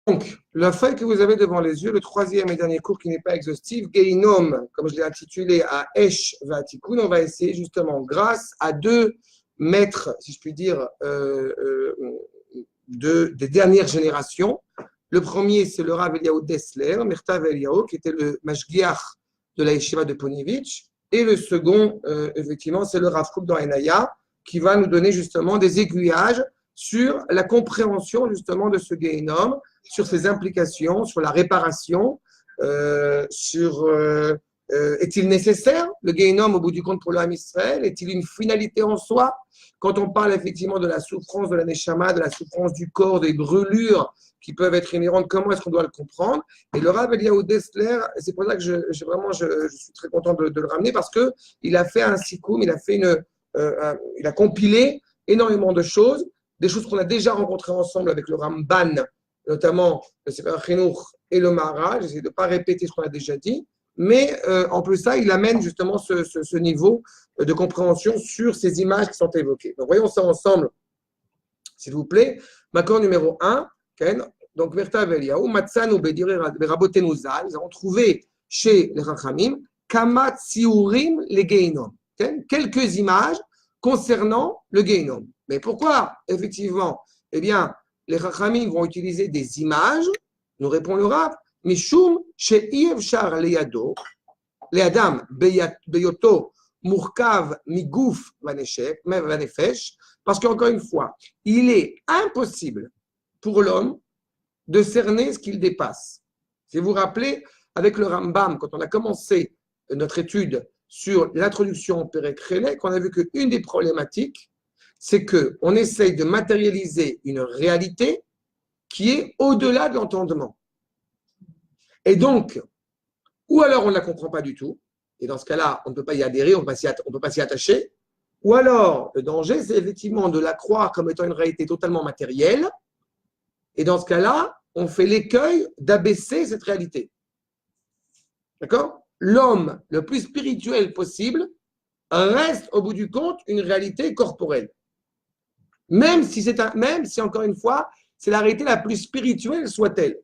Donc, la feuille que vous avez devant les yeux, le troisième et dernier cours qui n'est pas exhaustif, Geinom, comme je l'ai intitulé à Esh Vatikun, on va essayer justement, grâce à deux maîtres, si je puis dire, des dernières générations. Le premier, c'est le Rav Eliyahu Dessler, Mertav Eliyahu, qui était le Mashgiach de la Yeshiva de Ponevitch. Et le second, effectivement, c'est le Rav Kook dans Enaya, qui va nous donner justement des aiguillages sur la compréhension justement de ce Geinom, sur ses implications, sur la réparation, est-il nécessaire, le Geinom, au bout du compte, pour le Ham Israël? Est-il une finalité en soi? Quand on parle effectivement de la souffrance de la Neshama, de la souffrance du corps, des brûlures qui peuvent être inhérentes, comment est-ce qu'on doit le comprendre? Et le Rav Eliyahu Dessler, c'est pour ça que je suis très content de le ramener, parce qu'il a fait un sikoum, il a compilé énormément de choses, des choses qu'on a déjà rencontrées ensemble avec le Ramban, notamment le Sefer Chinuch et le Maharal. J'essaie de ne pas répéter ce qu'on a déjà dit, mais en plus ça, il amène justement ce niveau de compréhension sur ces images qui sont évoquées. Donc voyons ça ensemble, s'il vous plaît. Makor numéro 1, donc Mertav Eliyahu, Matzanu Berabotenu Zal, nous avons trouvé chez les Chachamim, Kama Tsiurim le Geinom, quelques images concernant le Geinom. Mais pourquoi, effectivement, eh bien, les Chachamim vont utiliser des images, nous répond le Rav, Mishum she'iev shar leyado, le'adam beyoto murkav miguf vanefesh, parce qu'encore une fois, il est impossible pour l'homme de cerner ce qu'il dépasse. Si vous vous rappelez, avec le Rambam, quand on a commencé notre étude sur l'introduction au Perek Chelek, on a vu qu'une des problématiques, c'est qu'on essaye de matérialiser une réalité qui est au-delà de l'entendement. Et donc, ou alors on ne la comprend pas du tout, et dans ce cas-là, on ne peut pas y adhérer, on ne peut pas s'y attacher, ou alors le danger, c'est effectivement de la croire comme étant une réalité totalement matérielle, et dans ce cas-là, on fait l'écueil d'abaisser cette réalité. D'accord? L'homme le plus spirituel possible reste au bout du compte une réalité corporelle. Même si encore une fois, c'est la réalité la plus spirituelle soit-elle.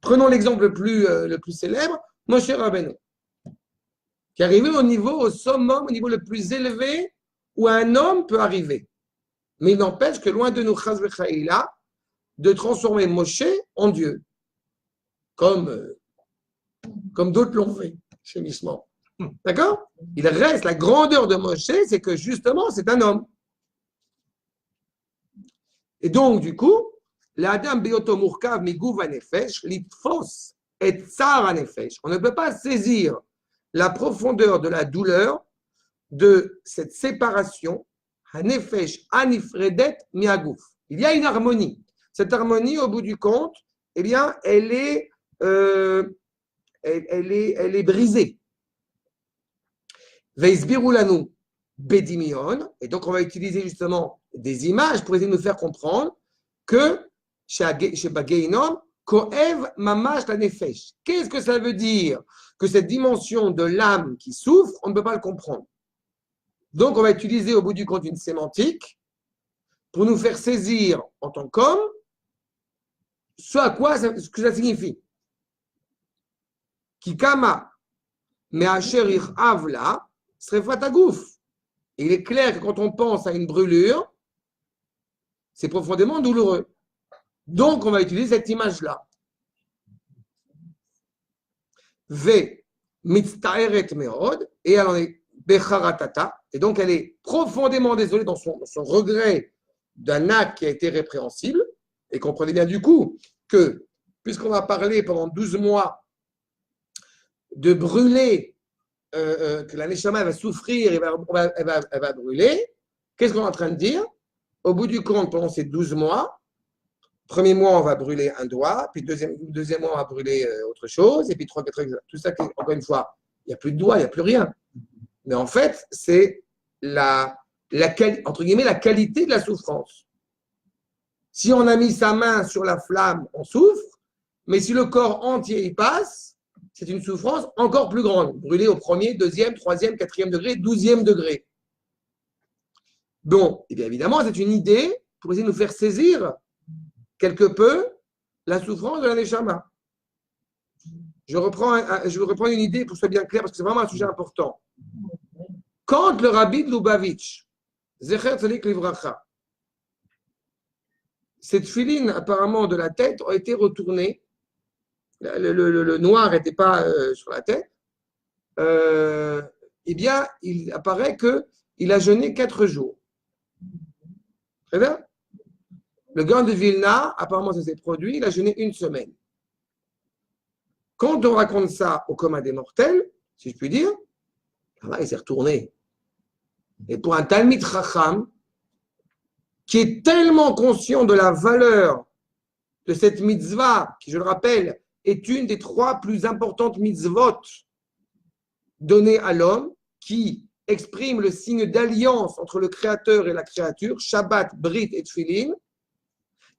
Prenons l'exemple le plus célèbre, Moshe Rabbeinu, qui est arrivé au summum, au niveau le plus élevé où un homme peut arriver. Mais il n'empêche que loin de nous, chas v'chaïla, de transformer Moshe en Dieu, comme d'autres l'ont fait, chémissement. D'accord? Il reste, la grandeur de Moshe, c'est que justement, c'est un homme. Et donc, du coup, l'Adam Beyoto Murkav Migouv Anefesh, Litfos et Tsar Anefesh. On ne peut pas saisir la profondeur de la douleur de cette séparation, Anefesh Anifredet Miagouf. Il y a une harmonie. Cette harmonie, au bout du compte, eh bien, elle est brisée. Veisbirulanu Bedimion. Et donc, on va utiliser justement des images pour essayer de nous faire comprendre que chez Bageinom, Koev Mamash la Nefesh. Qu'est-ce que ça veut dire? Que cette dimension de l'âme qui souffre, on ne peut pas le comprendre. Donc, on va utiliser au bout du compte une sémantique pour nous faire saisir en tant qu'homme ce que ça signifie. Kikama Me'asher Avla Srefat Agouf. Il est clair que quand on pense à une brûlure, c'est profondément douloureux. Donc, on va utiliser cette image-là. V, mitztaeret meod, et elle en est becharatata, et donc elle est profondément désolée dans son regret d'un acte qui a été répréhensible, et comprenez bien du coup que, puisqu'on va parler pendant 12 mois de brûler, que la Neshama va souffrir, elle va brûler, qu'est-ce qu'on est en train de dire? Au bout du compte, pendant ces 12 mois, premier mois, on va brûler un doigt, puis deuxième mois, on va brûler autre chose, et puis 3, 4, tout ça, encore une fois, il n'y a plus de doigt, il n'y a plus rien. Mais en fait, c'est entre guillemets, la qualité de la souffrance. Si on a mis sa main sur la flamme, on souffre, mais si le corps entier y passe, c'est une souffrance encore plus grande. Brûler au premier, deuxième, troisième, quatrième degré, 12e degré. Bon, et bien évidemment, c'est une idée pour essayer de nous faire saisir quelque peu la souffrance de la Neshama. Je reprends une idée pour que ce soit bien clair, parce que c'est vraiment un sujet important. Quand le rabbi de Lubavitch, Zecher Tzadik Livracha, cette filine apparemment de la tête a été retournée, le noir n'était pas sur la tête, eh bien, il apparaît qu'il a jeûné 4 jours. Très bien. Le Gaon de Vilna, apparemment, ça s'est produit, il a jeûné 1 semaine. Quand on raconte ça au commun des mortels, si je puis dire, là, il s'est retourné. Et pour un Talmid Chacham, qui est tellement conscient de la valeur de cette mitzvah, qui, je le rappelle, est une des 3 plus importantes mitzvot données à l'homme, qui exprime le signe d'alliance entre le Créateur et la créature, Shabbat, Brit et Tfilin.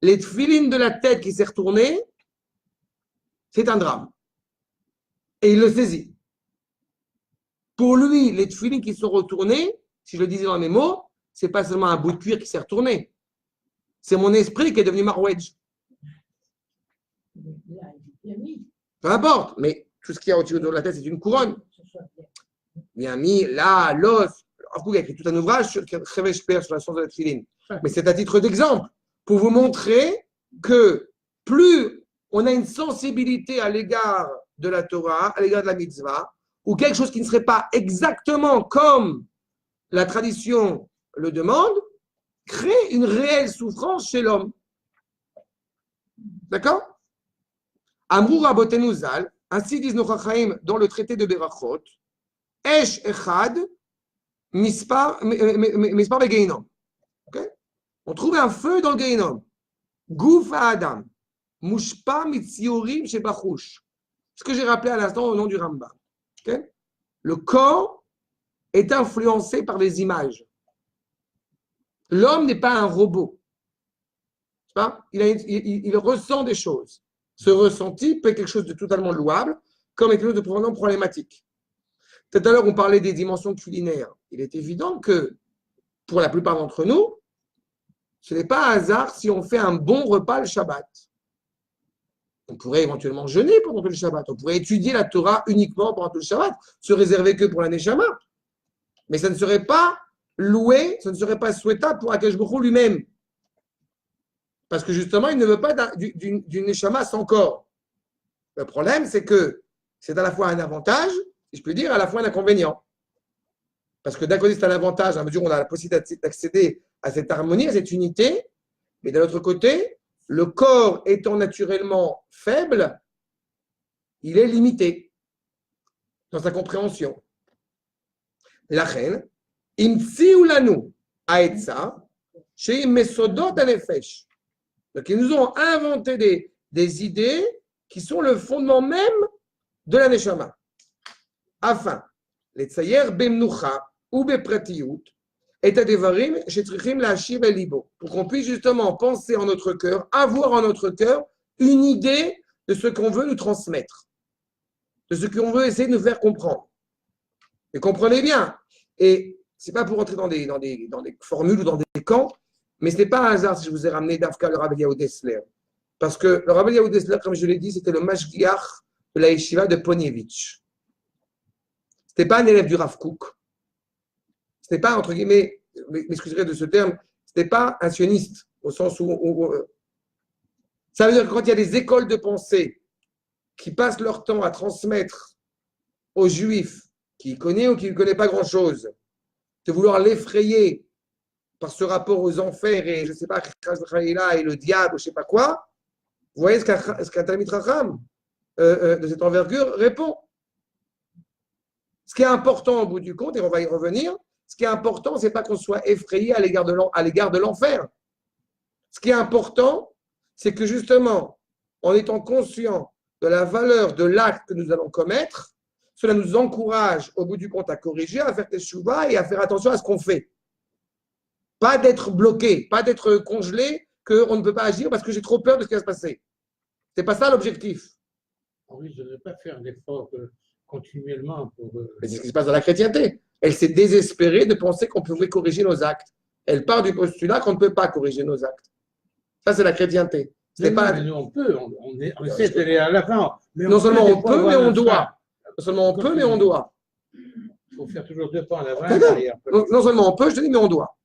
Les Tfilin de la tête qui s'est retourné, c'est un drame. Et il le saisit. Pour lui, les Tfilin qui sont retournés, si je le disais dans mes mots, c'est pas seulement un bout de cuir qui s'est retourné. C'est mon esprit qui est devenu Marwedge. Peu importe, mais tout ce qu'il y a au-dessus de la tête, c'est une couronne. Bien mis là, l'os. Il y a écrit tout un ouvrage sur la science de la tefilin. Mais c'est à titre d'exemple, pour vous montrer que plus on a une sensibilité à l'égard de la Torah, à l'égard de la mitzvah, ou quelque chose qui ne serait pas exactement comme la tradition le demande, crée une réelle souffrance chez l'homme. D'accord? Amrou Rabotenu Zal, ainsi disent nos Chachaim dans le traité de Berachot, Esh Echad, Mispar Begeinom. On trouve un feu dans le Geinom. Gouf Adam, Mushpa Mitziorim Shebachouch. Ce que j'ai rappelé à l'instant au nom du Rambam. Okay? Le corps est influencé par les images. L'homme n'est pas un robot. Il ressent des choses. Ce ressenti peut être quelque chose de totalement louable, comme quelque chose de profondément problématique. Tout à l'heure, on parlait des dimensions culinaires. Il est évident que, pour la plupart d'entre nous, ce n'est pas un hasard si on fait un bon repas le Shabbat. On pourrait éventuellement jeûner pendant tout le Shabbat. On pourrait étudier la Torah uniquement pendant tout le Shabbat, se réserver que pour la Neshama. Mais ça ne serait pas loué, ça ne serait pas souhaitable pour Akash Baruch Hu lui-même. Parce que justement, il ne veut pas d'une Neshama sans corps. Le problème, c'est que c'est à la fois un avantage, si je peux dire, à la fois un inconvénient. Parce que d'un côté, c'est un avantage, à mesure où on a la possibilité d'accéder à cette harmonie, à cette unité, mais d'un autre côté, le corps étant naturellement faible, il est limité dans sa compréhension. La reine, imtsiu lanu aetza, chez mesodot anefesh. Donc, ils nous ont inventé des idées qui sont le fondement même de la neshama. Afin, les tsayer bemnucha ou bepratiyut, et adevarim shetrichim la'ashir el libo, pour qu'on puisse justement penser en notre cœur, avoir en notre cœur une idée de ce qu'on veut nous transmettre, de ce qu'on veut essayer de nous faire comprendre. Et comprenez bien, et ce n'est pas pour entrer dans des formules ou dans des camps, mais ce n'est pas un hasard si je vous ai ramené d'Afka le Rabbi Yehuda Dessler. Parce que le Rabbi Yehuda Dessler, comme je l'ai dit, c'était le mashgiach de la yeshiva de Ponievitch. Ce n'était pas un élève du Rav Kook. Ce n'est pas, entre guillemets, m'excuserez de ce terme, ce n'est pas un sioniste, au sens où ça veut dire que quand il y a des écoles de pensée qui passent leur temps à transmettre aux juifs qui connaissent ou qui ne connaissent pas grand-chose, de vouloir l'effrayer par ce rapport aux enfers et je ne sais pas, et le diable, je ne sais pas quoi, vous voyez ce qu'un Talmid Chacham de cette envergure répond. Ce qui est important au bout du compte, et on va y revenir, ce qui est important, ce n'est pas qu'on soit effrayé à l'égard de l'enfer. Ce qui est important, c'est que justement, en étant conscient de la valeur de l'acte que nous allons commettre, cela nous encourage au bout du compte à corriger, à faire teshuva et à faire attention à ce qu'on fait. Pas d'être bloqué, pas d'être congelé, qu'on ne peut pas agir parce que j'ai trop peur de ce qui va se passer. Ce n'est pas ça l'objectif. Oui, je ne vais pas faire d'efforts continuellement pour… Mais c'est ce qui se passe dans la chrétienté. Elle s'est désespérée de penser qu'on pouvait corriger nos actes. Elle part du postulat qu'on ne peut pas corriger nos actes. Ça, c'est la chrétienté. C'est pas... Mais nous, on peut, on essaie d'aller à l'avant. Non seulement on peut, mais on doit. Non seulement on peut, mais on doit. Il faut faire toujours 2 pas en avant et en arrière. Non seulement on peut, je te dis, mais on doit.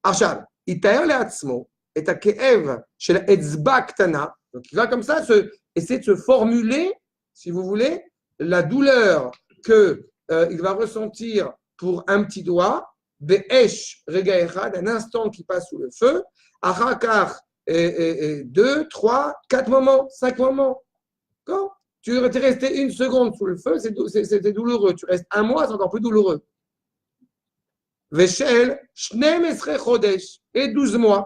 עכשיו, יתאר לעצמו את הכאב של האצבע הקטנה, donc il va comme ça essayer de se formuler, si vous voulez, la douleur qu'il va ressentir pour un petit doigt, באש רגע אחד, un instant qui passe sous le feu, אחר כך 2, 3, 4 moments, 5 moments. D'accord? Tu es resté 1 seconde sous le feu, c'est douloureux. Tu restes 1 mois, c'est encore plus douloureux. ושל 12 חודש et 12 mois.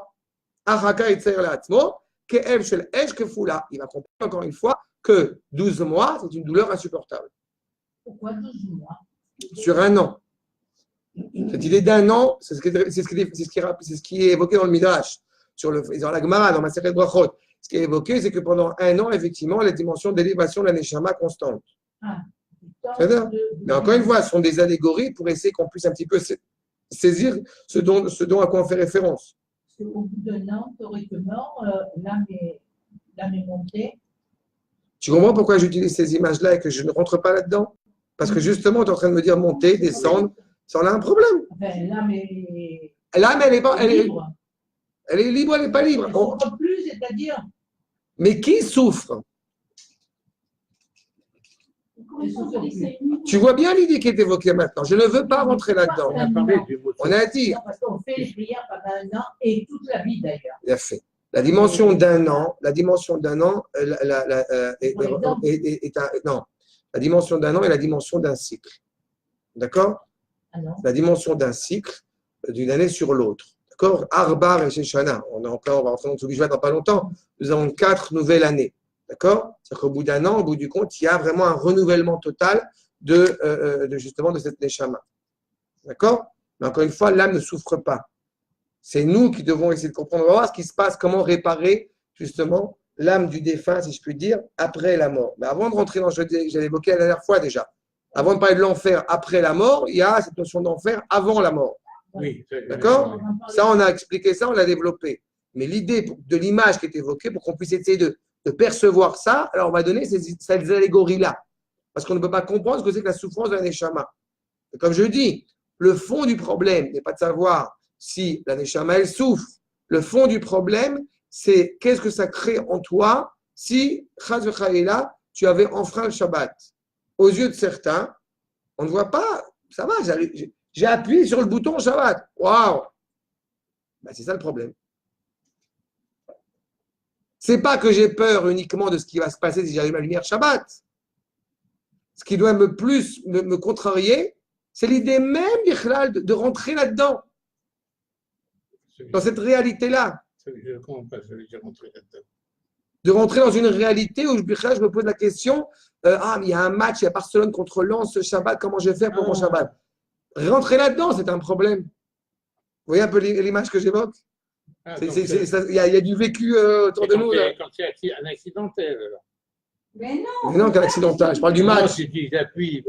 אחר כך יצייר לעצמו כאב של אש כפולה. Il va comprendre encore une fois que 12 mois, c'est une douleur insupportable. Pourquoi 12 mois? Sur 1 an. Cette idée d'1 an, c'est ce qui est évoqué dans le Midrash, dans la Gemara, dans Masechet Brachot. Ce qui est évoqué, c'est que pendant 1 an, effectivement, les dimensions d'élévation de la Neshama constante. Mais encore une fois, ce sont des allégories pour essayer qu'on puisse un petit peu saisir ce dont à quoi on fait référence. Parce qu'au bout d'1 an, théoriquement, l'âme est montée. Tu comprends pourquoi j'utilise ces images-là et que je ne rentre pas là-dedans? Parce que justement, tu es en train de me dire monter, descendre, ça en a un problème. Enfin, l'âme est libre. Elle est libre, elle n'est pas libre. Elle ne souffre plus, c'est-à-dire. Mais qui souffre? Tu vois bien l'idée qui est évoquée maintenant. Je ne veux pas rentrer là-dedans. On a dit. Parce qu'on fait les prières pendant 1 an et toute la vie d'ailleurs. Il a fait. La dimension d'1 an, la dimension d'1 an la dimension d'1 an est la dimension d'un cycle. D'accord? La dimension d'un cycle d'une année sur l'autre. D'accord? Arbar et Sheshana. On va rentrer dans Tsubishvat dans pas longtemps. Nous avons 4 nouvelles années. D'accord? C'est-à-dire qu'au bout d'1 an, au bout du compte, il y a vraiment un renouvellement total justement de cette Neshama. D'accord? Mais encore une fois, l'âme ne souffre pas. C'est nous qui devons essayer de comprendre. On va voir ce qui se passe, comment réparer justement l'âme du défunt, si je puis dire, après la mort. Mais avant de rentrer dans ce que j'avais évoqué la dernière fois déjà, avant de parler de l'enfer après la mort, il y a cette notion d'enfer avant la mort. Oui. D'accord? Ça, on a expliqué ça, on l'a développé. Mais l'idée de l'image qui est évoquée, pour qu'on puisse essayer de percevoir ça, alors on va donner ces allégories-là. Parce qu'on ne peut pas comprendre ce que c'est que la souffrance de la Neshama. Et comme je dis, le fond du problème n'est pas de savoir si la Neshama, elle souffre. Le fond du problème, c'est qu'est-ce que ça crée en toi si, chas v'chaïla, tu avais enfreint le Shabbat. Aux yeux de certains, on ne voit pas, ça va, j'ai appuyé sur le bouton Shabbat. Waouh! Ben, c'est ça le problème. C'est pas que j'ai peur uniquement de ce qui va se passer si j'allume la lumière Shabbat. Ce qui doit me contrarier, c'est l'idée même de rentrer là-dedans, dans cette réalité-là. Je ne comprends pas, je vais rentrer là-dedans. De rentrer dans une réalité où je me pose la question, mais il y a un match, il y a Barcelone contre Lens ce Shabbat, comment je vais faire pour mon Shabbat? Rentrer là-dedans, c'est un problème. Vous voyez un peu l'image que j'évoque? Il y a du vécu autour de nous. Quand il y a un accidentel. Alors. Mais non. Mais non, qu'un accidentel, je parle du match. Si tu appuies.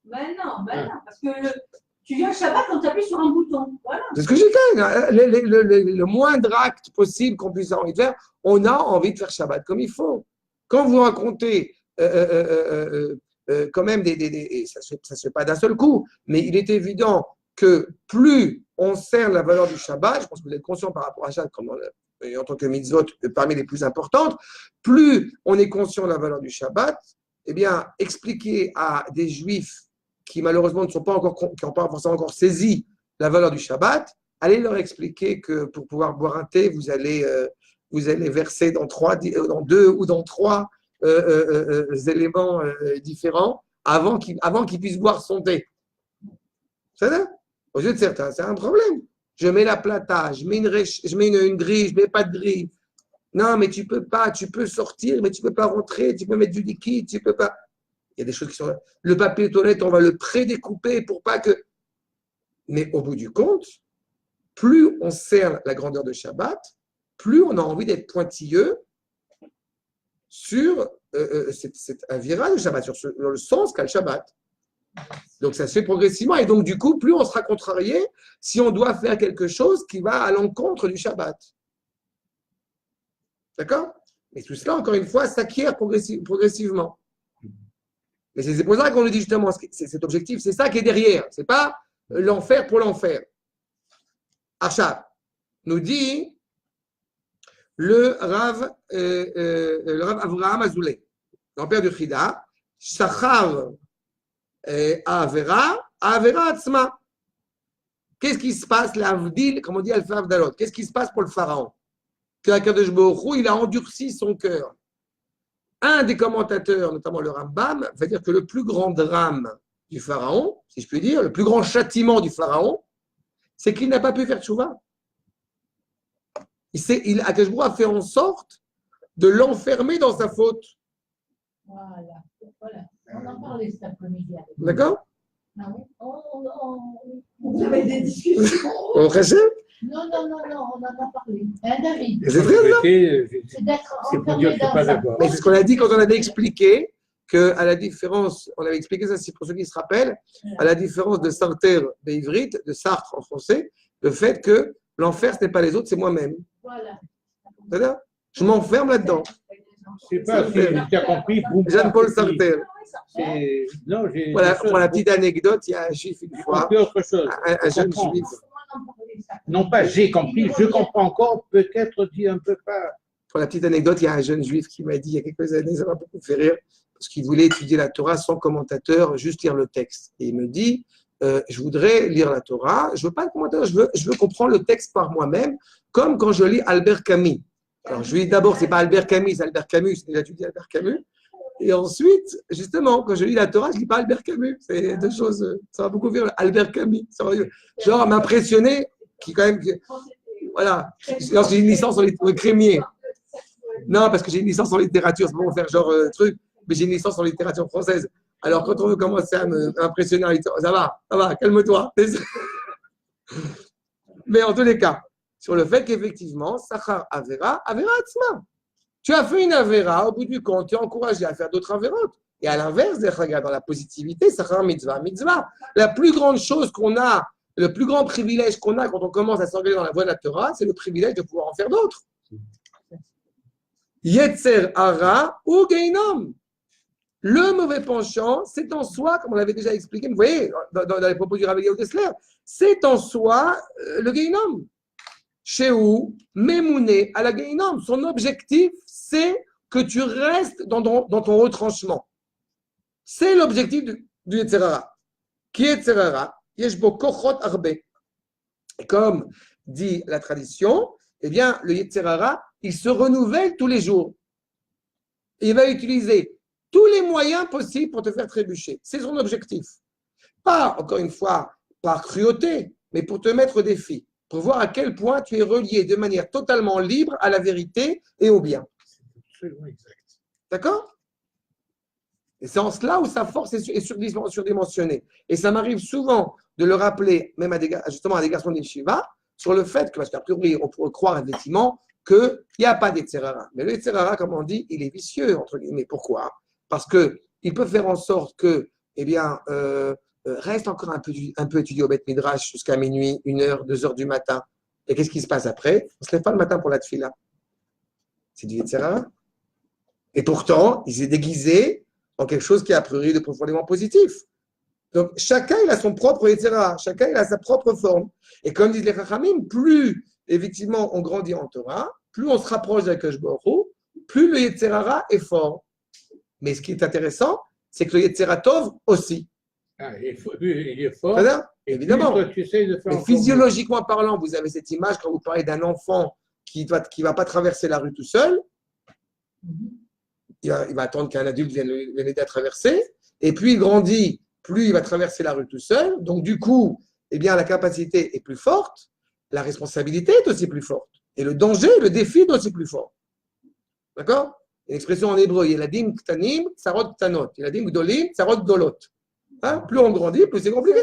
Mais non, parce que tu viens Shabbat quand tu appuies sur un bouton. Voilà. C'est ce que j'ai fait. Le moindre acte possible qu'on puisse avoir envie de faire, on a envie de faire Shabbat comme il faut. Quand vous racontez quand même ça ne se fait pas d'un seul coup, mais il est évident que plus on cerne la valeur du Shabbat, je pense que vous êtes conscient par rapport à ça, en tant que mitzvot parmi les plus importantes, plus on est conscient de la valeur du Shabbat, eh bien, expliquer à des juifs qui malheureusement qui n'ont pas forcément encore saisi la valeur du Shabbat, allez leur expliquer que pour pouvoir boire un thé, vous allez verser dans 2 ou dans 3 éléments différents avant qu'il puisse boire son thé. C'est ça? Aux yeux de certains, c'est un problème. Je mets la plata, je mets une grille, je ne mets pas de grille. Non, mais tu peux pas, tu peux sortir, mais tu ne peux pas rentrer, tu peux mettre du liquide, tu ne peux pas. Il y a des choses qui sont là. Le papier toilette, on va le prédécouper pour pas que. Mais au bout du compte, plus on cerne la grandeur de Shabbat, plus on a envie d'être pointilleux sur un virage de Shabbat, sur le sens qu'a le Shabbat. Donc ça se fait progressivement et donc du coup, plus on sera contrarié si on doit faire quelque chose qui va à l'encontre du Shabbat. D'accord? Mais tout cela, encore une fois, s'acquiert progressivement. Mais c'est pour ça qu'on nous dit justement, c'est cet objectif, c'est ça qui est derrière. Ce n'est pas l'enfer pour l'enfer. Achab nous dit le Rav Avraham Azoulay, grand-père du Chida, Shachar Avera Atzma. Qu'est-ce qui se passe, l'Avdil, comme on dit, Alpha Avdalot? Qu'est-ce qui se passe pour le pharaon? Que Akadosh Baruch Hu, il a endurci son cœur. Un des commentateurs, notamment le Rambam, va dire que le plus grand drame du pharaon, si je puis dire, le plus grand châtiment du pharaon, c'est qu'il n'a pas pu faire tchouva. Akadosh Baruch Hu a fait en sorte de l'enfermer dans sa faute. Voilà. On en parlait cet après-midi. D'accord? Ah oui. Vous avez des discussions. On prêchait? Non, on en a parlé. David, C'est vrai, ça? c'est d'être C'est pour dire enfermé que je ne suis dans pas sa d'accord. Mais c'est ce qu'on a dit quand on avait expliqué qu'à la différence, on avait expliqué ça, c'est pour ceux qui se rappellent, à la différence de Sartre béivrit, de Sartre en français, le fait que l'enfer, ce n'est pas les autres, c'est moi-même. Voilà. C'est-à-dire, je m'enferme là-dedans. Je ne sais pas si tu as compris. Jean-Paul Sartre. Non, j'ai. Voilà, pour la petite anecdote, il y a un juif une fois, compris autre chose. un jeune comprends. juif. Non pas j'ai compris, je comprends encore, peut-être dit un peu pas. Pour la petite anecdote, il y a un jeune juif qui m'a dit il y a quelques années, ça m'a beaucoup fait rire, parce qu'il voulait étudier la Torah sans commentateur, juste lire le texte. Et il me dit, je voudrais lire la Torah, je veux pas de commentateur, je veux comprendre le texte par moi-même, comme quand je lis Albert Camus. Alors je lui dis d'abord, c'est pas Albert Camus, c'est Albert Camus, c'est déjà étudié Albert Camus. Et ensuite, justement, quand je lis la Torah, je lis pas Albert Camus. C'est deux choses, ça va beaucoup rire, Albert Camus. Genre m'impressionner, qui quand même, voilà. J'ai une licence en crémier. Non, parce que j'ai une licence en littérature, c'est pas pour faire genre truc, mais j'ai une licence en littérature française. Alors, quand on veut commencer à m'impressionner en littérature, ça va, calme-toi. Mais en tous les cas, sur le fait qu'effectivement, Sachar Avera Atzma. Tu as fait une Avera, au bout du compte, tu es encouragé à faire d'autres Avérotes. Et à l'inverse, dans la positivité, Sachar Mitzvah. La plus grande chose qu'on a, le plus grand privilège qu'on a quand on commence à s'engager dans la voie de la Torah, c'est le privilège de pouvoir en faire d'autres. Yetzer hara ou Geinom. Le mauvais penchant, c'est en soi, comme on l'avait déjà expliqué, vous voyez, dans les propos du Rabbi Yehuda, c'est en soi le Geinom. Chez où Mémouné à la Geinom. Son objectif, c'est que tu restes dans ton retranchement. C'est l'objectif du Yetzer hara. Qui est Yetzer hara? Yeshbo kochot arbe. Et comme dit la tradition, eh bien, le Yetzer hara, il se renouvelle tous les jours. Il va utiliser tous les moyens possibles pour te faire trébucher. C'est son objectif. Pas, encore une fois, par cruauté, mais pour te mettre au défi, pour voir à quel point tu es relié de manière totalement libre à la vérité et au bien. Absolument exact. D'accord? Et c'est en cela où sa force est surdimensionnée. Et ça m'arrive souvent de le rappeler, même justement à des garçons d'Yeshiva, sur le fait que, parce qu'a priori, on pourrait croire effectivement qu'il n'y a pas d'Yetzer hara. Mais le Yetzer hara, comme on dit, il est vicieux, entre guillemets. Pourquoi? Parce qu'il peut faire en sorte que, eh bien, reste encore un peu étudié au Beth Midrash jusqu'à minuit, 1h, 2h du matin. Et qu'est-ce qui se passe après? On ne se lève pas le matin pour la tfila. C'est du Yetzer hara. Et pourtant, il s'est déguisé en quelque chose qui est a priori de profondément positif. Donc, chacun, il a son propre Yetzer hara. Chacun, il a sa propre forme. Et comme disent les Chachamim, plus, effectivement, on grandit en Torah, plus on se rapproche d'Akadosh Baruch Hu, plus le Yetzer hara est fort. Mais ce qui est intéressant, c'est que le Yetzer Tov aussi. Ah, il est fort. C'est-à-dire, évidemment. Toi, tu essaies de faire Mais physiologiquement parlant, vous avez cette image quand vous parlez d'un enfant qui ne va pas traverser la rue tout seul. Il va attendre qu'un adulte vienne l'aider à traverser. Et plus il grandit, plus il va traverser la rue tout seul. Donc, du coup, eh bien, la capacité est plus forte. La responsabilité est aussi plus forte. Et le danger, le défi est aussi plus fort. D'accord? Une expression en hébreu, Yeladim ktanim, tsarot ktanot. Yeladim gdolim, tsarot gdolot. Hein? Plus on grandit, plus c'est compliqué.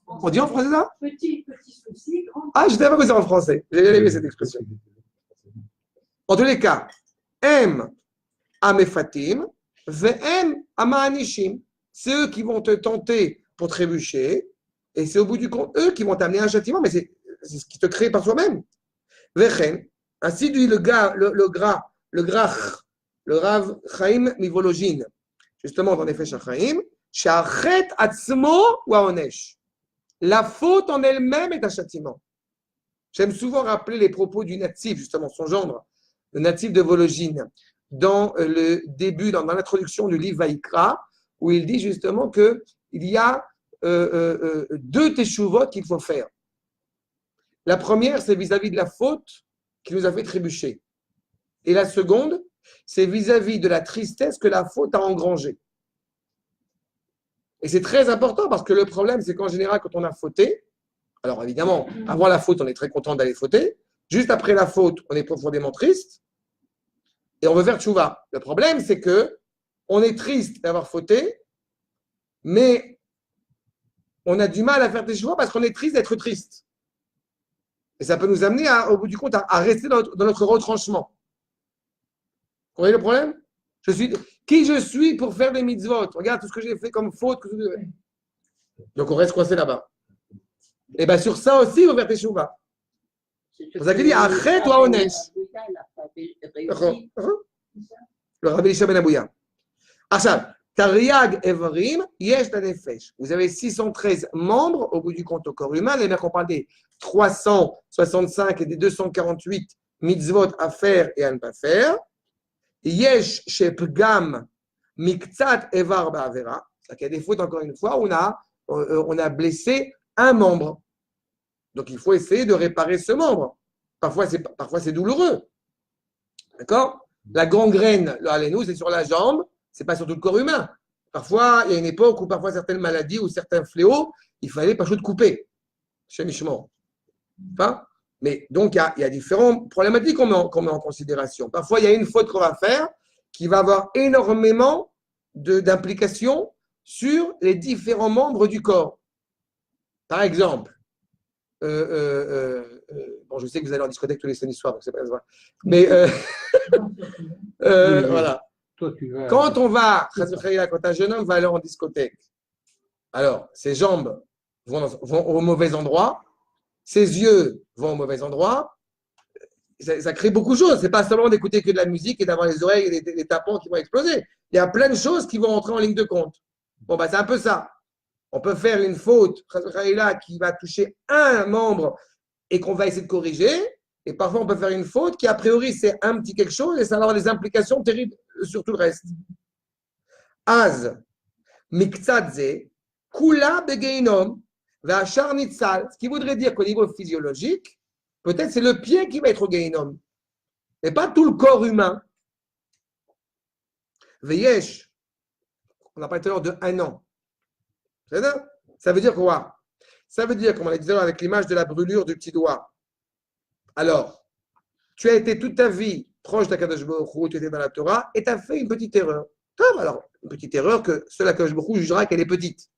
On dit en français ça? Petit souci, grand. Ah, je ne savais pas que c'est en français. J'ai bien aimé cette expression. En tous les cas, M amefatim, ve'em ama'anishim. C'est eux qui vont te tenter pour trébucher, et c'est au bout du compte eux qui vont t'amener un châtiment, mais c'est ce qui te crée par soi-même. Vechen, ainsi dit le gras, le Grach, le Rav Chaim Mivologine, justement dans les Nefesh HaChaim, Sha'achet atzmo ou aonesh. La faute en elle-même est un châtiment. J'aime souvent rappeler les propos du natif, justement, son gendre, le natif de Vologine, dans le début, dans l'introduction du livre Vaïkra, où il dit justement qu'il y a deux teshuvot qu'il faut faire. La première, c'est vis-à-vis de la faute qui nous a fait trébucher. Et la seconde, c'est vis-à-vis de la tristesse que la faute a engrangée. Et c'est très important parce que le problème, c'est qu'en général, quand on a fauté, alors évidemment, avant la faute, on est très content d'aller fauter. Juste après la faute, on est profondément triste et on veut faire tchouva. Le problème, c'est que on est triste d'avoir fauté, mais on a du mal à faire tchouva parce qu'on est triste d'être triste. Et ça peut nous amener, au bout du compte, à rester dans notre retranchement. Vous voyez le problème? Qui je suis pour faire des mitzvot? Regarde tout ce que j'ai fait comme faute. Donc on reste coincé là-bas. Et bien sur ça aussi, il faut faire teshuvah. C'est pour ça qu'il dit Achet ou Aonesh. Le Rabbi Elisha ben Abouya. Achab, Tariag Evarim, Yesh la Nefesh. Vous avez 613 membres au bout du compte au corps humain. Les mecs, on parle des 365 et des 248 mitzvot à faire et à ne pas faire. Yesh shepgam miktsat evar ba'avera. Il y a des fautes, encore une fois, on a blessé un membre. Donc, il faut essayer de réparer ce membre. Parfois, c'est douloureux. D'accord? La gangrène, le halénou, c'est sur la jambe, c'est pas sur tout le corps humain. Parfois, il y a une époque où parfois certaines maladies ou certains fléaux, il fallait pas chaud de couper. Chez Michemont. Enfin, mais donc, il y a différentes problématiques qu'on met en considération. Parfois, il y a une faute qu'on va faire qui va avoir énormément d'implications sur les différents membres du corps. Par exemple, bon, je sais que vous allez en discothèque tous les samedis soirs, donc c'est pas grave. Mais voilà. Toi, Quand un jeune homme va aller en discothèque, alors ses jambes vont au mauvais endroit, ses yeux vont au mauvais endroit, ça crée beaucoup de choses. C'est pas seulement d'écouter que de la musique et d'avoir les oreilles et les tapons qui vont exploser. Il y a plein de choses qui vont entrer en ligne de compte. Bon, bah, c'est un peu ça. On peut faire une faute qui va toucher un membre et qu'on va essayer de corriger. Et parfois, on peut faire une faute qui, a priori, c'est un petit quelque chose et ça va avoir des implications terribles sur tout le reste. Az, miktzadze, kula begeinom, ve'achar nitzal. Ce qui voudrait dire qu'au niveau physiologique, peut-être c'est le pied qui va être au geinom. Et pas tout le corps humain. Veyesh, on a parlé tout à l'heure de 1 an. Ça veut dire quoi? Ça veut dire, comme on l'a dit tout à l'heure avec l'image de la brûlure du petit doigt. Alors, tu as été toute ta vie proche d'Akadosh Baruch Hu, tu étais dans la Torah, et tu as fait une petite erreur. Alors, une petite erreur que seul Akadosh Baruch Hu jugera qu'elle est petite.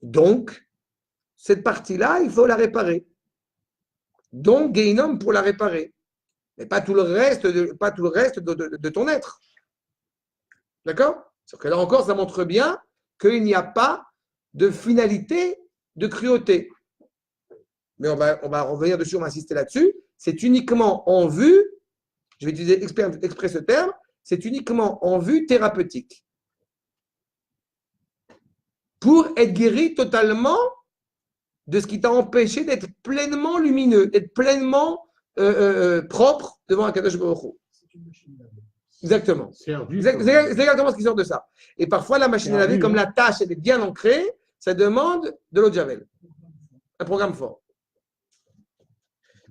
Donc, cette partie-là, il faut la réparer. Donc, Geinom pour la réparer. Mais pas tout le reste de ton être. D'accord? Sauf que là encore, ça montre bien qu'il n'y a pas de finalité de cruauté. Mais on va revenir dessus, on va insister là-dessus. C'est uniquement en vue, je vais utiliser exprès ce terme, c'est uniquement en vue thérapeutique. Pour être guéri totalement de ce qui t'a empêché d'être pleinement lumineux, d'être pleinement propre devant un Kadosh Baruch Hu. Exactement. C'est exactement ce qui sort de ça. Et parfois, la machine à laver, comme la tâche elle est bien ancrée, ça demande de l'eau de Javel. Un programme fort.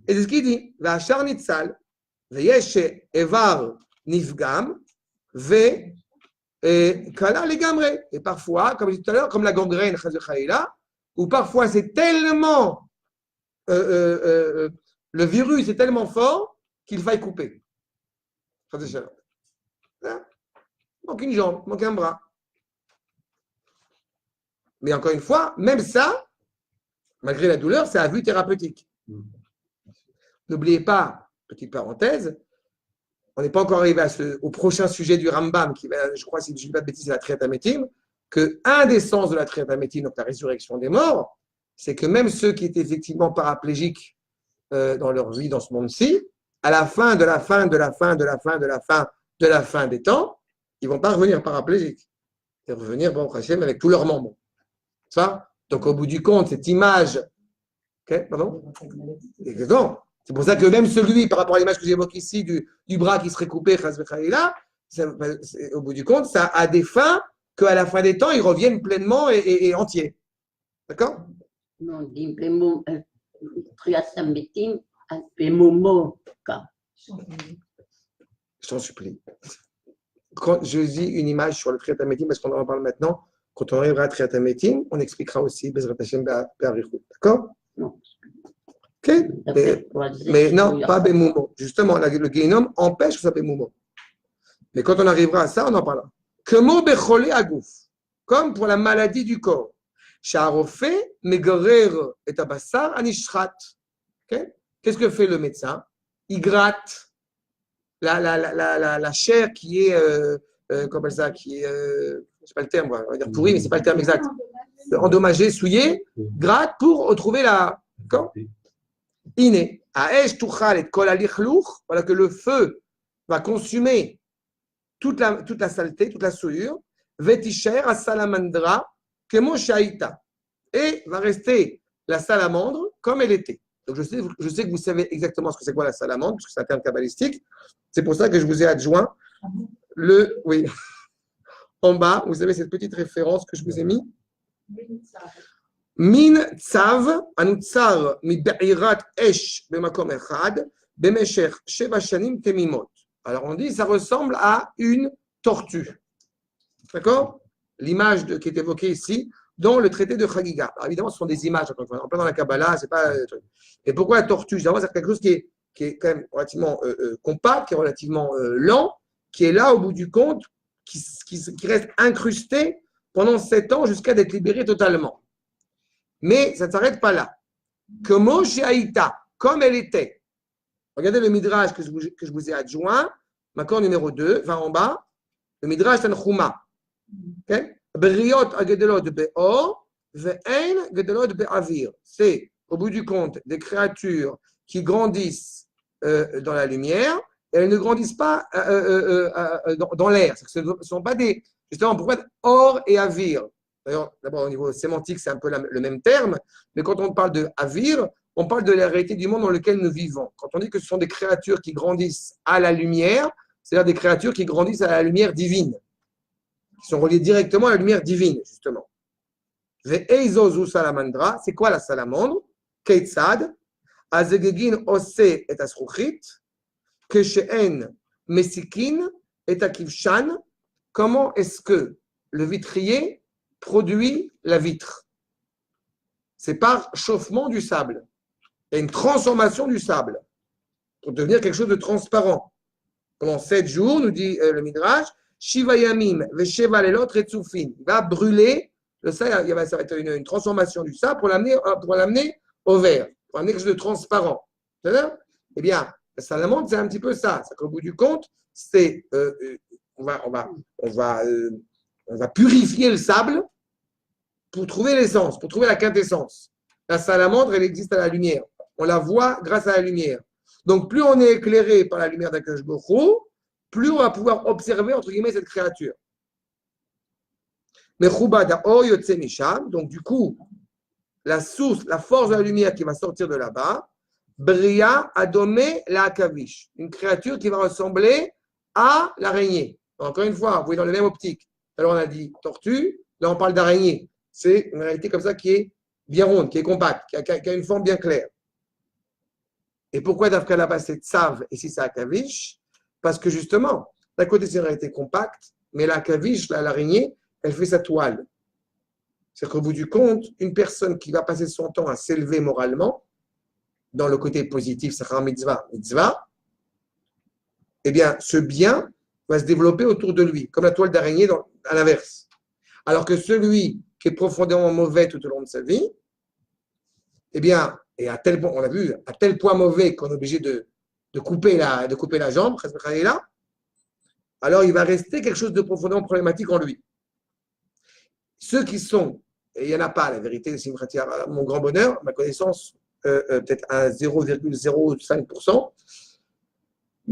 Et c'est ce qu'il dit. V'achar nitzal, ve'yesh evar nifgam, ve'kala legamre. Et parfois, comme je disais tout à l'heure, comme la gangrène, ou parfois c'est tellement, le virus est tellement fort qu'il faille couper. Manque une jambe, manque un bras. Mais encore une fois, même ça, malgré la douleur, c'est à vue thérapeutique. N'oubliez pas, petite parenthèse, on n'est pas encore arrivé au prochain sujet du Rambam, qui va, je crois, si je ne dis pas de bêtises, c'est la Triat Hametim, qu'un des sens de la Triat Hametim, donc la résurrection des morts, c'est que même ceux qui étaient effectivement paraplégiques dans leur vie, dans ce monde-ci, à la fin de la fin de la fin de la fin de la fin de la fin des temps, ils ne vont pas revenir paraplégiques. Ils vont revenir, bon, avec tous leurs membres. Ça? Donc, au bout du compte, cette image. Ok, pardon? Exactement. C'est pour ça que même celui, par rapport à l'image que j'évoque ici, du bras qui serait coupé, là, au bout du compte, ça a des fins qu'à la fin des temps, ils reviennent pleinement et entiers. D'accord? Non, dit Triasam Betim, Momo. Je t'en supplie. Quand je dis une image sur le Triatamétim, parce qu'on en parle maintenant, quand on arrivera à Triatamétim, on expliquera aussi Bezrat Hashem Be'arichut. D'accord? Non. Ok? Mais non, pas Bemumo. Justement, le Guénom empêche que ça Bemumo. Mais quand on arrivera à ça, on en parlera. Kemo Becholé Agouf, comme pour la maladie du corps. Sha'arofé Megarer et Abassar Anishrat. Qu'est-ce que fait le médecin? Il gratte la chair qui est, comment ça, qui est, je sais pas le terme, on va dire pourri, mais c'est pas le terme exact. Endommagé, souillé, gratte pour retrouver la. D'accord? Iné. Aesh tuchal et kol alichlouch, voilà que le feu va consumer toute la saleté, toute la souillure. Vetisher à salamandra, kemo shaita. Et va rester la salamandre comme elle était. Donc je sais que vous savez exactement ce que c'est quoi la salamandre, parce que c'est un terme kabbalistique. C'est pour ça que je vous ai adjoint oui, en bas, vous avez cette petite référence que je vous ai mis. Min tzav, anutzar mi be'irat esh bemakom echad, bemeshech sheva shanim temimot. Alors on dit, ça ressemble à une tortue. D'accord? L'image qui est évoquée ici dans le traité de Chagiga. Alors évidemment, ce sont des images, en plein dans la Kabbalah, c'est pas. Et pourquoi la tortue? C'est quelque chose qui est quand même relativement compact, qui est relativement lent, qui est là au bout du compte, qui reste incrusté pendant 7 ans jusqu'à d'être libéré totalement. Mais ça ne s'arrête pas là. Como Sheaïta, comme elle était. Regardez le Midrash que je vous ai adjoint, Makor numéro 2, va en bas, le Midrash Tanchuma. Briot agedelot be'or, ve'ein gedelot be'avir. C'est, au bout du compte, des créatures qui grandissent dans la lumière, et elles ne grandissent pas dans l'air. Ce ne sont pas des. Justement, pourquoi or et avir? D'ailleurs, d'abord, au niveau sémantique, c'est un peu le même terme, mais quand on parle de avir, on parle de la réalité du monde dans lequel nous vivons. Quand on dit que ce sont des créatures qui grandissent à la lumière, c'est-à-dire des créatures qui grandissent à la lumière divine, qui sont reliées directement à la lumière divine, justement. Ve'eizozu salamandra, c'est quoi la salamandre? Keitzad, azegegin ose et asruchit, keshe'en mesikin et akivshan. Comment est-ce que le vitrier produit la vitre? C'est par chauffement du sable. Il y a une transformation du sable pour devenir quelque chose de transparent. Pendant 7 jours, nous dit le Midrash, Shiva Yamim, Vesheva Lelot Retsufin. Il va brûler le sable, ça va être une transformation du sable pour l'amener au vert, pour amener quelque chose de transparent. C'est-à-dire? Eh bien, la salamandre, c'est un petit peu ça. C'est qu'au bout du compte, c'est on va purifier le sable pour trouver l'essence, pour trouver la quintessence. La salamandre, elle existe à la lumière. On la voit grâce à la lumière. Donc, plus on est éclairé par la lumière d'Akadosh Baruch Hu, plus on va pouvoir observer, entre guillemets, cette créature. Mais donc du coup, la source, la force de la lumière qui va sortir de là-bas, Bria Adomé la Akavish, une créature qui va ressembler à l'araignée. Encore une fois, vous voyez dans la même optique. Alors on a dit tortue, là on parle d'araignée. C'est une réalité comme ça qui est bien ronde, qui est compacte, qui a une forme bien claire. Et pourquoi d'Afka là-bas c'est Tsav et si c'est Akavish? Parce que justement, d'un côté c'est une réalité compacte, mais l'Akavish, l'araignée, elle fait sa toile. C'est-à-dire qu'au bout du compte, une personne qui va passer son temps à s'élever moralement, dans le côté positif, Sachar Mitzvah, eh bien, ce bien va se développer autour de lui, comme la toile d'araignée à l'inverse. Alors que celui qui est profondément mauvais tout au long de sa vie, eh bien, et à tel point, on l'a vu, à tel point mauvais qu'on est obligé de couper la jambe, alors il va rester quelque chose de profondément problématique en lui. Ceux qui sont, et il n'y en a pas, la vérité, c'est mon grand bonheur, ma connaissance, peut-être à 0,05%,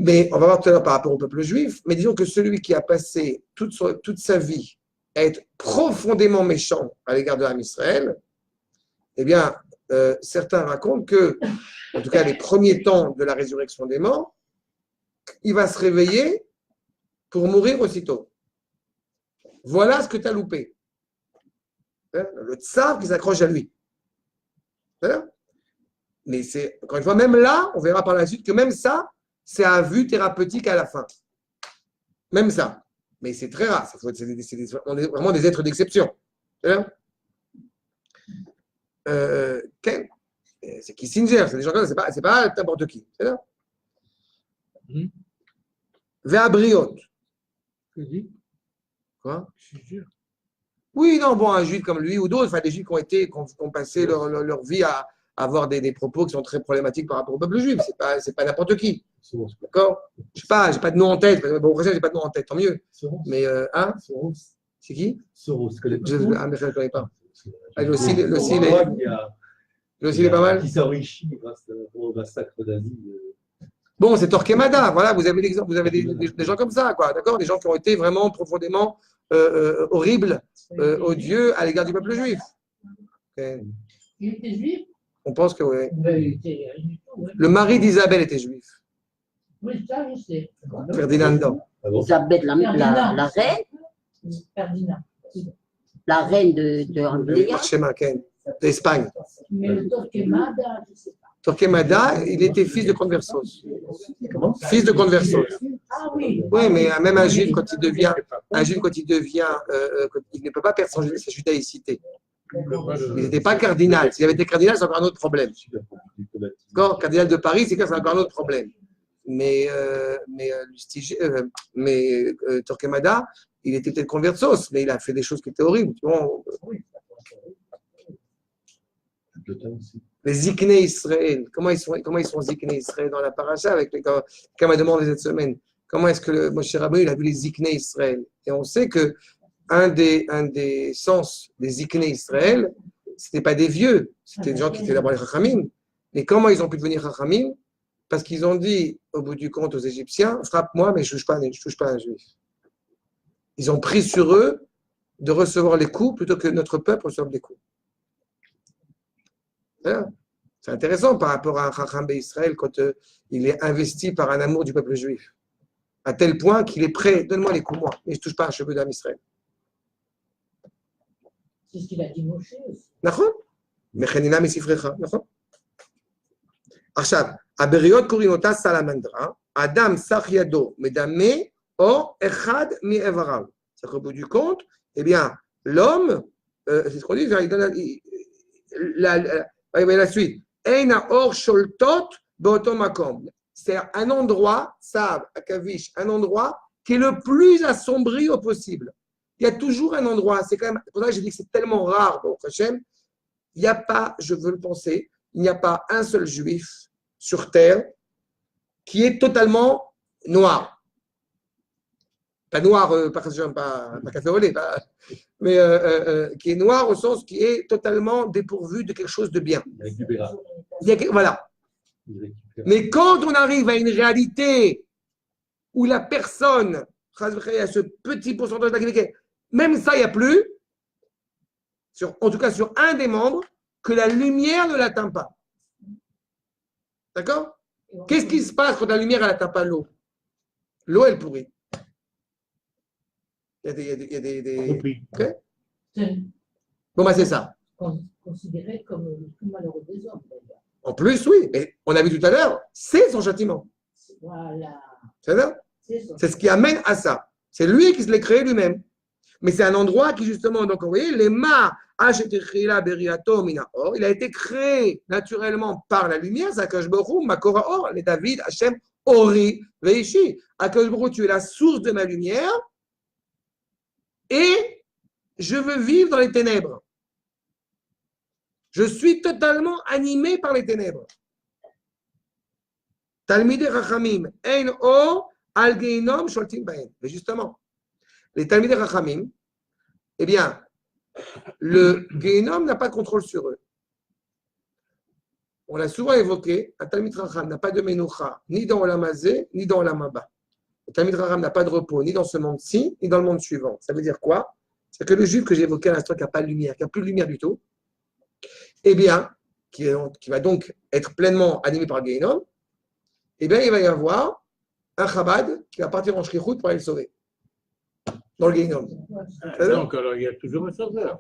Mais on va voir tout à l'heure par rapport au peuple juif, mais disons que celui qui a passé toute sa vie à être profondément méchant à l'égard de l'âme Israël, eh bien, certains racontent que, en tout cas les premiers temps de la résurrection des morts, il va se réveiller pour mourir aussitôt. Voilà ce que tu as loupé. Le tsar qui s'accroche à lui. Mais c'est, encore une fois, même là, on verra par la suite que même ça, c'est à vue thérapeutique à la fin. Même ça. Mais c'est très rare. On est vraiment des êtres d'exception. C'est Kissinger, c'est des gens comme ça, c'est pas n'importe qui. C'est là. Véabriot. Quoi? Oui, non, bon, un juif comme lui ou d'autres, enfin des juifs qui ont passé leur vie à avoir des propos qui sont très problématiques par rapport au peuple juif. C'est pas n'importe qui. D'accord? Je sais pas, j'ai pas de nom en tête. Bon, au prochain, j'ai pas de nom en tête, tant mieux. Mais, hein? C'est qui? Soros. Mais je ne connais pas. Le il est pas mal. Qui s'enrichit grâce au massacre d'Asie. Bon, c'est Torquemada, voilà, vous avez l'exemple, vous avez des gens comme ça, quoi, d'accord? Des gens qui ont été vraiment profondément horribles, odieux à l'égard du peuple juif. Okay. Il était juif? On pense que oui. Il était rien du tout, ouais. Le mari d'Isabelle était juif. Oui, ça, je sais. Ferdinando. Isabelle, la reine, Ferdinand. la reine de Angleterre. Marchema, d'Espagne. Mais le Torquemada, je ne sais pas. Torquemada, il était fils de Conversos. Fils de Conversos. Ah oui. Oui, mais même un juif, quand il devient, il ne peut pas perdre sa judaïcité. Il n'était pas cardinal. S'il avait été cardinal, c'est encore un autre problème. D'accord, cardinal de Paris, c'est encore un autre problème. Mais Torquemada, il était peut-être conversos, mais il a fait des choses qui étaient horribles. Bon, les Ziknei Israël, comment ils sont Ziknei Israël dans la paracha avec les comme m'a demandé cette semaine. Comment est-ce que Moshe Rabbeinu il a vu les Ziknei Israël? Et on sait que un des sens des Ziknei Israël, c'était pas des vieux, c'était des gens qui étaient d'abord les Chachamim. Mais comment ils ont pu devenir Chachamim? Parce qu'ils ont dit, au bout du compte, aux Égyptiens, frappe-moi, mais je ne touche pas un juif. Ils ont pris sur eux de recevoir les coups plutôt que notre peuple reçoive les coups. C'est intéressant par rapport à un Chacham Israël quand il est investi par un amour du peuple juif. À tel point qu'il est prêt, donne-moi les coups, moi, mais je ne touche pas un cheveu d'âme Israël. C'est ce qu'il a dit Moshe aussi. נכון? מכנינה מספרך, נכון? עכשיו, הבריות קוראים אותה סלמנדרה, אדם סח ידו מדמה או אחד מאיבריו. C'est qu'au bout du compte, eh bien, l'homme, c'est ce qu'on dit, il donne la suite. Ein haor sholtot beoto makom. C'est un endroit, Sav, Akavish, un endroit qui est le plus assombri au possible. Il y a toujours un endroit, c'est quand même, pour ça que j'ai dit que c'est tellement rare, bon, Hachem, il n'y a pas, je veux le penser, il n'y a pas un seul juif sur terre qui est totalement noir. Pas noir, pas café au lait, mais qui est noir au sens qui est totalement dépourvu de quelque chose de bien. Voilà. Mais quand on arrive à une réalité où la personne, a ce petit pourcentage d'activité, même ça, il n'y a plus, en tout cas sur un des membres, que la lumière ne l'atteint pas. D'accord? Qu'est-ce qui se passe quand la lumière n'atteint pas l'eau? L'eau, elle pourrit. Il y a des... Okay? Bon, bah c'est ça. Considéré comme le plus malheureux des hommes, d'ailleurs. En plus, oui. Mais on a vu tout à l'heure, c'est son châtiment. Voilà. C'est ça? C'est ce qui amène à ça. C'est lui qui se l'est créé lui-même. Mais c'est un endroit qui, justement, donc, vous voyez, les ma, il a été créé naturellement par la lumière, c'est Akash Baruch Hu, Makora Or, les David, Hashem, Ori, Veishi. Akash Baruch Hu, tu es la source de ma lumière et je veux vivre dans les ténèbres. Je suis totalement animé par les ténèbres. Talmidei Chachamim, Ein Or, Al Geinom, Sholtim Bahem. Mais justement, les Talmidei Chachamim, eh bien, le Geinom n'a pas de contrôle sur eux. on l'a souvent évoqué, un Talmid Chacham n'a pas de Menoucha, ni dans Olam Hazé, ni dans Olam Haba. Le Talmid Chacham n'a pas de repos, ni dans ce monde-ci, ni dans le monde suivant. Ça veut dire quoi? C'est que le juif que j'ai évoqué à l'instant, qui n'a pas de lumière, qui n'a plus de lumière du tout, eh bien, qui va donc être pleinement animé par le Gehinnom, eh bien, il va y avoir un Chabad qui va partir en shlichut pour aller le sauver. Dans le Gehinnom. Donc, alors, il y a toujours un sauveur.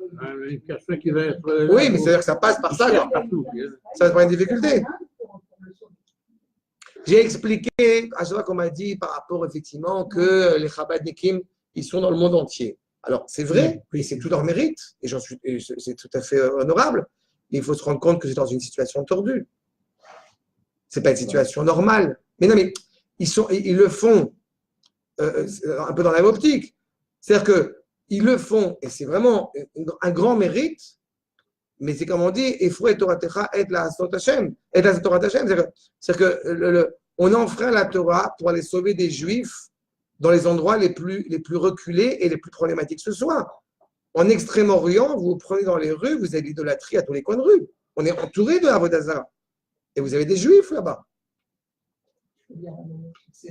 Une personne qui va être. Oui, mais c'est-à-dire que ça passe par ça, quoi. Partout. Ça va pas une difficulté. J'ai expliqué à chaque fois qu'on m'a dit par rapport effectivement que les Chabadnikim, ils sont dans le monde entier. Alors, c'est vrai, et c'est tout leur mérite, et c'est tout à fait honorable, mais il faut se rendre compte que c'est dans une situation tordue. Ce n'est pas une situation normale. Mais non, mais ils le font un peu dans la même optique. C'est-à-dire qu'ils le font, et c'est vraiment un grand mérite, mais c'est comme on dit, et fouet Torah Techa et la Torah Hashem. C'est-à-dire qu'on enfreint la Torah pour aller sauver des Juifs dans les endroits les plus reculés et les plus problématiques que ce soit. En Extrême-Orient, vous vous prenez dans les rues, vous avez l'idolâtrie à tous les coins de rue. On est entouré de Avodah Zarah. Et vous avez des Juifs là-bas.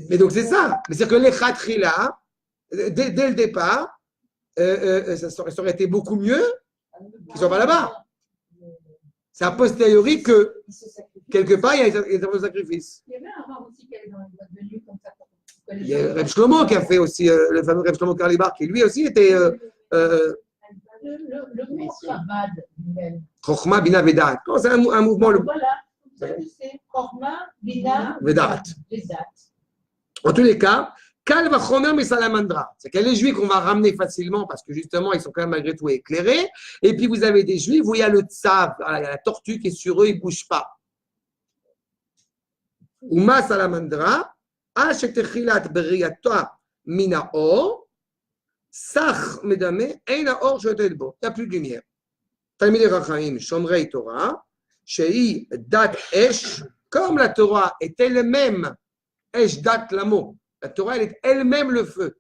Mais donc c'est ça. C'est-à-dire que les Khatrila, dès le départ, ça aurait été beaucoup mieux qu'ils ne soient pas là-bas. C'est a posteriori que, quelque part, il y a un sacrifice. Il y avait un rang aussi qui allait dans les boîtes de nuit comme ça. Il y a Reb Shlomo qui a fait aussi, le fameux Reb Shlomo Karlibar, qui lui aussi était Le mot Chabad, lui-même. Chochma Bina Vedat. C'est un mouvement. Voilà, ça je sais. Chorma, Bina, Vedat. Vedat. En tous les cas, Kal va chomer mais salamandra. C'est qu'il y a les juifs qu'on va ramener facilement parce que justement, ils sont quand même malgré tout éclairés. Et puis vous avez des juifs où il y a le tsav, il y a la tortue qui est sur eux, ils ne bougent pas. Uma salamandra, Ashetechilat beriata mina or, Sach medame, Eina or shetelbo. Il n'y a plus de lumière. Talmidei Chachamim, Shomrei Torah, Shei dat esh, comme la Torah est elle-même, esh dat lamo. La Torah, elle est elle-même le feu.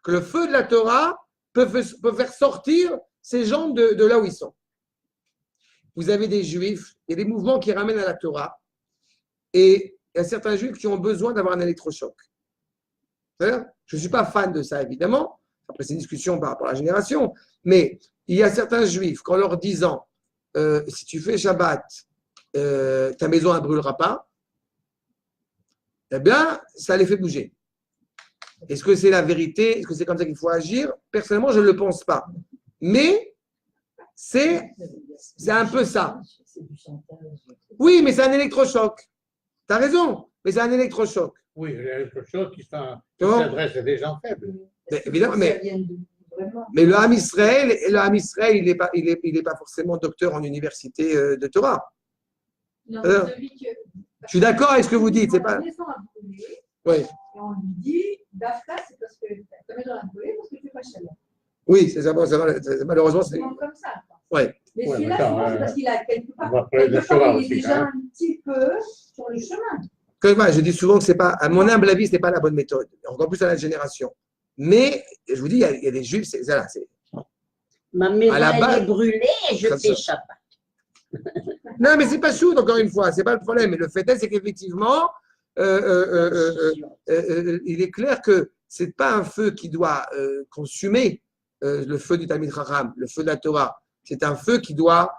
Que le feu de la Torah peut faire sortir ces gens de là où ils sont. Vous avez des juifs, il y a des mouvements qui ramènent à la Torah, et il y a certains juifs qui ont besoin d'avoir un électrochoc. Je ne suis pas fan de ça, évidemment. Après, c'est une discussion par rapport à la génération. Mais il y a certains juifs, qu'en leur disant si tu fais Shabbat, ta maison ne brûlera pas, eh bien, ça les fait bouger. Est-ce que c'est la vérité? Est-ce que c'est comme ça qu'il faut agir? Personnellement, je ne le pense pas. Mais c'est un peu ça. Oui, mais c'est un électrochoc. Tu as raison, mais c'est un électrochoc. Oui, l'électrochoc qui s'adresse à des gens faibles. Mais, évidemment, mais le Ham Israël, il n'est pas forcément docteur en université de Torah. Non, je suis d'accord avec ce que vous dites. C'est pas. Oui. Et on lui dit, Dafka, c'est parce que tu as mis dans la brûlée parce que tu fais pas chaleur. Oui, c'est ça. Malheureusement, c'est. Comme ça. Oui. Mais celui-là, je pense parce qu'il a quelque part. Il est déjà un petit peu sur le chemin. Je dis souvent que c'est pas, à mon humble avis, ce n'est pas la bonne méthode. Encore plus à la génération. Mais je vous dis, il y a des juifs, c'est ça. Ma maison est brûlée et je fais Shabbat. Non, mais c'est pas chaud, encore une fois, c'est pas le problème. Mais le fait est, c'est qu'effectivement, il est clair que c'est pas un feu qui doit consumer le feu du Talmid Chacham, le feu de la Torah. C'est un feu qui doit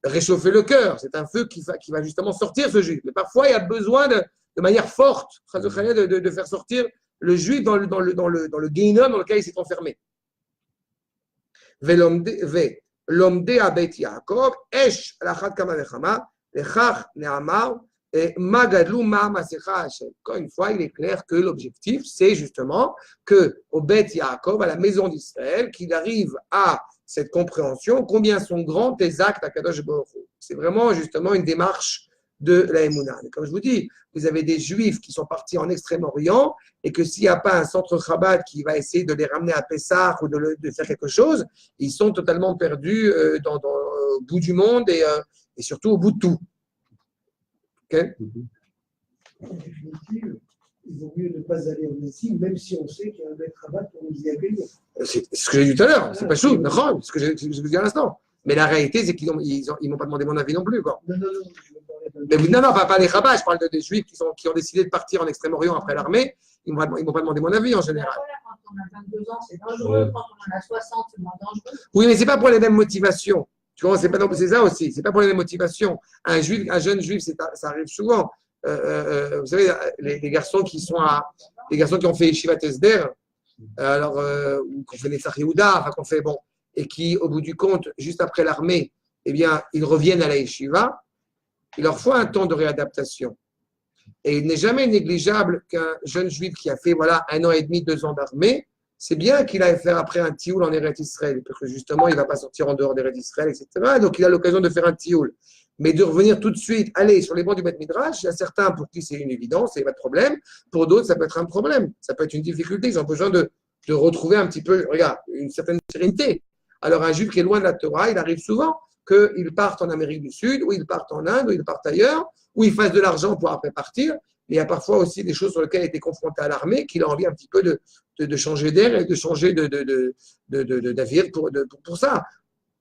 réchauffer le cœur. C'est un feu qui va justement sortir ce juif. Mais parfois, il y a besoin de manière forte, de faire sortir le juif dans le Gehinnom dans lequel il s'est enfermé. L'homme à Beit Yaakov, Esh Lachat Kama Vechama, Lechach Ne'amar, Magadlou Ma'amasecha Hashem. Encore une fois, il est clair que l'objectif, c'est justement qu'au Beit Yaakov, à la maison d'Israël, qu'il arrive à cette compréhension, combien sont grands tes actes à Kadosh Baruch Hu. C'est vraiment justement une démarche de la Emouna. Mais comme je vous dis, vous avez des Juifs qui sont partis en Extrême-Orient et que s'il n'y a pas un centre Chabad qui va essayer de les ramener à Pessah ou de faire quelque chose, ils sont totalement perdus au bout du monde et surtout au bout de tout. Okay? Il vaut mieux ne pas aller en Asie, même si on sait qu'il y a un maître Chabad pour nous y accueillir. C'est ce que j'ai dit tout à l'heure, c'est pas chaud, c'est ce que j'ai dit à l'instant. Mais la réalité, c'est qu'ils m'ont pas demandé mon avis non plus. Quoi. Non, non, non. Je veux parler Mais non, pas les Chabad, je parle des Juifs qui ont décidé de partir en Extrême-Orient après l'armée. Ils ne m'ont pas demandé mon avis en général. Quand on a 22 ans, c'est dangereux. Quand on en a 60, c'est moins dangereux. Oui, mais ce n'est pas pour les mêmes motivations. Tu vois, c'est ça aussi. Ce n'est pas pour les mêmes motivations. Un jeune juif, ça arrive souvent. Vous savez, les garçons qui ont fait Yeshivat Esder, alors, ou qu'on fait les Yehuda, enfin qu'on fait bon, et qui, au bout du compte, juste après l'armée, eh bien, ils reviennent à la Yeshiva, il leur faut un temps de réadaptation. Et il n'est jamais négligeable qu'un jeune juif qui a fait 1 an et demi, 2 ans d'armée, c'est bien qu'il aille faire après un tioul en Eretz Israël, parce que justement, il ne va pas sortir en dehors d'Eretz Israël, etc. Donc, il a l'occasion de faire un tioul. Mais de revenir tout de suite, aller sur les bancs du Beth Midrash, il y a certains pour qui c'est une évidence, il n'y a pas de problème. Pour d'autres, ça peut être un problème. Ça peut être une difficulté. Ils ont besoin de retrouver un petit peu, regarde, une certaine sérénité. Alors, un juif qui est loin de la Torah, il arrive souvent qu'il parte en Amérique du Sud, ou il parte en Inde, ou il parte ailleurs, ou il fasse de l'argent pour après partir. Mais il y a parfois aussi des choses sur lesquelles il a été confronté à l'armée, qu'il a envie un petit peu de changer d'air et de changer d'avis pour ça.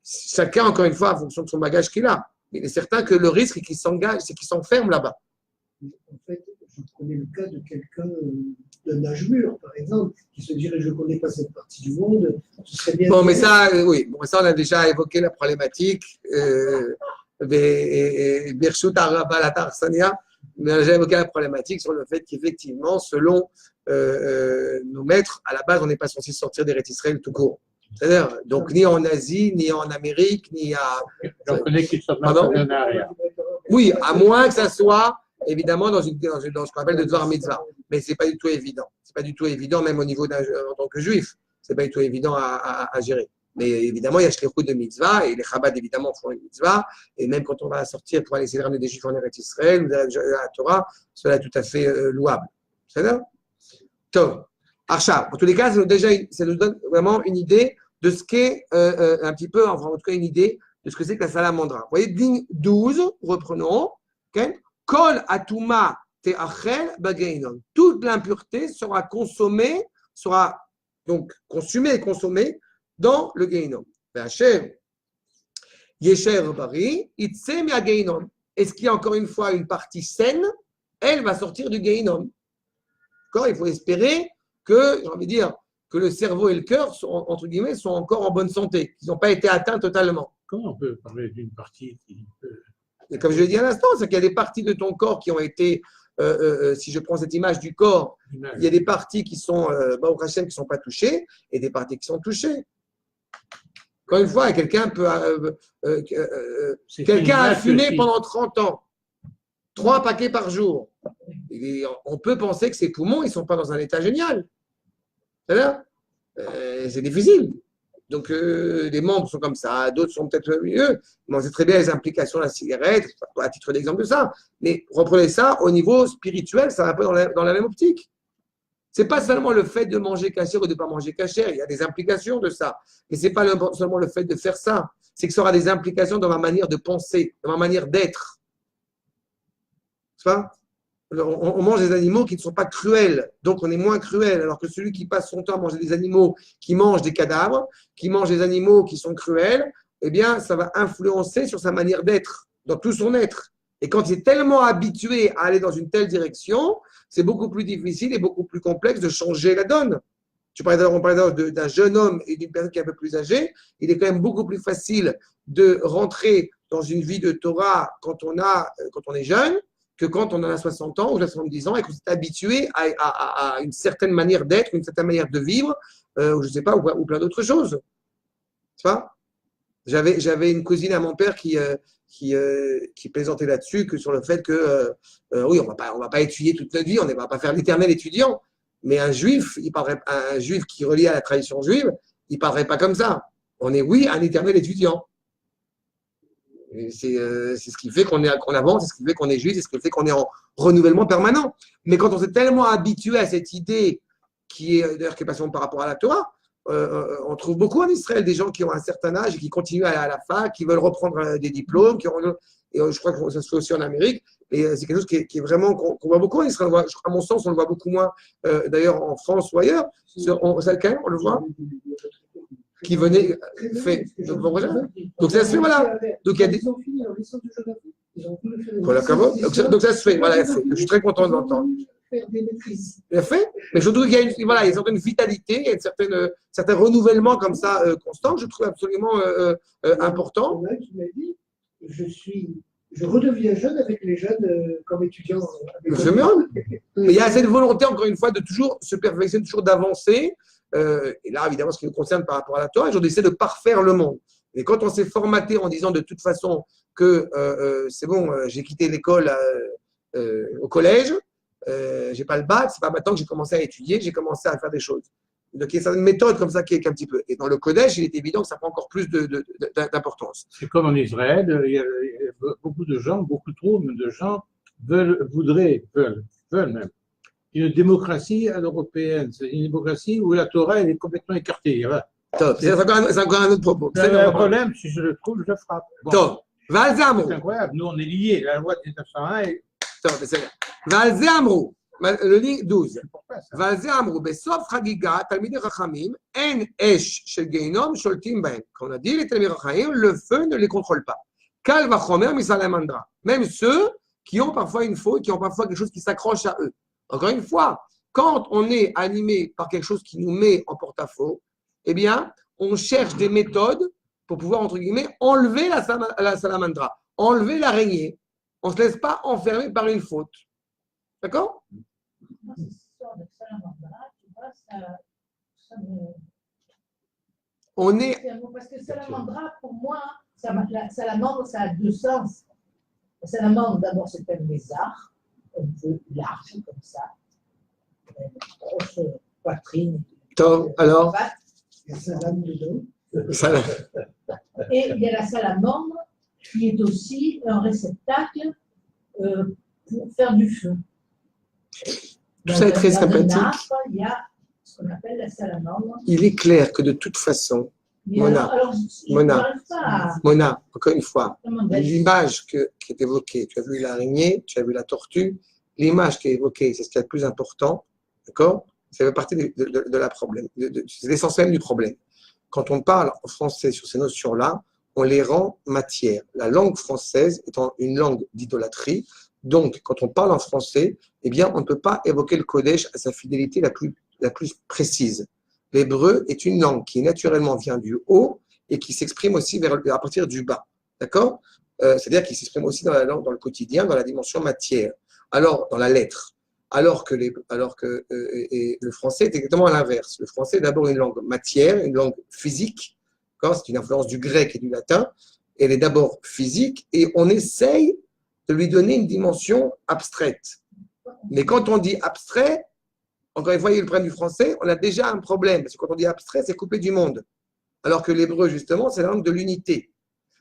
Chacun, encore une fois, en fonction de son bagage qu'il a. Mais il est certain que le risque, c'est qu'il s'engage, c'est qu'il s'enferme là-bas. En fait, je connais le cas de quelqu'un d'un âge mûr, par exemple, qui se dirait je ne connais pas cette partie du monde. Ce serait bien. Bon, mais ça, oui. Bon, ça, on a déjà évoqué la problématique. Birshut Arabalatar Sania. Mais on a déjà évoqué la problématique sur le fait qu'effectivement, selon nos maîtres, à la base, on n'est pas censé sortir d'Eretz Israël tout court. C'est-à-dire, donc ni en Asie, ni en Amérique, ni à. J'en connais qui sont dans l'arrière. Oui, à moins que ça soit évidemment dans ce qu'on appelle le Dvar Mitzvah. Mais ce n'est pas du tout évident. Ce n'est pas du tout évident, même au niveau en tant que juif. Ce n'est pas du tout évident à gérer. Mais évidemment, il y a shlichut de mitzvah, et les Chabad, évidemment, font une mitzvah. Et même quand on va sortir pour aller célébrer des juifs en Eretz Israël, la Torah, cela est tout à fait louable. C'est ça? Tov. Archa. En tous les cas, ça nous donne vraiment une idée de ce qu'est un petit peu, enfin, en tout cas, une idée de ce que c'est que la salamandra. Vous voyez, ligne 12, reprenons. Okay? Kol atuma te'achel bageinon. Toute l'impureté sera consommée, sera donc consumée et consommée dans le Geinom. Yesher Bari, Itse Mia Geinom. Est-ce qu'il y a encore une fois une partie saine? Elle va sortir du Geinom. Il faut espérer que, j'ai envie de dire, que le cerveau et le cœur, entre guillemets, sont encore en bonne santé, qu'ils n'ont pas été atteints totalement. Comment on peut parler d'une partie qui peut... Et comme je l'ai dit à l'instant, c'est qu'il y a des parties de ton corps qui ont été, si je prends cette image du corps, il y a des parties qui sont, au Hachem, qui ne sont pas touchées, et des parties qui sont touchées. Encore une fois, quelqu'un a fumé pendant 30 ans, 3 paquets par jour. Et on peut penser que ses poumons, ils ne sont pas dans un état génial. C'est difficile. Donc, les membres sont comme ça, d'autres sont peut-être mieux. Mais on sait très bien les implications de la cigarette, à titre d'exemple de ça. Mais reprenez ça, au niveau spirituel, ça va un peu dans la même optique. Ce n'est pas seulement le fait de manger cachère ou de ne pas manger cachère, il y a des implications de ça. Mais ce n'est pas seulement le fait de faire ça, c'est que ça aura des implications dans ma manière de penser, dans ma manière d'être. C'est pas ? On mange des animaux qui ne sont pas cruels, donc on est moins cruel, alors que celui qui passe son temps à manger des animaux qui mangent des cadavres, qui mange des animaux qui sont cruels, eh bien, ça va influencer sur sa manière d'être, dans tout son être. Et quand il est tellement habitué à aller dans une telle direction, c'est beaucoup plus difficile et beaucoup plus complexe de changer la donne. On parlait d'un jeune homme et d'une personne qui est un peu plus âgée. Il est quand même beaucoup plus facile de rentrer dans une vie de Torah quand on est jeune que quand on en a 60 ans ou 70 ans et qu'on s'est habitué à une certaine manière d'être, une certaine manière de vivre, ou je ne sais pas, ou plein d'autres choses. Tu vois ? J'avais une cousine à mon père qui plaisantait là-dessus, que sur le fait que, oui, on va pas étudier toute notre vie, on ne va pas faire l'éternel étudiant. Mais un juif qui est relié à la tradition juive, il ne parlerait pas comme ça. On est, oui, un éternel étudiant. C'est ce qui fait qu'on avance, c'est ce qui fait qu'on est juif, c'est ce qui fait qu'on est en renouvellement permanent. Mais quand on s'est tellement habitué à cette idée qui est passée par rapport à la Torah, on trouve beaucoup en Israël des gens qui ont un certain âge et qui continuent à aller à la fac, qui veulent reprendre des diplômes, et je crois que ça se fait aussi en Amérique. Et c'est quelque chose qui est vraiment qu'on voit beaucoup en Israël. À mon sens, on le voit beaucoup moins d'ailleurs en France ou ailleurs. On le voit. qui venait fait. Donc ça se fait, voilà. Donc il y a des. Ils ont fini en licence de géographie. Ils ont voulu faire Voilà, comment donc ça se fait, voilà, je suis très content de l'entendre. Faire des maîtrises. Il a fait, mais surtout qu'il y a une certaine vitalité, il y a un certain renouvellement comme ça constant, que je trouve absolument important. Il y en a qui m'a dit, je redeviens jeune avec les jeunes comme étudiant. C'est bien. Mais il y a cette volonté, encore une fois, de toujours se perfectionner, toujours d'avancer. Et là, évidemment, ce qui nous concerne par rapport à la Torah, on essaie de parfaire le monde. Et quand on s'est formaté en disant de toute façon que c'est bon, j'ai quitté l'école au collège, j'ai pas le bac, c'est pas maintenant que j'ai commencé à étudier, j'ai commencé à faire des choses. Donc il y a certaines méthodes comme ça qui est un petit peu. Et dans le Kodesh, il est évident que ça prend encore plus d'importance. C'est comme en Israël, il y a beaucoup de gens, beaucoup trop de gens veulent même une démocratie à l'européenne. C'est une démocratie où la Torah elle est complètement écartée. Voilà. C'est encore un autre propos. C'est un problème, si je le trouve, je le frappe. Bon. C'est incroyable. Nous, on est liés. La loi de 1901 est. Valze Amrou, le lit 12. Valze Amrou, Besof Chagiga, Talmidei Chachamim, En Esh Shel Geinom Sholtim Bahem. Quand on a dit les Talmidei Chachamim, le feu ne les contrôle pas. Kal Vachomer Misalamandra. Même ceux qui ont parfois une faute, qui ont parfois quelque chose qui s'accroche à eux. Encore une fois, quand on est animé par quelque chose qui nous met en porte-à-faux, eh bien, on cherche des méthodes pour pouvoir, entre guillemets, enlever la salamandra, enlever l'araignée. On ne se laisse pas enfermer par une faute. D'accord? On est. Parce que salamandra, pour moi, la salamandre, ça a deux sens. La salamandre, d'abord, c'est un lézard, un peu large, comme ça, une grosse poitrine. Alors? Il y a salade dedans. Et il y a la salamandre qui est aussi un réceptacle pour faire du feu. Tout ça est très sympathique. Il y a ce qu'on appelle la salamandre. Il est clair que de toute façon, Mona, encore une fois, l'image qui est évoquée, tu as vu l'araignée, tu as vu la tortue, l'image qui est évoquée, c'est ce qui est le plus important, d'accord? Ça fait partie de la problème, c'est l'essentiel du problème. Quand on parle en français sur ces notions-là, on les rend matière. La langue française étant une langue d'idolâtrie, donc quand on parle en français, eh bien, on ne peut pas évoquer le Kodesh à sa fidélité la plus précise. L'hébreu est une langue qui naturellement vient du haut et qui s'exprime aussi à partir du bas. D'accord? C'est-à-dire qu'il s'exprime aussi dans la langue, dans le quotidien, dans la dimension matière. Alors, dans la lettre. Alors que le français est exactement à l'inverse. Le français est d'abord une langue matière, une langue physique. C'est une influence du grec et du latin. Elle est d'abord physique et on essaye de lui donner une dimension abstraite. Mais quand on dit abstrait, encore une fois, il y a le problème du français, on a déjà un problème. Parce que quand on dit abstrait, c'est coupé du monde. Alors que l'hébreu, justement, c'est la langue de l'unité.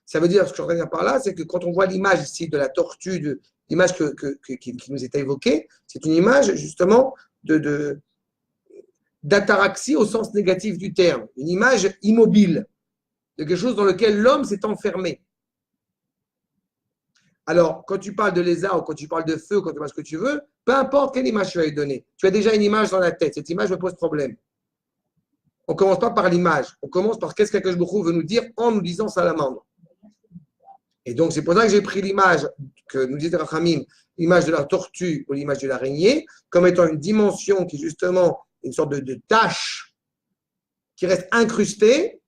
Ça veut dire, ce que je veux dire par là, c'est que quand on voit l'image ici de la tortue, l'image qui nous est évoquée, c'est une image, justement, d'ataraxie au sens négatif du terme. Une image immobile, de quelque chose dans lequel l'homme s'est enfermé. Alors, quand tu parles de lézard, ou quand tu parles de feu, ou quand tu parles ce que tu veux, peu importe quelle image tu vas lui donner. Tu as déjà une image dans la tête. Cette image me pose problème. On ne commence pas par l'image. On commence par qu'est-ce qu'Akadosh Baruch Hu veut nous dire en nous disant salamandre. Et donc, c'est pour ça que j'ai pris l'image que nous dit Rachamim, l'image de la tortue ou l'image de l'araignée, comme étant une dimension qui est justement une sorte de tache qui reste incrustée,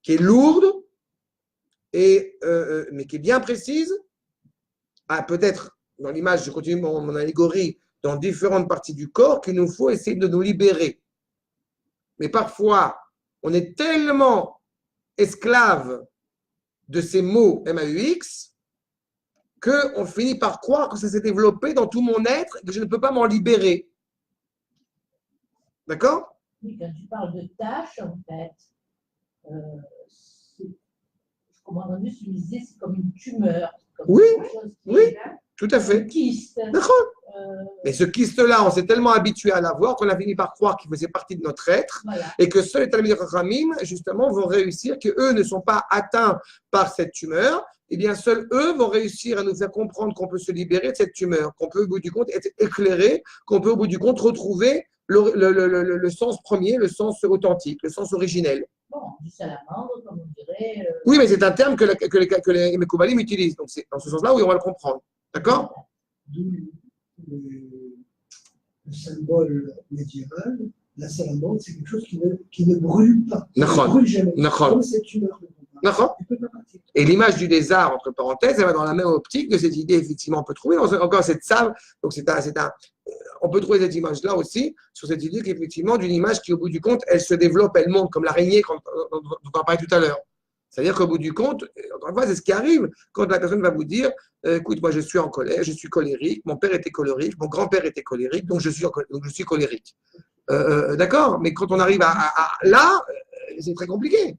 qui est lourde, mais qui est bien précise. Peut-être, dans l'image, je continue mon allégorie, dans différentes parties du corps, qu'il nous faut essayer de nous libérer. Mais parfois, on est tellement esclave de ces mots MAUX qu'on finit par croire que ça s'est développé dans tout mon être et que je ne peux pas m'en libérer. D'accord? Oui, quand tu parles de tâches, en fait, comme entendu, tu disais, c'est comme une tumeur. Oui, oui, tout à fait. Un kyste. D'accord. Mais ce kyste-là, on s'est tellement habitué à l'avoir qu'on a fini par croire qu'il faisait partie de notre être, voilà. Et que seuls les Talmidei Chachamim, justement, vont réussir, qu'eux ne sont pas atteints par cette tumeur, et bien seuls eux vont réussir à nous faire comprendre qu'on peut se libérer de cette tumeur, qu'on peut au bout du compte être éclairé, qu'on peut au bout du compte retrouver le sens premier, le sens authentique, le sens originel. Bon, du salamandre, comme on dirait. Oui, mais c'est un terme que les Mekoubalim utilisent. Donc, c'est dans ce sens-là où on va le comprendre. D'accord? D'où le symbole médiéval, la salamandre, c'est quelque chose qui ne brûle pas. Qui ne brûle jamais. Comme cette tumeur de D'accord. Et l'image du lézard, entre parenthèses, elle va dans la même optique de cette idée, effectivement, on peut trouver encore cette sable. Donc, on peut trouver cette image-là aussi, sur cette idée qu'effectivement, d'une image qui, au bout du compte, elle se développe, elle monte, comme l'araignée dont on parlait tout à l'heure. C'est-à-dire qu'au bout du compte, encore une fois, c'est ce qui arrive quand la personne va vous dire écoute, moi, je suis en colère, je suis colérique, mon père était colérique, mon grand-père était colérique, donc je suis colérique. D'accord? Mais quand on arrive là, c'est très compliqué.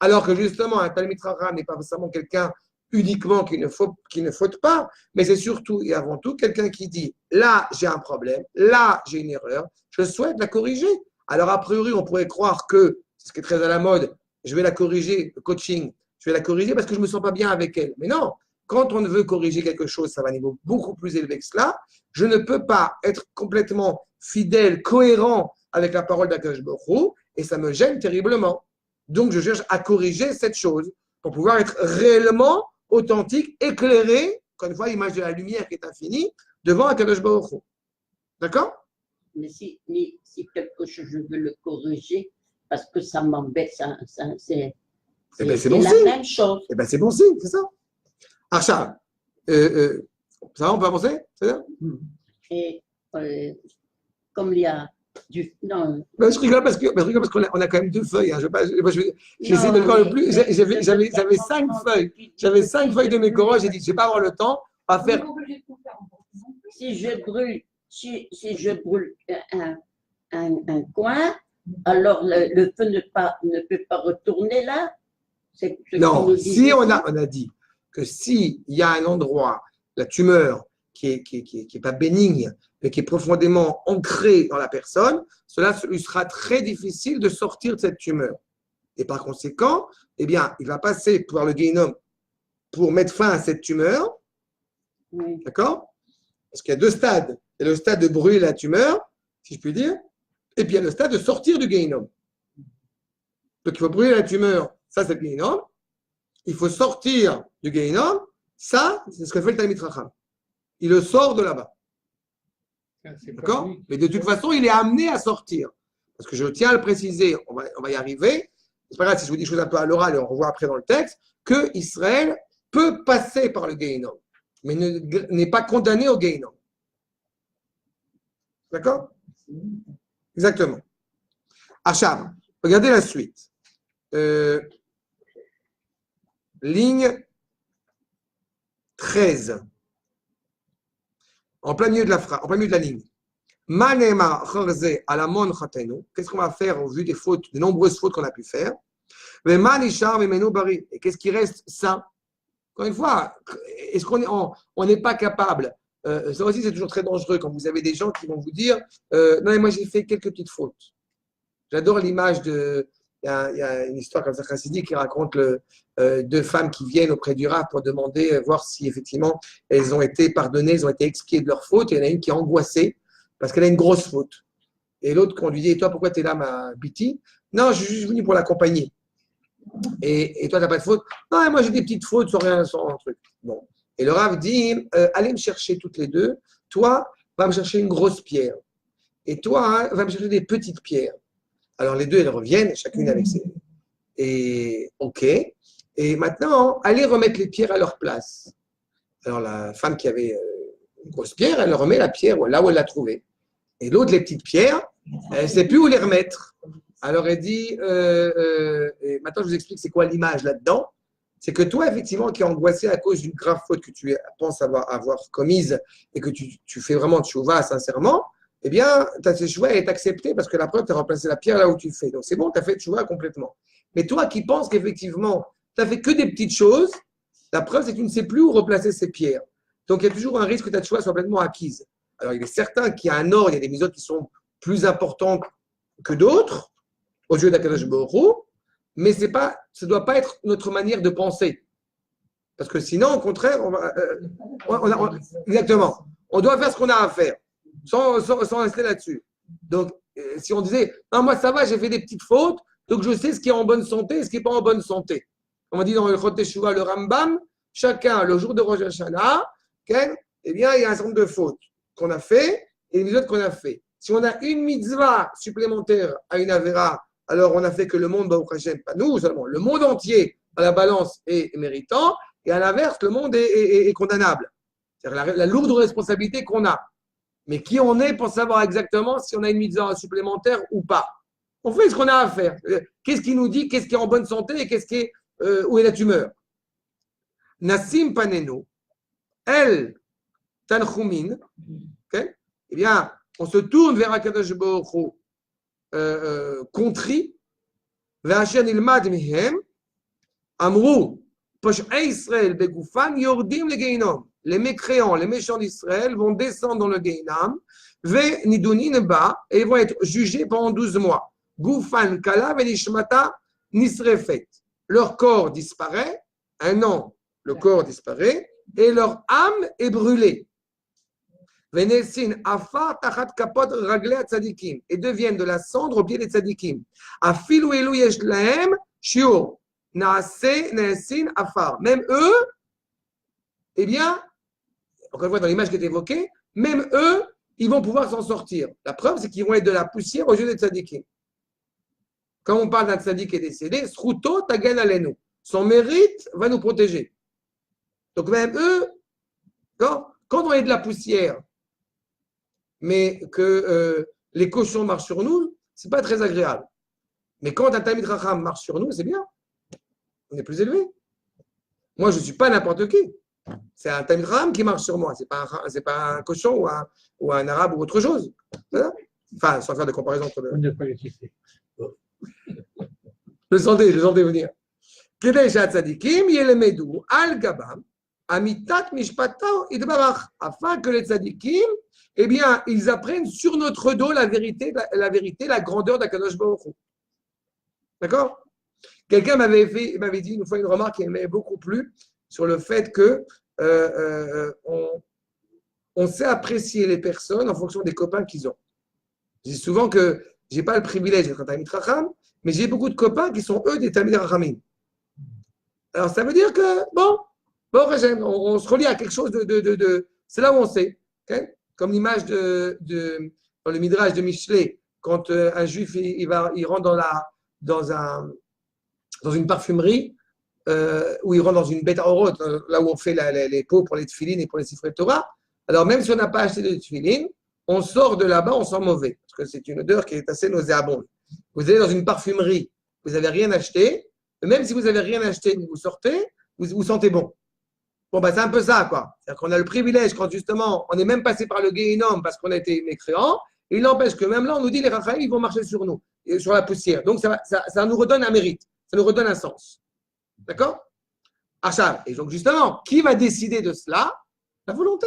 Alors que justement, un Talmid Chacham n'est pas forcément quelqu'un uniquement qui ne faute pas, mais c'est surtout et avant tout quelqu'un qui dit là, j'ai un problème, là, j'ai une erreur, je souhaite la corriger. Alors, a priori, on pourrait croire que, c'est ce qui est très à la mode, je vais la corriger, le coaching, je vais la corriger parce que je ne me sens pas bien avec elle. Mais non, quand on veut corriger quelque chose, ça va à un niveau beaucoup plus élevé que cela. Je ne peux pas être complètement fidèle, cohérent avec la parole d'Akadosh Baruch Hu, et ça me gêne terriblement. Donc, je cherche à corriger cette chose pour pouvoir être réellement authentique, éclairé, encore une fois, l'image de la lumière qui est infinie, devant Akadosh Baruch Hu. D'accord? Mais si quelque chose, je veux le corriger, parce que ça m'embête, c'est bon la signe. même chose. Eh bien, c'est bon signe, c'est ça. Archa, ça va, on peut avancer? C'est ça? Et comme il y a du. Non. Je rigole parce qu'on a quand même 2 feuilles. Hein. J'essaie de faire le plus. J'avais 5 feuilles. J'avais 5 feuilles de mes coraux. J'ai dit, je ne vais pas avoir le temps à faire. Si je brûle un coin, alors le feu ne peut pas retourner là. Non, si on a dit que s'il y a un endroit, la tumeur qui est pas bénigne, mais qui est profondément ancrée dans la personne, cela lui sera très difficile de sortir de cette tumeur. Et par conséquent, eh bien, il va passer par le guéhinnom pour mettre fin à cette tumeur. Oui. D'accord? Parce qu'il y a 2 stades. Il y a le stade de brûler la tumeur, si je puis dire, et puis il y a le stade de sortir du guéhinnom. Donc il faut brûler la tumeur, ça c'est le guéhinnom. Il faut sortir du guéhinnom, ça c'est ce que fait le Talmid Chacham. Il le sort de là-bas. D'accord? Mais de toute façon, il est amené à sortir. Parce que je tiens à le préciser, on va y arriver. C'est pas grave si je vous dis des choses un peu à l'oral et on revoit après dans le texte, que Israël peut passer par le guéhinnom, mais n'est pas condamné au guéhinnom. D'accord? Exactement. Achab, regardez la suite. Ligne 13. En plein milieu de la ligne. Qu'est-ce qu'on va faire au vu des fautes, des nombreuses fautes qu'on a pu faire? Et qu'est-ce qui reste sain? Encore une fois, est-ce qu'on n'est pas capable? Ça aussi, c'est toujours très dangereux quand vous avez des gens qui vont vous dire non, mais moi j'ai fait quelques petites fautes. J'adore l'image de. Il y a une histoire comme ça, chassidique, qui raconte 2 femmes qui viennent auprès du Rav pour demander, voir si effectivement elles ont été pardonnées, elles ont été expiées de leurs fautes. Et il y en a une qui est angoissée parce qu'elle a une grosse faute. Et l'autre, quand on lui dit, et toi, pourquoi tu es là, ma Biti? Non, je suis juste venu pour l'accompagner. Et toi, tu n'as pas de faute? Non, moi j'ai des petites fautes sans rien, sans un truc. Bon. Et le Rav dit, allez me chercher toutes les 2. Toi, va me chercher une grosse pierre. Et toi, va me chercher des petites pierres. Alors, les 2, elles reviennent, chacune avec ses. Et OK. Et maintenant, allez remettre les pierres à leur place. Alors, la femme qui avait une grosse pierre, elle remet la pierre là où elle l'a trouvée. Et l'autre, les petites pierres, elle ne sait plus où les remettre. Alors, elle dit et maintenant, je vous explique c'est quoi l'image là-dedans. C'est que toi, effectivement, qui es angoissé à cause d'une grave faute que tu penses avoir commise et que tu fais vraiment tchouva sincèrement, eh bien, ta tchouva est acceptée parce que la preuve, tu as remplacé la pierre là où tu fais. Donc, c'est bon, tu as fait tchouva complètement. Mais toi qui penses qu'effectivement, tu n'as fait que des petites choses, la preuve, c'est que tu ne sais plus où replacer ces pierres. Donc, il y a toujours un risque que ta tchouva soit complètement acquise. Alors, il est certain qu'il y a un ordre, il y a des mitzvot qui sont plus importantes que d'autres, aux yeux d'Akadosh Baruch Hu, mais ça ne doit pas être notre manière de penser. Parce que sinon, au contraire, exactement. On doit faire ce qu'on a à faire, sans rester là-dessus. Donc, si on disait, non, moi ça va, j'ai fait des petites fautes, donc je sais ce qui est en bonne santé et ce qui n'est pas en bonne santé. On m'a dit dans le Chot Teshuvah, le Rambam, chacun, le jour de Rosh Hashanah, eh bien, il y a un certain nombre de fautes qu'on a fait et une mitzvot qu'on a fait. Si on a une mitzvah supplémentaire à une avéra, alors on a fait que le monde, Baruch Hashem, pas nous seulement, le monde entier à la balance est méritant, et à l'inverse, le monde est condamnable. C'est-à-dire la lourde responsabilité qu'on a. Mais qui on est pour savoir exactement si on a une mitzvah supplémentaire ou pas. On fait ce qu'on a à faire. Qu'est-ce qui nous dit qu'est-ce qui est en bonne santé et qu'est-ce qui est, où est la tumeur. Nassim Panenu, El Tanchumin, okay? Eh bien, on se tourne vers Akadosh Baruch Hu, contrit, Ve'asher nilmad mihem, Amrou, Posh'ei Israël begoufan yordim le Geinom. Les mécréants, les méchants d'Israël vont descendre dans le Geinam, Ve nidunin ba, et ils vont être jugés pendant 12 mois. Goufan kala venishmata nisrefet. Leur corps disparaît, un an, le corps disparaît, et leur âme est brûlée. Venesin afar tachat kapot ragle tzadikim, et deviennent de la cendre au pied des tzadikim. Afilu elu yesh lahem shiur, naase afar. Même eux, eh bien, encore une fois, dans l'image qui est évoquée, même eux, ils vont pouvoir s'en sortir. La preuve, c'est qu'ils vont être de la poussière aux yeux des tzadikim. Quand on parle d'un tzadik qui est décédé, Sruto tagen alenu. Son mérite va nous protéger. Donc même eux, quand on est de la poussière, mais que les cochons marchent sur nous, ce n'est pas très agréable. Mais quand un Talmid Chacham marche sur nous, c'est bien. On est plus élevé. Moi, je ne suis pas n'importe qui. C'est un Talmid Chacham qui marche sur moi. Ce n'est pas un cochon ou un arabe ou autre chose. Enfin, sans faire de comparaison entre deux. On n'est pas les kiffer. Je sentais venir. Kedei tzadikim yelemedou al gabam amitat mishpatao idbarach, afin que les tzadikim, eh bien, ils apprennent sur notre dos la vérité, la grandeur d'Akadosh Baruch Hu. D'accord? Quelqu'un m'avait dit une fois une remarque qui m'avait beaucoup plu sur le fait que on sait apprécier les personnes en fonction des copains qu'ils ont. Je dis souvent que je n'ai pas le privilège d'être un Talmid Chacham, mais j'ai beaucoup de copains qui sont eux des Talmid Chachamim. Alors ça veut dire que, bon, on se relie à quelque chose de c'est là où on sait. Okay? Comme l'image dans le Midrash de Michelet, quand un juif il rentre dans une parfumerie, où il rentre dans une bête à orot, là où on fait les pots pour les tefilines et pour les sifrei Torah. Alors même si on n'a pas acheté de tefilines, on sort de là-bas, on sent mauvais, parce que c'est une odeur qui est assez nauséabonde. Vous allez dans une parfumerie, vous n'avez rien acheté, même si vous n'avez rien acheté, vous sortez, vous sentez bon. Bon, c'est un peu ça, quoi. C'est-à-dire qu'on a le privilège, quand justement, on est même passé par le Guéhinom parce qu'on a été mécréants, et il n'empêche que même là, on nous dit les Rachaïm, ils vont marcher sur nous, sur la poussière. Donc, ça nous redonne un mérite, ça nous redonne un sens. D'accord? Achab. Et donc, justement, qui va décider de cela? La volonté.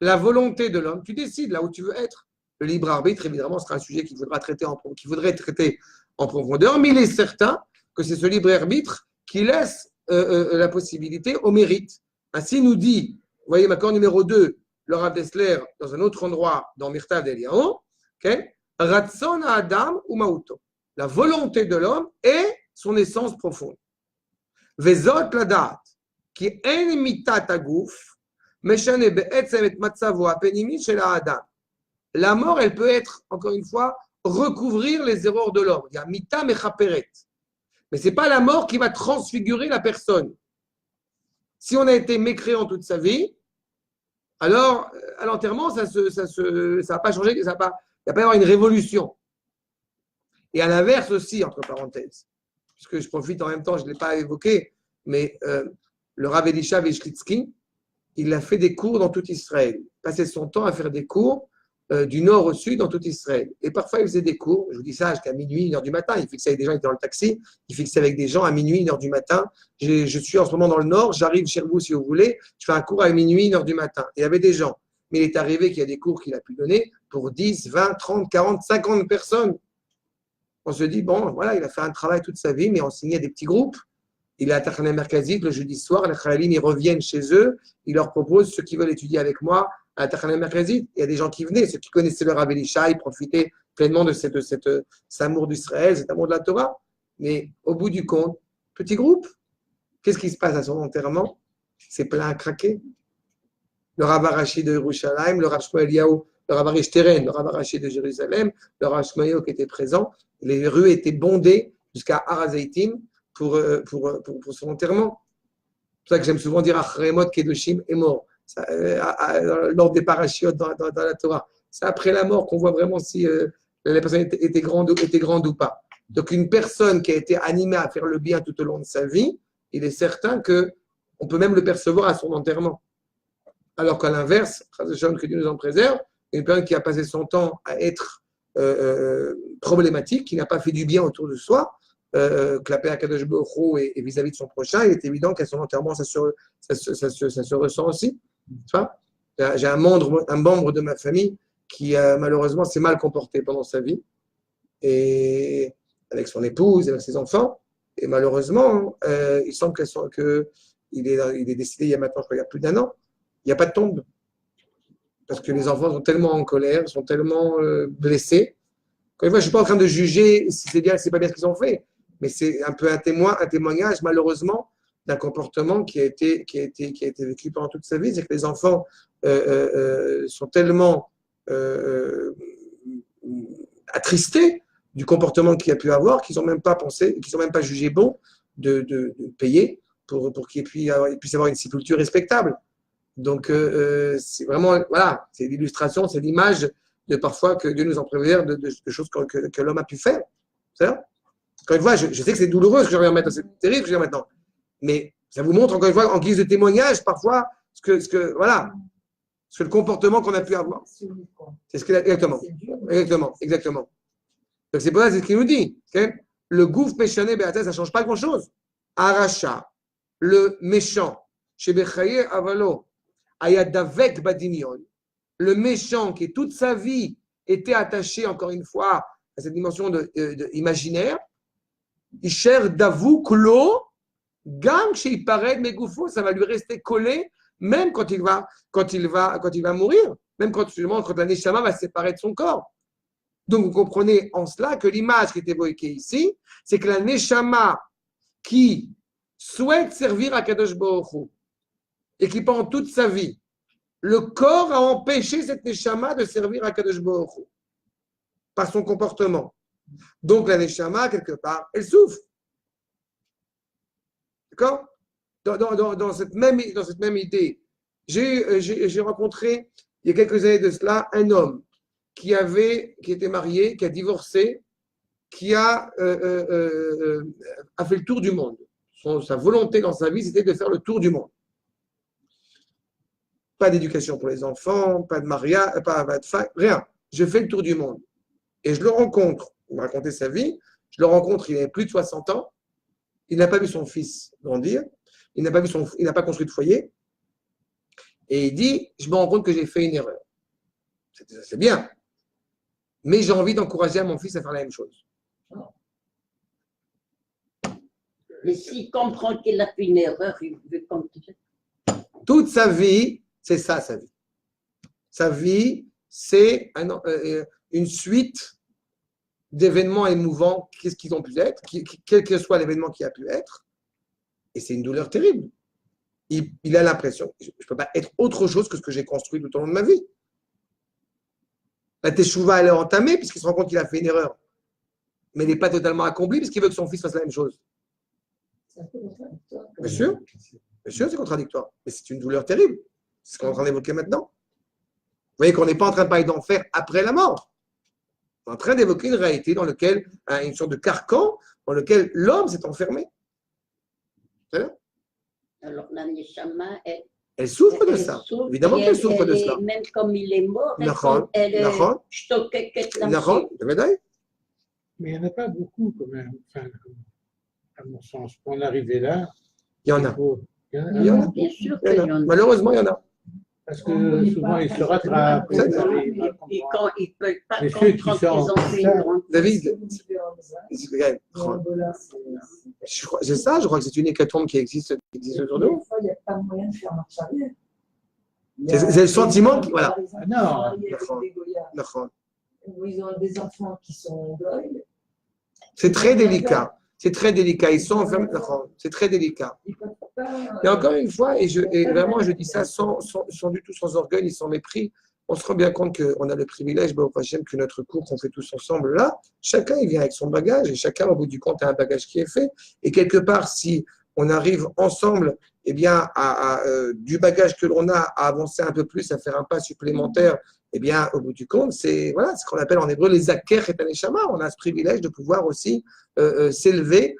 La volonté de l'homme, tu décides là où tu veux être. Le libre arbitre, évidemment, sera un sujet qu'il faudrait traiter en profondeur, mais il est certain que c'est ce libre arbitre qui laisse la possibilité au mérite. Ainsi nous dit, vous voyez, ma corde numéro 2, le Rav Dessler, dans un autre endroit, dans Mirtav d'Eliyahu, Ratson Adam ou Mauto. La volonté de l'homme est son essence profonde. Vezot ladat, qui en mitat aguf, meshane be'etzem et matzavo apenimi shel Adam. La mort, elle peut être, encore une fois, recouvrir les erreurs de l'homme. Il y a mita mechaperet. Mais ce n'est pas la mort qui va transfigurer la personne. Si on a été mécréant toute sa vie, alors à l'enterrement, ça va pas changer, il ne va pas y avoir une révolution. Et à l'inverse aussi, entre parenthèses, puisque je profite en même temps, je ne l'ai pas évoqué, mais le Rav Elisha Veshlitzky, il a fait des cours dans tout Israël. Il passait son temps à faire des cours du nord au sud dans tout Israël. Et parfois, il faisait des cours, je vous dis ça, jusqu'à minuit, 1h du matin. Il fixait avec des gens, il était dans le taxi, il fixait avec des gens à minuit, 1h du matin. Je suis en ce moment dans le nord, j'arrive chez vous si vous voulez, je fais un cours à minuit, 1h du matin. Il y avait des gens. Mais il est arrivé qu'il y a des cours qu'il a pu donner pour 10, 20, 30, 40, 50 personnes. On se dit, bon, voilà, il a fait un travail toute sa vie, mais enseigné à des petits groupes. Il est à Tachana Merkazit le jeudi soir, les Chayalim, ils reviennent chez eux, ils leur proposent, ceux qui veulent étudier avec moi, à Tachana Merkazit. Il y a des gens qui venaient, ceux qui connaissaient le Rav Elisha, ils profitaient pleinement de cet amour d'Israël, cet amour de la Torah. Mais au bout du compte, petit groupe, qu'est-ce qui se passe à son enterrement? C'est plein à craquer. Le Rav Arashi de Yerushalayim, le Rav Shmuel Eliyahu, le Rav Arish Teren, le Rav Arashi de Jérusalem, le Rav Shmuel qui était présent, les rues étaient bondées jusqu'à Har HaZeitim pour son enterrement. C'est pour ça que j'aime souvent dire Achremot Kedoshim est mort. Lors des parachiotes dans la Torah. C'est après la mort qu'on voit vraiment si la personne était grande ou pas. Donc une personne qui a été animée à faire le bien tout au long de sa vie, il est certain qu'on peut même le percevoir à son enterrement. Alors qu'à l'inverse, que Dieu nous en préserve, une personne qui a passé son temps à être problématique, qui n'a pas fait du bien autour de soi, clapé à Kadosh Baruch Hu et vis-à-vis de son prochain, il est évident qu'à son enterrement, ça se ressent aussi. J'ai un membre de ma famille qui malheureusement s'est mal comporté pendant sa vie, et avec son épouse, avec ses enfants, et malheureusement, il semble qu'il est décédé il y a maintenant, je crois, il y a plus d'1 an. Il n'y a pas de tombe. Parce que les enfants sont tellement en colère, sont tellement blessés. Quand je ne suis pas en train de juger si c'est bien, si c'est pas bien ce qu'ils ont fait, mais c'est un peu un témoignage, malheureusement, d'un comportement qui a été vécu pendant toute sa vie. C'est que les enfants sont tellement attristés du comportement qu'il y a pu avoir, qu'ils n'ont même pas pensé, qu'ils n'ont même pas jugé bon de payer pour qu'il puisse avoir une sépulture respectable. Donc, c'est vraiment, voilà, c'est l'illustration, c'est l'image de parfois que Dieu nous en préserve de choses que l'homme a pu faire. C'est ça? Encore une fois, je sais que c'est douloureux ce que je viens maintenant, c'est terrible ce que je viens maintenant. Mais ça vous montre encore une fois, en guise de témoignage, parfois, ce que le comportement qu'on a pu avoir. C'est ce qu'il a, exactement. Donc, c'est pour ça, c'est ce qu'il nous dit. Okay? Le gouffre péchané, ça ne change pas grand-chose. Aracha, le méchant, chez Bechaye Avalo, Ayadavek Badimion, le méchant qui toute sa vie était attaché, encore une fois, à cette dimension imaginaire, Isher Davou Klo, Gang chez Ipared Megoufo, ça va lui rester collé, même quand il va mourir, même quand la Neshama va se séparer de son corps. Donc, vous comprenez en cela que l'image qui est évoquée ici, c'est que la Neshama qui souhaite servir à Kadosh Baruch Hu et qui pendant toute sa vie, le corps a empêché cette Neshama de servir à Kadosh Baruch Hu par son comportement. Donc, la Neshama, quelque part, elle souffre. D'accord? Dans cette même idée, j'ai rencontré, il y a quelques années de cela, un homme qui était marié, qui a divorcé, qui a fait le tour du monde. Sa volonté dans sa vie, c'était de faire le tour du monde. Pas d'éducation pour les enfants, pas de mariage, pas de femme, rien. Je fais le tour du monde. Et je le rencontre, il m'a raconté sa vie, je le rencontre, il avait plus de 60 ans, il n'a pas vu son fils grandir, il n'a pas construit de foyer, et il dit, je me rends compte que j'ai fait une erreur. C'est bien, mais j'ai envie d'encourager mon fils à faire la même chose. Mais s'il comprend qu'il a fait une erreur, il veut continuer. Toute sa vie, c'est ça, sa vie. Sa vie, c'est une suite d'événements émouvants, qu'est-ce qu'ils ont pu être, quel que soit l'événement qui a pu être, et c'est une douleur terrible. Il a l'impression, je ne peux pas être autre chose que ce que j'ai construit tout au long de ma vie. La teshuva, elle est entamée, puisqu'il se rend compte qu'il a fait une erreur, mais elle n'est pas totalement accomplie, puisqu'il veut que son fils fasse la même chose. Bien sûr, c'est contradictoire, mais c'est une douleur terrible. C'est ce qu'on est en train d'évoquer maintenant. Vous voyez qu'on n'est pas en train de parler d'enfer après la mort. On est en train d'évoquer une réalité dans laquelle, une sorte de carcan dans lequel l'homme s'est enfermé. Alors la Neshama, elle souffre de ça. Évidemment qu'elle souffre de cela. Même comme il est mort, elle est mais il n'y en a pas beaucoup quand même. Enfin, à mon sens, pour en arriver là, il y en a. Il y en a. Bien sûr qu'il y en a. Malheureusement, il y en a. Parce que souvent, ils se rattrapent. Et quand ils ne peuvent pas comprendre qu'ils ont fait une grande... David, c'est ça, je crois que c'est une hécatombe qui existe autour de nous. Il n'y a pas moyen de faire marche arrière. C'est le sentiment qui... Voilà. Non. où ils ont des enfants qui sont en deuil. C'est très délicat. C'est très délicat. Ils sont enfermés. C'est très délicat. Et encore une fois, et vraiment, je dis ça sans du tout sans orgueil ni sans mépris, on se rend bien compte qu'on a le privilège, que notre cours qu'on fait tous ensemble là, chacun il vient avec son bagage et chacun au bout du compte a un bagage qui est fait. Et quelque part, si on arrive ensemble, eh bien, du bagage que l'on a à avancer un peu plus, à faire un pas supplémentaire, eh bien, au bout du compte, c'est ce qu'on appelle en hébreu les aker et taneshama. On a ce privilège de pouvoir aussi s'élever,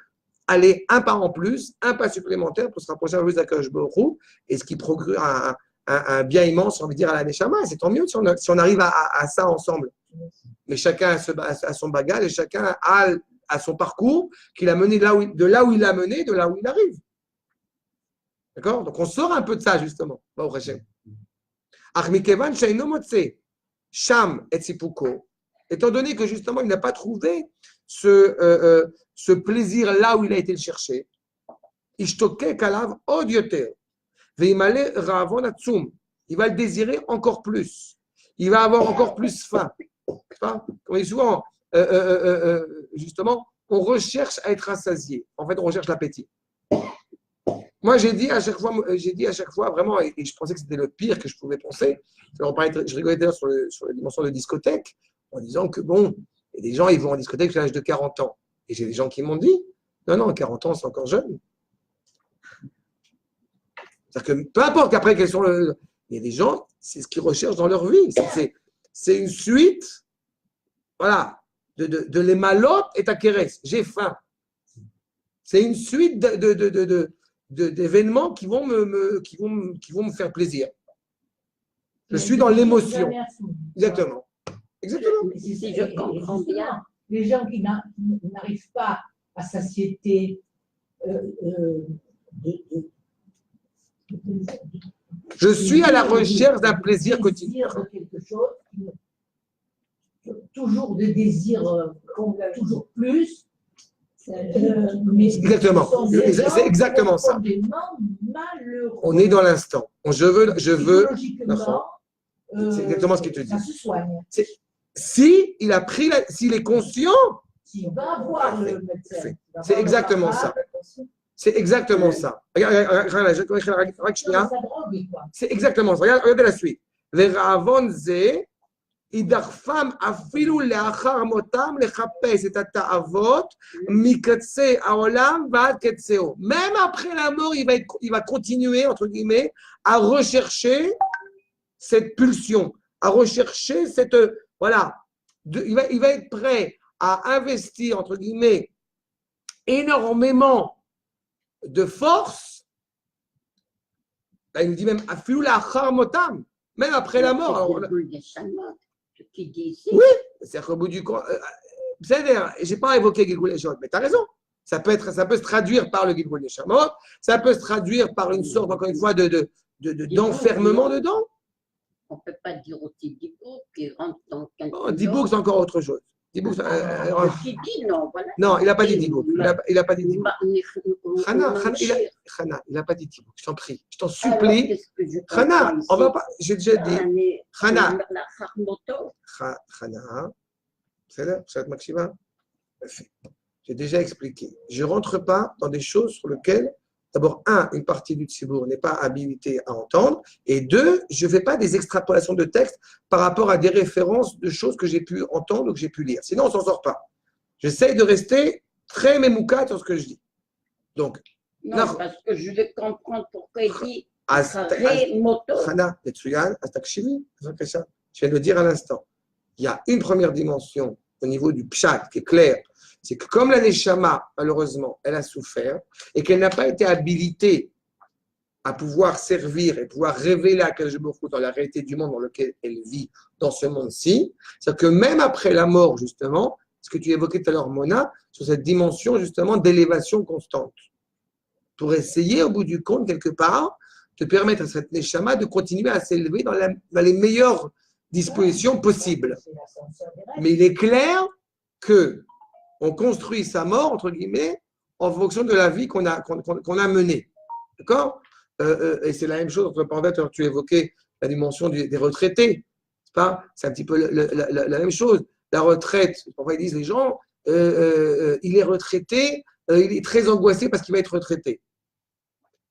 aller un pas en plus, un pas supplémentaire pour se rapprocher un peu plus d'Akadosh Baruch Hu, et ce qui procure un bien immense, on veut dire, à la neshama. C'est tant mieux si on arrive à ça ensemble. Mais chacun a son bagage et chacun a son parcours qu'il a mené de là où il a mené, de là où il arrive. D'accord? Donc on sort un peu de ça, justement. Baruch Hashem. Achmikevan sheino motze sham et sipuko. Étant donné que justement il n'a pas trouvé ce plaisir là où il a été le chercher, ishtoke kalav od yoter veimale ravon atzum. Il va le désirer encore plus. Il va avoir encore plus faim. Comme on dit souvent, justement, on recherche à être rassasié. En fait, on recherche l'appétit. Moi, j'ai dit à chaque fois, vraiment, et je pensais que c'était le pire que je pouvais penser. Je rigolais d'ailleurs sur la dimension de discothèque, en disant que bon, et des gens, ils vont en discothèque jusqu'à l'âge de 40 ans. Et j'ai des gens qui m'ont dit, non, 40 ans, c'est encore jeune. C'est-à-dire que peu importe qu'après, quels sont il y a des gens, c'est ce qu'ils recherchent dans leur vie. C'est une suite, voilà, de les malotes et ta kérès. J'ai faim. C'est une suite d'événements qui vont me faire plaisir. Je suis dans l'émotion. Exactement. Si je comprends bien. Les gens qui n'arrivent pas à satiété je suis à la recherche d'un plaisir quotidien. De quelque chose, toujours des désirs, toujours plus. Exactement. C'est exactement ça. On est dans l'instant. Je veux. C'est exactement ce qu'il te dit. Ça se soigne. S'il est conscient, s'il va voir le médecin. C'est exactement ça. C'est exactement ça. Regarde, c'est exactement ça. Regardez la suite. Ve'ravon ze idarfam afilu le'achar motam lechapes et ha'ta'avot mikatse ha'olam va'ad katseo. Même après la mort, il va continuer, entre guillemets, à rechercher cette pulsion, à rechercher cette, voilà, il va être prêt à investir, entre guillemets, énormément de force. Là, il nous dit même, afilu le'achar motam, même après la mort. Alors, oui, c'est-à-dire qu'au bout du compte, c'est-à-dire, je n'ai pas évoqué Gilgul Neshama, mais tu as raison. Ça peut se traduire par le Gilgul Neshama, ça peut se traduire par une sorte, encore une fois, d'enfermement dedans. On ne peut pas dire aussi Dibouk qui rentre dans quelque chose. Dibouk, c'est encore autre chose. Dibouk, qui dit non, voilà. Non, il n'a pas dit Dibouk. Il n'a pas dit Dibouk. Chana, il n'a pas dit Dibouk. Je t'en prie, je t'en supplie. Chana, on va pas. J'ai déjà dit. Chana. Chana. C'est là, ça va être Maxima. J'ai déjà expliqué. Je ne rentre pas dans des choses sur lesquelles, d'abord, une partie du Tzibour n'est pas habilitée à entendre, et deux, je ne fais pas des extrapolations de texte par rapport à des références de choses que j'ai pu entendre ou que j'ai pu lire. Sinon, on ne s'en sort pas. J'essaie de rester très mémoukat sur ce que je dis. Donc, non, parce que je vais comprendre pourquoi il dit Chana, Tetsuyan, Astakshimi, je viens de le dire à l'instant. Il y a une première dimension au niveau du pshat qui est claire. C'est que comme la Neshama, malheureusement, elle a souffert et qu'elle n'a pas été habilitée à pouvoir servir et pouvoir révéler à Akadosh Baruch Hu dans la réalité du monde dans lequel elle vit, dans ce monde-ci, c'est-à-dire que même après la mort, justement, ce que tu évoquais tout à l'heure, Mona, sur cette dimension, justement, d'élévation constante, pour essayer, au bout du compte, quelque part, de permettre à cette Neshama de continuer à s'élever dans les meilleures dispositions possibles. Mais il est clair que on construit sa mort, entre guillemets, en fonction de la vie qu'on a menée. D'accord? Et c'est la même chose, entre parenthèses, tu évoquais la dimension des retraités. C'est un petit peu la même chose. la retraite, parfois ils disent les gens, il est retraité, il est très angoissé parce qu'il va être retraité.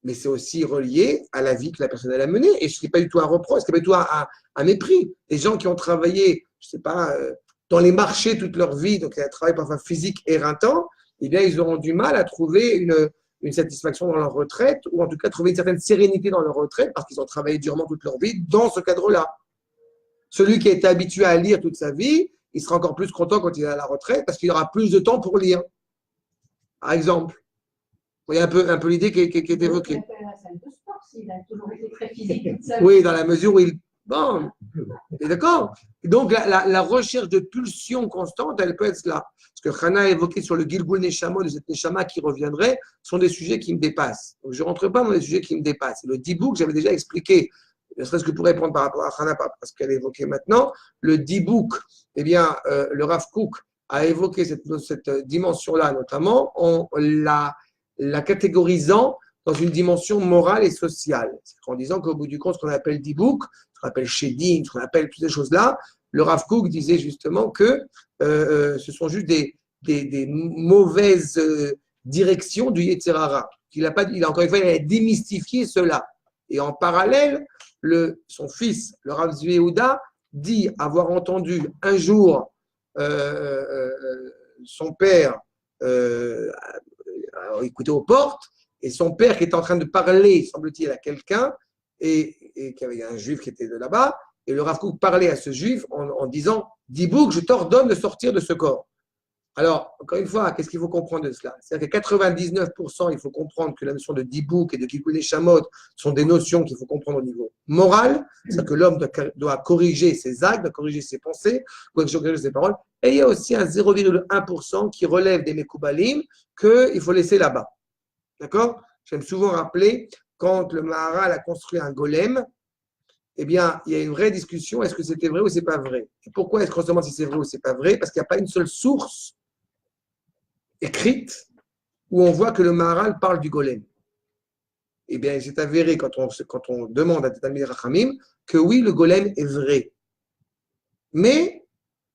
Mais c'est aussi relié à la vie que la personne a menée. Et ce n'est pas du tout un reproche, ce n'est pas du tout un mépris. Les gens qui ont travaillé, je ne sais pas, dans les marchés toute leur vie, donc un travail parfois physique éreintant, eh bien, ils auront du mal à trouver une satisfaction dans leur retraite, ou en tout cas trouver une certaine sérénité dans leur retraite, parce qu'ils ont travaillé durement toute leur vie dans ce cadre-là. Celui qui a été habitué à lire toute sa vie, il sera encore plus content quand il est à la retraite, parce qu'il aura plus de temps pour lire. Par exemple. Vous voyez un peu l'idée qui est évoquée. Il a fait la salle de sport, s'il a toujours été très physique. Oui, dans la mesure où il... Bon, d'accord. Donc, la recherche de pulsion constante, elle peut être là. Ce que Chana a évoqué sur le Gilgul Neshama, de cette Neshama qui reviendrait, sont des sujets qui me dépassent. Donc, je ne rentre pas dans les sujets qui me dépassent. Le Dibouk, j'avais déjà expliqué, ne serait-ce que pour répondre par rapport à Chana, parce qu'elle est évoquée maintenant, le Dibouk, eh bien, le Rav Kook a évoqué cette dimension-là, notamment, en la catégorisant dans une dimension morale et sociale. En disant qu'au bout du compte, ce qu'on appelle Dibouk, ce qu'on appelle Shedim, ce qu'on appelle toutes ces choses-là, le Rav Kook disait justement que ce sont juste des mauvaises directions du Yetzer Hara. Il a encore une fois, il a démystifié cela. Et en parallèle, son fils, le Rav Zvi Yehuda, dit avoir entendu un jour son père écouter aux portes, et son père qui était en train de parler, semble-t-il, à quelqu'un, et qu'il y avait un juif qui était de là-bas, et le Rav Kook parlait à ce juif en disant « Dibouk, je t'ordonne de sortir de ce corps ». Alors, encore une fois, qu'est-ce qu'il faut comprendre de cela? C'est-à-dire que 99%, il faut comprendre que la notion de Dibouk et de Gilgul Neshamot sont des notions qu'il faut comprendre au niveau moral, c'est-à-dire que l'homme doit corriger ses actes, doit corriger ses pensées, doit corriger ses paroles, et il y a aussi un 0,1% qui relève des Mekoubalim qu'il faut laisser là-bas. D'accord? J'aime souvent rappeler, quand le Maharal a construit un golem, eh bien, il y a une vraie discussion, est-ce que c'était vrai ou c'est pas vrai? Et pourquoi est-ce qu'on se demande si c'est vrai ou c'est pas vrai? Parce qu'il n'y a pas une seule source écrite où on voit que le Maharal parle du golem. Eh bien, c'est avéré quand on demande à Talmidei Rachamim que oui, le golem est vrai. Mais,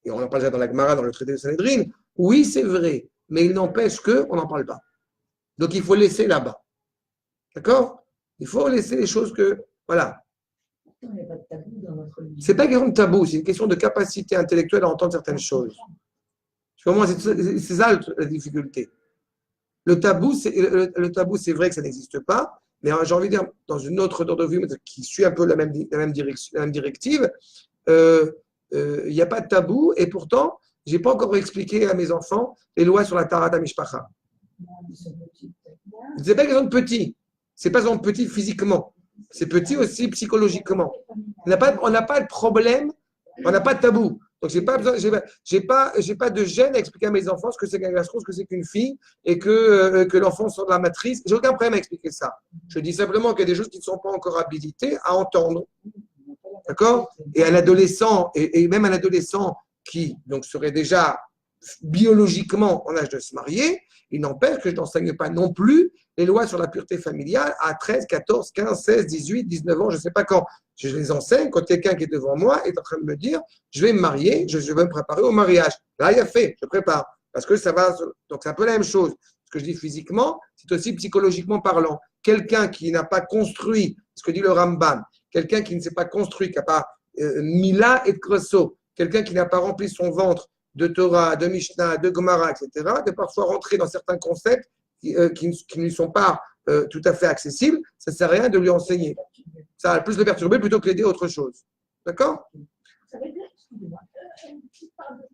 et on en parle déjà dans la Gemara, dans le traité de Sanhedrin, oui, c'est vrai, mais il n'empêche qu'on n'en parle pas. Donc, il faut laisser là-bas. D'accord? Il faut laisser les choses que, voilà. Il n'y a pas de tabou dans notre vie. C'est pas une question de tabou, c'est une question de capacité intellectuelle à entendre certaines choses. C'est ça la difficulté. Le tabou, c'est vrai que ça n'existe pas, mais j'ai envie de dire, dans une autre ordre de vue qui suit un peu la même directive, il n'y a pas de tabou, et pourtant, je n'ai pas encore expliqué à mes enfants les lois sur la Tarata Mishpacha. C'est pas une question de petit, c'est pas seulement petit physiquement, c'est petit aussi psychologiquement. On n'a pas de problème, on n'a pas de tabou. Donc, j'ai pas de gêne à expliquer à mes enfants ce que c'est qu'un garçon, ce que c'est qu'une fille, et que l'enfant sort de la matrice. J'ai aucun problème à expliquer ça. Je dis simplement qu'il y a des choses qui ne sont pas encore habilitées à entendre. D'accord? Et un adolescent, et même un adolescent qui donc serait déjà biologiquement en âge de se marier, il n'empêche que je n'enseigne pas non plus les lois sur la pureté familiale à 13, 14, 15, 16, 18, 19 ans, je ne sais pas quand. Je les enseigne quand quelqu'un qui est devant moi est en train de me dire « je vais me marier, je vais me préparer au mariage ». Là, il a fait, je prépare. Parce que ça va… Donc, c'est un peu la même chose. Ce que je dis physiquement, c'est aussi psychologiquement parlant. Quelqu'un qui n'a pas construit, ce que dit le Rambam, quelqu'un qui ne s'est pas construit, qui n'a pas Mila et Kresso, quelqu'un qui n'a pas rempli son ventre de Torah, de Mishnah, de Gemara, etc., de parfois rentrer dans certains concepts qui ne lui sont pas tout à fait accessibles, ça ne sert à rien de lui enseigner. Ça va plus le perturber plutôt que l'aider à autre chose. D'accord? Ça veut dire, excusez-moi, une petite parenthèse.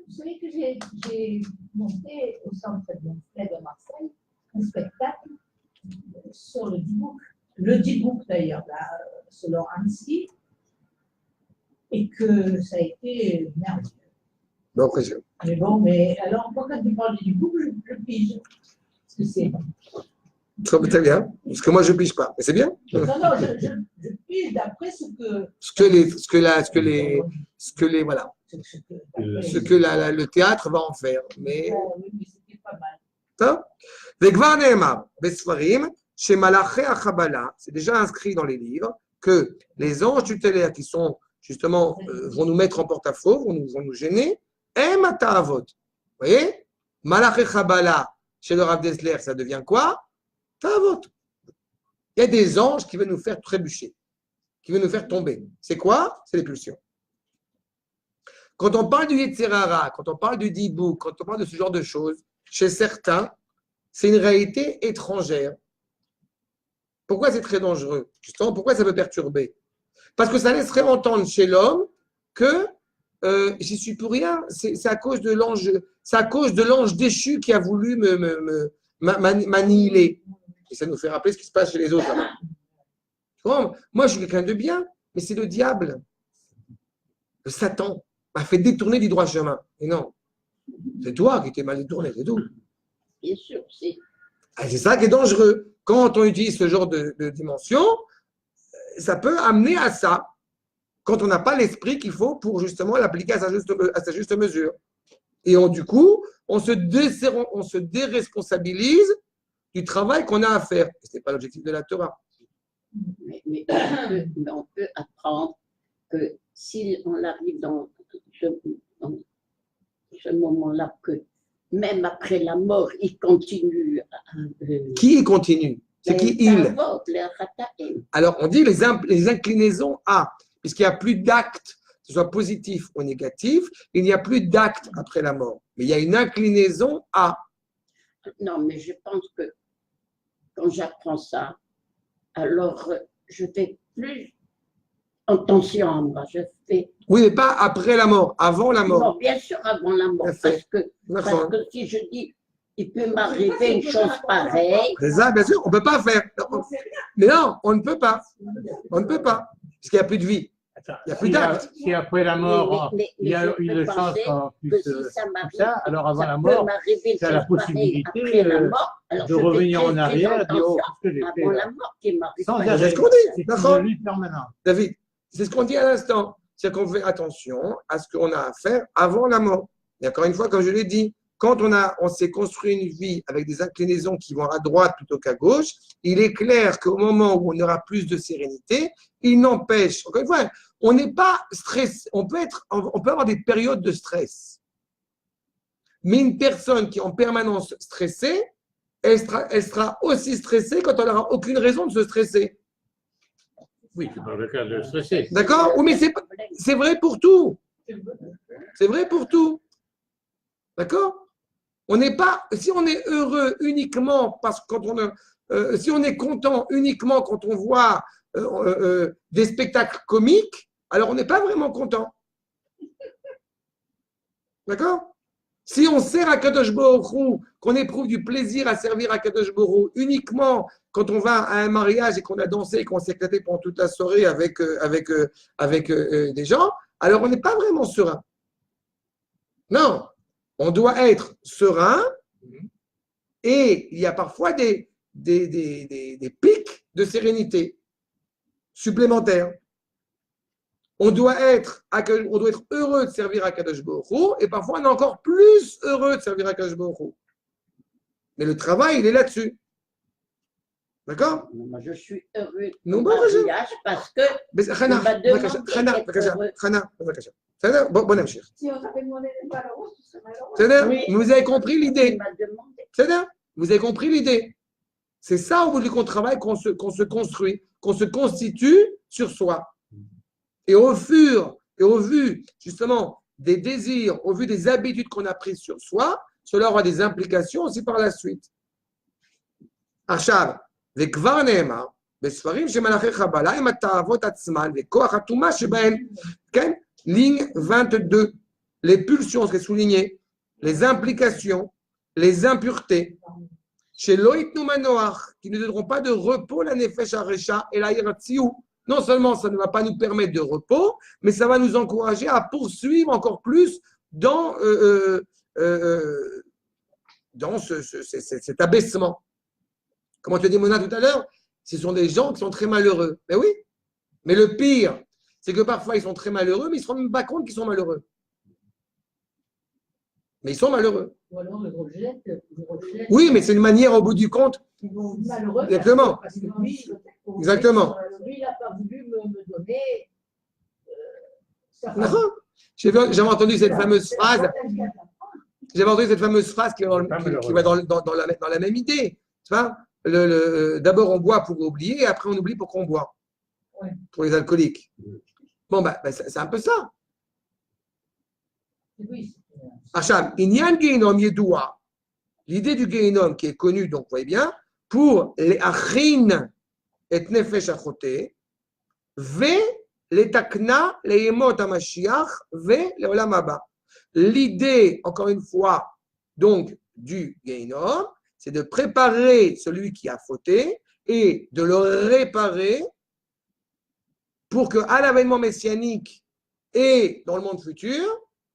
Vous savez que j'ai monté au centre de Marseille un spectacle sur le Dibouk. Le Dibouk, d'ailleurs, là, selon Annecy, et que ça a été merveilleux. Non, mais bon, alors, quand tu parles du Dibouk, je pige. Parce que c'est… Très bien, parce que moi je ne pige pas, mais c'est bien. Non, je pige d'après ce que le théâtre va en faire. Mais c'était pas mal. c'est déjà inscrit dans les livres que les anges tutélaires qui sont justement, vont nous mettre en porte-à-faux, vont nous gêner. Vous voyez? Malach et Chabala, chez le Rav Dessler, ça devient quoi? Ta'avot. Il y a des anges qui veulent nous faire trébucher, qui veulent nous faire tomber. C'est quoi? C'est les pulsions. Quand on parle du Yetzirara, quand on parle du Dibou, quand on parle de ce genre de choses, chez certains, c'est une réalité étrangère. Pourquoi c'est très dangereux? Justement, pourquoi ça peut perturber? Parce que ça laisserait entendre chez l'homme que j'y suis pour rien, c'est à cause de l'ange déchu qui a voulu m'annihiler. Et ça nous fait rappeler ce qui se passe chez les autres. Moi, je suis quelqu'un de bien, mais c'est le diable. Le Satan m'a fait détourner du droit chemin. Et non, c'est toi qui t'es mal détourné, c'est tout. Bien sûr, c'est. C'est ça qui est dangereux. Quand on utilise ce genre de dimension, ça peut amener à ça, quand on n'a pas l'esprit qu'il faut pour justement l'appliquer à sa juste mesure. Et du coup, on se déresponsabilise du travail qu'on a à faire. Ce n'est pas l'objectif de la Torah. Mais on peut apprendre que si on arrive dans ce moment-là, que même après la mort, il continue. Qui continue? C'est qui il? Alors, on dit les inclinaisons à, puisqu'il n'y a plus d'acte, que ce soit positif ou négatif, il n'y a plus d'acte après la mort. Mais il y a une inclinaison à. Non, mais je pense que quand j'apprends ça, alors je fais plus attention à moi. Je fais. Oui, mais pas après la mort, avant la mort. Non, bien sûr, avant la mort. Parce que si je dis, il peut m'arriver une chose pareille. C'est ça, bien sûr, on ne peut pas faire. Mais non, on ne peut pas. On ne peut pas. Parce qu'il n'y a plus de vie. Il n'y a plus d'acte. Si après la mort, il y a une chance qu'on puisse ça, alors avant la mort, tu as la possibilité de revenir en arrière et de dire, oh, qu'est-ce que j'ai fait là? Sans arrêt. C'est ce qu'on dit. C'est une lutte permanente. David, c'est ce qu'on dit à l'instant. C'est qu'on fait attention à ce qu'on a à faire avant la mort. Et encore une fois, comme je l'ai dit, quand on s'est construit une vie avec des inclinaisons qui vont à droite plutôt qu'à gauche, il est clair qu'au moment où on aura plus de sérénité, il n'empêche, encore une fois, on n'est pas stressé, on peut avoir des périodes de stress. Mais une personne qui est en permanence stressée, elle sera aussi stressée quand elle n'aura aucune raison de se stresser. Oui, c'est pas le cas de stresser. D'accord? Oui, mais c'est vrai pour tout. C'est vrai pour tout. D'accord? On n'est pas, si on est heureux uniquement parce que si on est content uniquement quand on voit des spectacles comiques, alors on n'est pas vraiment content. D'accord? Si on sert à Kadosh Baruch Hu, qu'on éprouve du plaisir à servir à Kadosh Baruch Hu uniquement quand on va à un mariage et qu'on a dansé et qu'on s'est éclaté pendant toute la soirée avec des gens, alors on n'est pas vraiment serein. Non. On doit être serein et il y a parfois des pics de sérénité supplémentaires. On doit être heureux de servir à Kadosh Baruch Hu et parfois on est encore plus heureux de servir à Kadosh Baruch Hu. Mais le travail, il est là-dessus. D'accord? Moi, je suis heureux du mariage parce que Bon, amchir. Vous avez compris l'idée. Vous avez compris l'idée. C'est ça au bout du travail qu'on se construit, qu'on se constitue sur soi. Et au vu justement des désirs, au vu des habitudes qu'on a prises sur soi, cela aura des implications aussi par la suite. Achav, les kvar ne'emar, בספרים שמלאכי חבלה הם התאוות עצמן וכוח הטומאה שבהן, כן? Ligne 22, les pulsions, c'est souligné, les implications, les impuretés, chez Loït Noumanoach, qui ne donneront pas de repos la nefesh haresha et la hiratziou. Non seulement ça ne va pas nous permettre de repos, mais ça va nous encourager à poursuivre encore plus dans cet abaissement. Comment tu dis, Mona, tout à l'heure? Ce sont des gens qui sont très malheureux. Mais oui, mais le pire, c'est que parfois ils sont très malheureux, mais ils ne se rendent même pas compte qu'ils sont malheureux. Mais ils sont malheureux. Ou alors le rejet. Oui, mais c'est une manière au bout du compte. Ils vont malheureux. Exactement. Parce que lui, exactement. Lui, il n'a pas voulu me donner J'avais entendu cette fameuse phrase. J'avais entendu cette fameuse phrase qui va dans la même idée. Tu vois, d'abord on boit pour oublier, et après on oublie pour qu'on boit. Pour les alcooliques. Bon, c'est un peu ça. Acham, Inyan Geinom Yedoua. L'idée du Geinom qui est connue, donc vous voyez bien, pour les Achin et Nefesh Achoté, Ve les Takna, les Yemot HaMashiach, Ve les Olam Haba. L'idée, encore une fois, donc, du Geinom, c'est de préparer celui qui a fauté et de le réparer pour qu'à l'avènement messianique et dans le monde futur,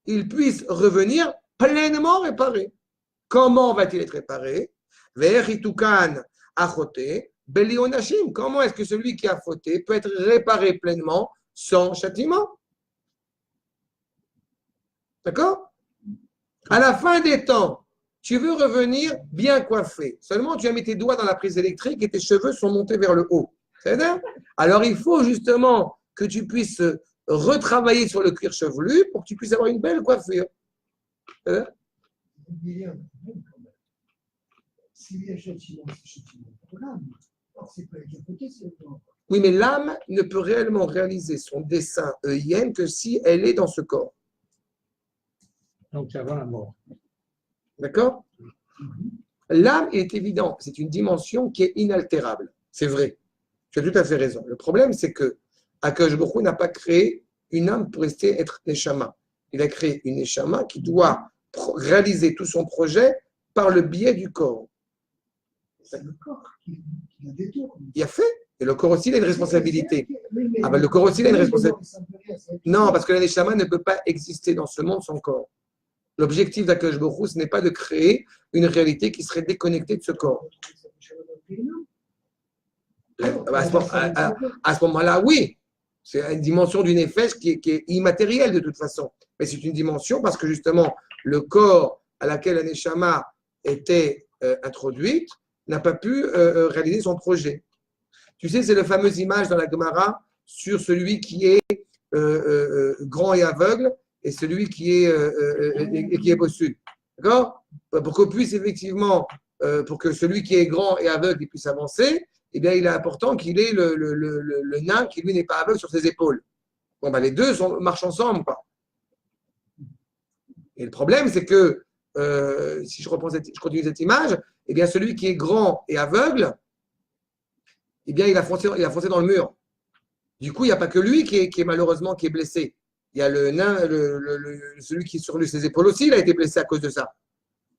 il puisse revenir pleinement réparé. Comment va-t-il être réparé? Comment est-ce que celui qui a fauté peut être réparé pleinement sans châtiment? D'accord? À la fin des temps, tu veux revenir bien coiffé. Seulement, tu as mis tes doigts dans la prise électrique et tes cheveux sont montés vers le haut. C'est-à-dire? Alors, il faut justement que tu puisses retravailler sur le cuir chevelu pour que tu puisses avoir une belle coiffure. S'il y a châtiment, c'est châtiment pour l'âme. Or, c'est pas la côté, c'est le corps. Oui, mais l'âme ne peut réellement réaliser son dessein œilien que si elle est dans ce corps. Donc, c'est avant la mort. D'accord? L'âme est évident, c'est une dimension qui est inaltérable. C'est vrai. Tu as tout à fait raison. Le problème, c'est que Akadosh Baruch Hu n'a pas créé une âme pour rester être Neshama. Il a créé une Neshama qui doit réaliser tout son projet par le biais du corps. C'est le corps qui a des tours. Il a fait. Et le corps aussi, il a une responsabilité. Ah ben, le corps aussi, il a une responsabilité. Non, parce que la Neshama ne peut pas exister dans ce monde sans corps. L'objectif d'Akadosh Baruch Hu, ce n'est pas de créer une réalité qui serait déconnectée de ce corps. À ce moment-là, oui. C'est une dimension du nefesh qui est immatérielle de toute façon. Mais c'est une dimension parce que justement, le corps à laquelle la Neshama était introduite n'a pas pu réaliser son projet. Tu sais, c'est la fameuse image dans la Gemara sur celui qui est grand et aveugle et celui qui est bossu. D'accord? Pour qu'on puisse effectivement, pour que celui qui est grand et aveugle puisse avancer, eh bien, il est important qu'il ait le nain qui, lui, n'est pas aveugle sur ses épaules. Bon, les deux marchent ensemble, quoi. Et le problème, c'est que, si je continue cette image, eh bien, celui qui est grand et aveugle, eh bien, il a foncé dans le mur. Du coup, il n'y a pas que lui qui est malheureusement qui est blessé. Il y a le nain, celui qui est sur ses épaules aussi, il a été blessé à cause de ça.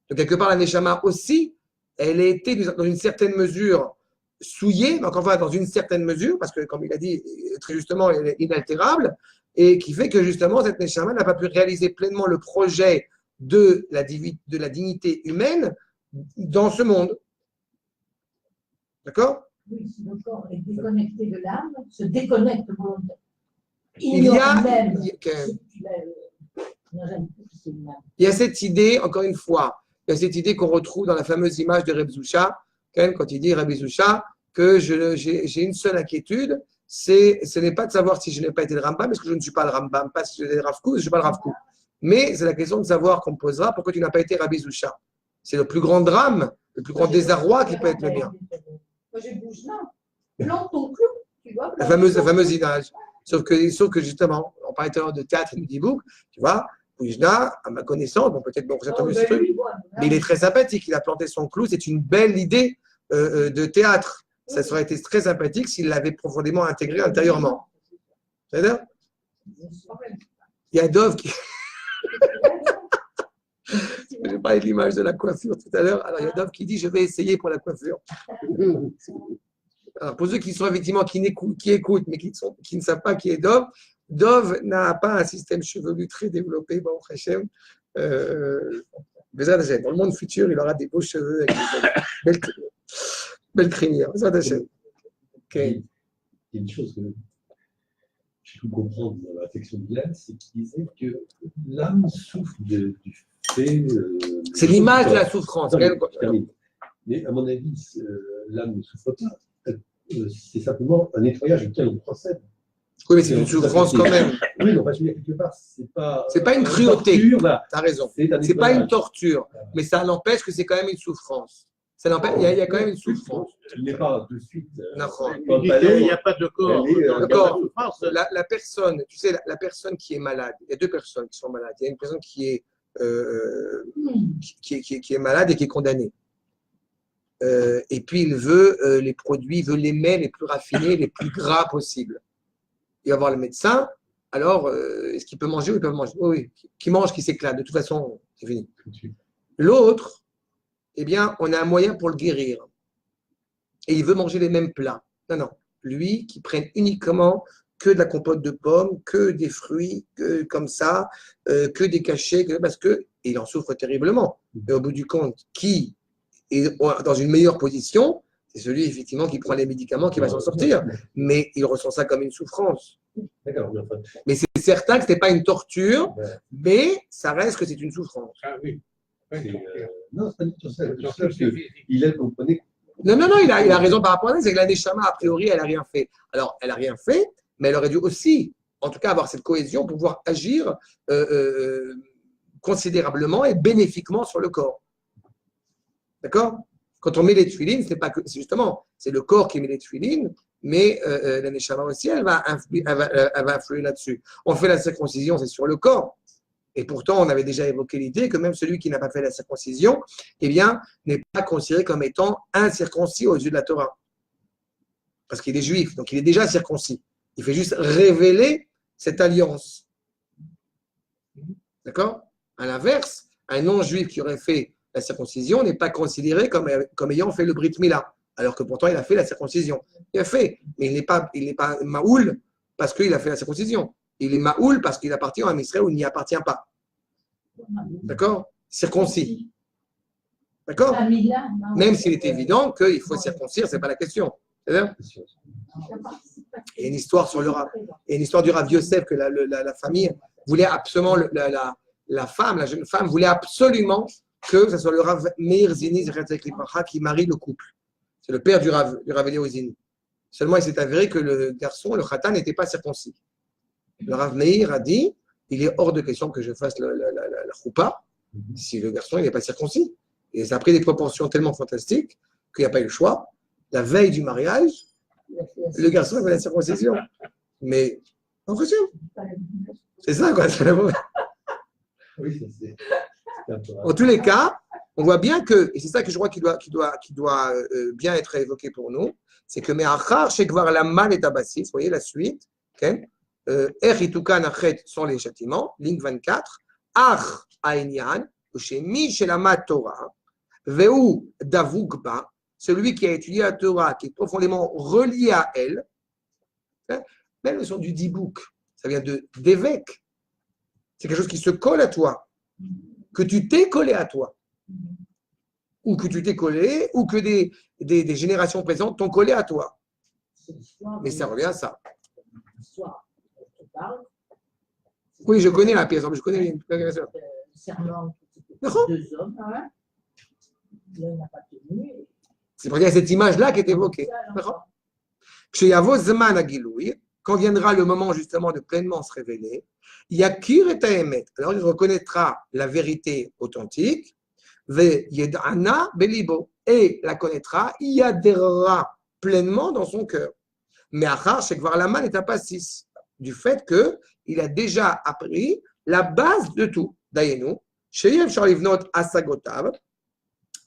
Donc, quelque part, la Neshama aussi, elle a été, dans une certaine mesure, souillée, mais encore une fois, dans une certaine mesure, parce que, comme il a dit très justement, elle est inaltérable, et qui fait que, justement, cette Neshama n'a pas pu réaliser pleinement le projet de la dignité humaine dans ce monde. D'accord? Oui, si le corps est déconnecté de l'âme, se déconnecte du monde. Il y a cette idée, encore une fois, il y a cette idée qu'on retrouve dans la fameuse image de Reb Zusha, quand il dit Reb Zusha, que j'ai une seule inquiétude, ce n'est pas de savoir si je n'ai pas été le Rambam, parce que je ne suis pas le Rambam, pas si je suis le Rav Kook, je ne suis pas le Rav Kook. Mais c'est la question de savoir qu'on me posera pourquoi tu n'as pas été Rabbi Zusha. C'est le plus grand drame, le plus grand désarroi qui peut être le mien. Moi, je bouge là. Plante ton clou, tu vois. La fameuse image. Sauf que justement, on parlait tout à l'heure de théâtre et du book, tu vois, Boujna, à ma connaissance, bon, peut-être bon, mais il est très sympathique. Il a planté son clou. C'est une belle idée de théâtre. Ça serait été très sympathique s'il l'avait profondément intégré intérieurement. C'est-à-dire, il y a Dov qui. J'ai parlé de l'image de la coiffure tout à l'heure. Alors, il y a Dov qui dit je vais essayer pour la coiffure. Alors, pour ceux qui sont effectivement qui écoutent, mais qui ne savent pas qui est Dov, Dov n'a pas un système chevelu très développé, bon, Hachem. Dans le monde futur, il aura des beaux cheveux avec des belles crinières. Okay. Il y a une chose que j'ai pu comprendre dans la réflexion de l'âme, c'est qu'il disait que l'âme souffre du fait. C'est l'image de la souffrance. Mais à mon avis, l'âme ne souffre pas. C'est simplement un nettoyage auquel on procède. Oui, mais c'est une souffrance quand même. Oui, non, je veux dire, quelque part, c'est pas une cruauté. Tu as raison. C'est pas une torture, Voilà. mais ça n'empêche que c'est quand même une souffrance. Ça n'empêche, il y a quand même une souffrance. Elle n'est pas de suite. Il n'y a pas de corps. La personne, tu sais, la personne qui est malade, il y a deux personnes qui sont malades. Il y a une personne qui est malade et qui est condamnée. Et puis il veut les produits, il veut les mets les plus raffinés, les plus gras possibles. Il va voir le médecin. Alors, est-ce qu'il peut manger ou il peut manger? Oui, qui mange, qui s'éclate. De toute façon, c'est fini. L'autre, eh bien, on a un moyen pour le guérir. Et il veut manger les mêmes plats. Non. Lui, qui prenne uniquement que de la compote de pommes, que des fruits, comme ça, que des cachets, parce qu'il en souffre terriblement. Et au bout du compte, qui est dans une meilleure position, c'est celui, effectivement, qui prend les médicaments, qui va s'en sortir. Mais il ressent ça comme une souffrance. Mais c'est certain que ce n'est pas une torture, mais ça reste que c'est une souffrance. Ah oui. Non, c'est pas du tout ça. Il est, vous comprenez. Non, il a raison par rapport à ça. C'est que la Neshama, a priori, elle n'a rien fait. Alors, elle n'a rien fait, mais elle aurait dû aussi, en tout cas, avoir cette cohésion pour pouvoir agir considérablement et bénéfiquement sur le corps. D'accord? Quand on met les tuilines, c'est pas que, c'est justement, c'est le corps qui met les tuilines, mais la Neshama aussi, elle va influer là-dessus. On fait la circoncision, c'est sur le corps. Et pourtant, on avait déjà évoqué l'idée que même celui qui n'a pas fait la circoncision, eh bien, n'est pas considéré comme étant incirconcis aux yeux de la Torah. Parce qu'il est juif, donc il est déjà circoncis. Il fait juste révéler cette alliance. D'accord? À l'inverse, un non-juif qui aurait fait la circoncision n'est pas considéré comme ayant fait le Brit Mila, alors que pourtant il a fait la circoncision. Il a fait, mais il n'est pas Maoul parce qu'il a fait la circoncision. Il est Maoul parce qu'il appartient à un Israël où il n'y appartient pas. D'accord? Circoncis. D'accord? Même s'il est évident qu'il faut circoncire, ce n'est pas la question. C'est-à-dire? Il y a une histoire sur le Rav. Il y a une histoire du Rav Yosef que la famille voulait absolument, la femme, la jeune femme voulait absolument que ce soit le Rav Meir Zini qui marie le couple. C'est le père du Rav Eliyahu Zini. Seulement, il s'est avéré que le garçon, le Khatan, n'était pas circoncis. Le Rav Meir a dit, il est hors de question que je fasse la choupa si le garçon n'est pas circoncis. Et ça a pris des proportions tellement fantastiques qu'il n'y a pas eu le choix. La veille du mariage, le garçon a fait la circoncision. Mais, impression. C'est ça, quoi. Oui, c'est en tous les cas, on voit bien que, et c'est ça que je crois qui doit bien être évoqué pour nous, c'est que Me'achar shekvar la mal et tabassis, vous voyez la suite, Echitukan achet sont les châtiments, ligne 24, Ach aïnyan, Shemi shelamat Torah, Veu davugba, celui qui a étudié la Torah, qui est profondément relié à elle, même le son du dibouk, ça vient d'évêque, c'est quelque chose qui se colle à toi, que tu t'es collé à toi, ou que tu t'es collé, ou que des générations présentes t'ont collé à toi. Mais ça revient à ça. Oui, je connais la pièce, je connais la serment deux hommes, l'un n'a pas tenu. C'est pour dire cette image-là qui est évoquée. Quand viendra le moment justement de pleinement se révéler, Yakir et Taemet, alors il reconnaîtra la vérité authentique, Yedana Belibo, et la connaîtra, il adhérera pleinement dans son cœur. Mais Achar, Shekvar Laman est un passis, du fait qu'il a déjà appris la base de tout. Dayenu, Sheyev Sharivnot Asagotav,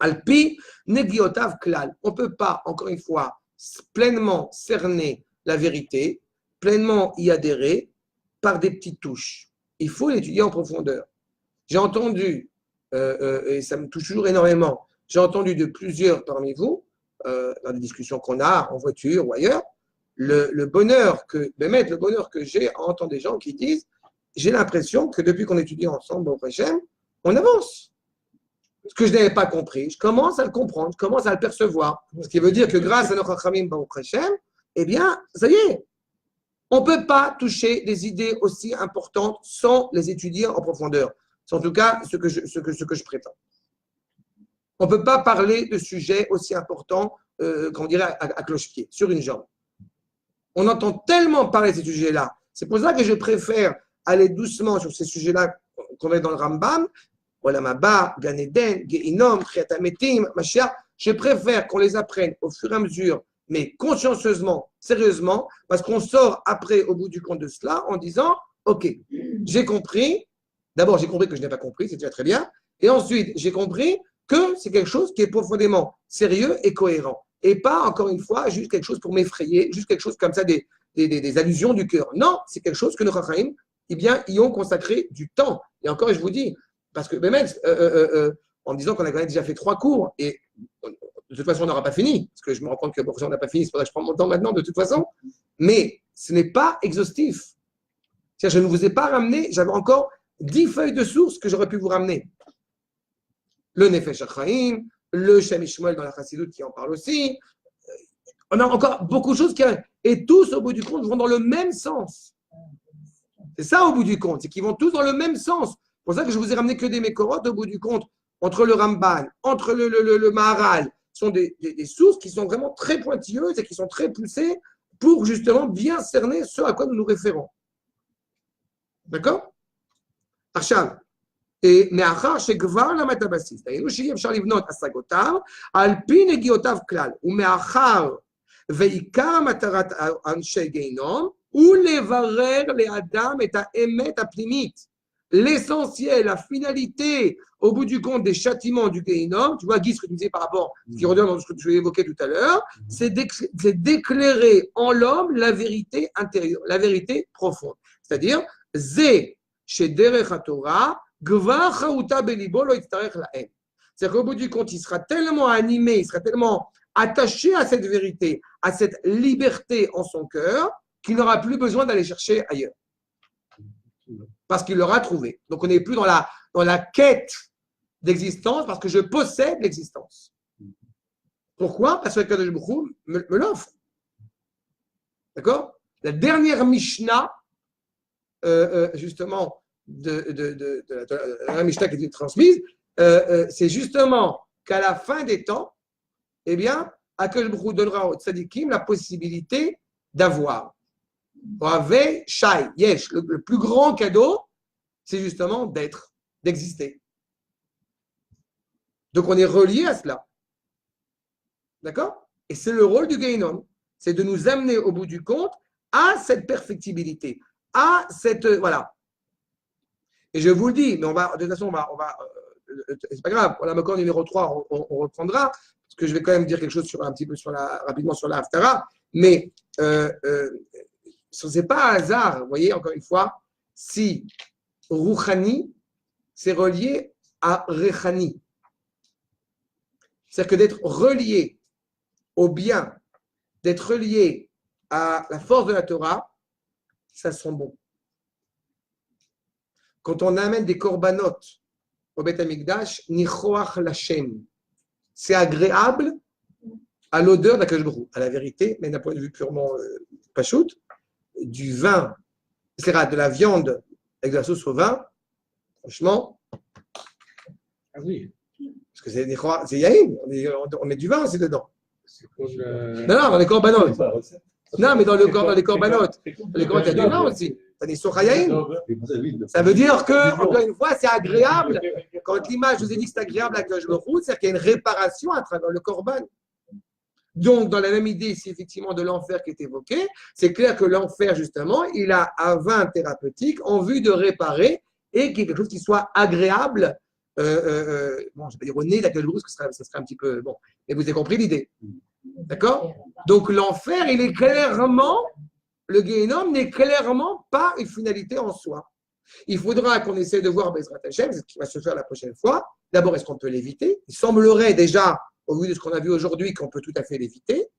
Alpi Negiotav Klal. On ne peut pas, encore une fois, pleinement cerner la vérité, pleinement y adhérer par des petites touches. Il faut l'étudier en profondeur. J'ai entendu, et ça me touche toujours énormément, j'ai entendu de plusieurs parmi vous, dans des discussions qu'on a en voiture ou ailleurs, le bonheur que j'ai à entendre des gens qui disent j'ai l'impression que depuis qu'on étudie ensemble au Hashem, on avance. Ce que je n'avais pas compris, je commence à le comprendre, je commence à le percevoir. Ce qui veut dire que grâce à notre Chachamim au Hashem, eh bien, ça y est, on ne peut pas toucher des idées aussi importantes sans les étudier en profondeur. C'est en tout cas ce que je prétends. On ne peut pas parler de sujets aussi importants, qu'on dirait à cloche-pied, sur une jambe. On entend tellement parler de ces sujets-là. C'est pour ça que je préfère aller doucement sur ces sujets-là qu'on est dans le Rambam. Olam Haba, Gan Eden, Gehinom, Tchiat HaMetim, Mashiach. Je préfère qu'on les apprenne au fur et à mesure, mais consciencieusement, sérieusement, parce qu'on sort après, au bout du compte de cela, en disant, OK, j'ai compris. D'abord, j'ai compris que je n'ai pas compris, c'est déjà très bien. Et ensuite, j'ai compris que c'est quelque chose qui est profondément sérieux et cohérent. Et pas, encore une fois, juste quelque chose pour m'effrayer, juste quelque chose comme ça, des allusions du cœur. Non, c'est quelque chose que nos Chachamim, eh bien, y ont consacré du temps. Et encore, je vous dis, parce que même en disant qu'on a quand même déjà fait 3 cours, et de toute façon, on n'aura pas fini, parce que je me rends compte que pour ça, on n'a pas fini, c'est pour ça que je prends mon temps maintenant, de toute façon. Mais ce n'est pas exhaustif. C'est-à-dire, je ne vous ai pas ramené, j'avais encore 10 feuilles de sources que j'aurais pu vous ramener. Le Nefesh HaChaim, le Shem Ishmael dans la Chassidut qui en parle aussi. On a encore beaucoup de choses qui arrivent. Et tous, au bout du compte, vont dans le même sens. C'est ça, au bout du compte, c'est qu'ils vont tous dans le même sens. C'est pour ça que je vous ai ramené que des Mekorot, au bout du compte, entre le Ramban, entre le Maharal, sont des sources qui sont vraiment très pointilleuses et qui sont très poussées pour justement bien cerner ce à quoi nous nous référons. D'accord? Arsham. Et מאחר שכבר למד הבסיס, דהיינו שאי אפשר לבנות השגותיו על פי נגיעותיו כלל, ומאחר ועיקר מטרת אנשי גיהינום הוא לברר לאדם את האמת הפנימית, l'essentiel, la finalité, au bout du compte des châtiments du Gehinom, tu vois Guy, ce que tu disais par rapport, ce qui revient dans ce que tu évoquais tout à l'heure, c'est d'éclairer en l'homme la vérité intérieure, la vérité profonde. C'est-à-dire, Zé, chez Derech HaTorah, c'est-à-dire qu'au bout du compte, il sera tellement animé, il sera tellement attaché à cette vérité, à cette liberté en son cœur, qu'il n'aura plus besoin d'aller chercher ailleurs. Parce qu'il l'aura trouvé. Donc on n'est plus dans la quête d'existence, parce que je possède l'existence. Pourquoi? Parce que Kadosh Baruch Hu me l'offre. D'accord? La dernière Mishnah, justement, de la Mishnah qui est transmise, c'est justement qu'à la fin des temps, eh bien, Akadosh Baruch Hu donnera aux tzadikim la possibilité d'avoir. Yesh, le plus grand cadeau, c'est justement d'être, d'exister. Donc on est relié à cela. D'accord? Et c'est le rôle du Gehinom, c'est de nous amener au bout du compte à cette perfectibilité, à cette. Voilà. Et je vous le dis, mais on va, de toute façon, c'est pas grave, pour la Makor numéro 3, on reprendra, parce que je vais quand même dire quelque chose rapidement sur la Haftara, mais ce n'est pas un hasard, vous voyez, encore une fois, si Rouhani, c'est relié à Rechani. C'est-à-dire que d'être relié au bien, d'être relié à la force de la Torah, ça sent bon. Quand on amène des korbanot au Beth Amikdash, nichoach lachem, c'est agréable à l'odeur d'Akadosh Baruch Hu. À la vérité, mais d'un point de vue purement pachout, du vin, c'est-à-dire de la viande avec de la sauce au vin, franchement, Ah oui. parce que c'est yaïn, on met du vin aussi dedans. Non, dans les korbanot. Non, mais dans les korbanot, il y a du vin aussi. Ça veut dire que, encore une fois, c'est agréable. Quand l'image, je vous ai dit que c'est agréable avec le Baruch Hu, c'est-à-dire qu'il y a une réparation à travers le korban. Donc, dans la même idée ici, effectivement, de l'enfer qui est évoqué, c'est clair que l'enfer, justement, il a un vin thérapeutique en vue de réparer et qu'il y ait quelque chose qui soit agréable. Bon, je ne vais pas dire au nez d'Akadosh Baruch Hu, parce que ça serait un petit peu. Bon, mais vous avez compris l'idée. D'accord? Donc, l'enfer, il est clairement. Le Gehinom n'est clairement pas une finalité en soi. Il faudra qu'on essaie de voir Bezrat Hashem, ce qui va se faire la prochaine fois. D'abord, est-ce qu'on peut l'éviter? Il semblerait déjà, au vu de ce qu'on a vu aujourd'hui, qu'on peut tout à fait l'éviter.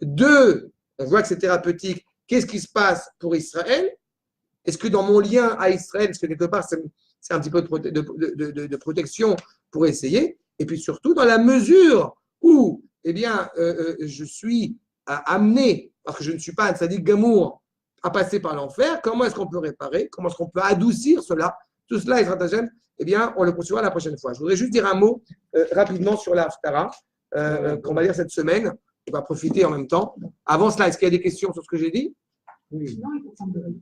2, on voit que c'est thérapeutique. Qu'est-ce qui se passe pour Israël? Est-ce que dans mon lien à Israël, parce que quelque part, c'est un petit peu de protection pour essayer. Et puis surtout, dans la mesure où eh bien, je suis amené, parce que je ne suis pas un tzaddik gamour, à passer par l'enfer, comment est-ce qu'on peut réparer? Comment est-ce qu'on peut adoucir cela? Tout cela est stratagème. Eh bien, on le poursuivra la prochaine fois. Je voudrais juste dire un mot rapidement sur la Haftara qu'on va lire cette semaine. On va profiter en même temps. Avant cela, est-ce qu'il y a des questions sur ce que j'ai dit? Oui. Non, il faut prendre de l'eau.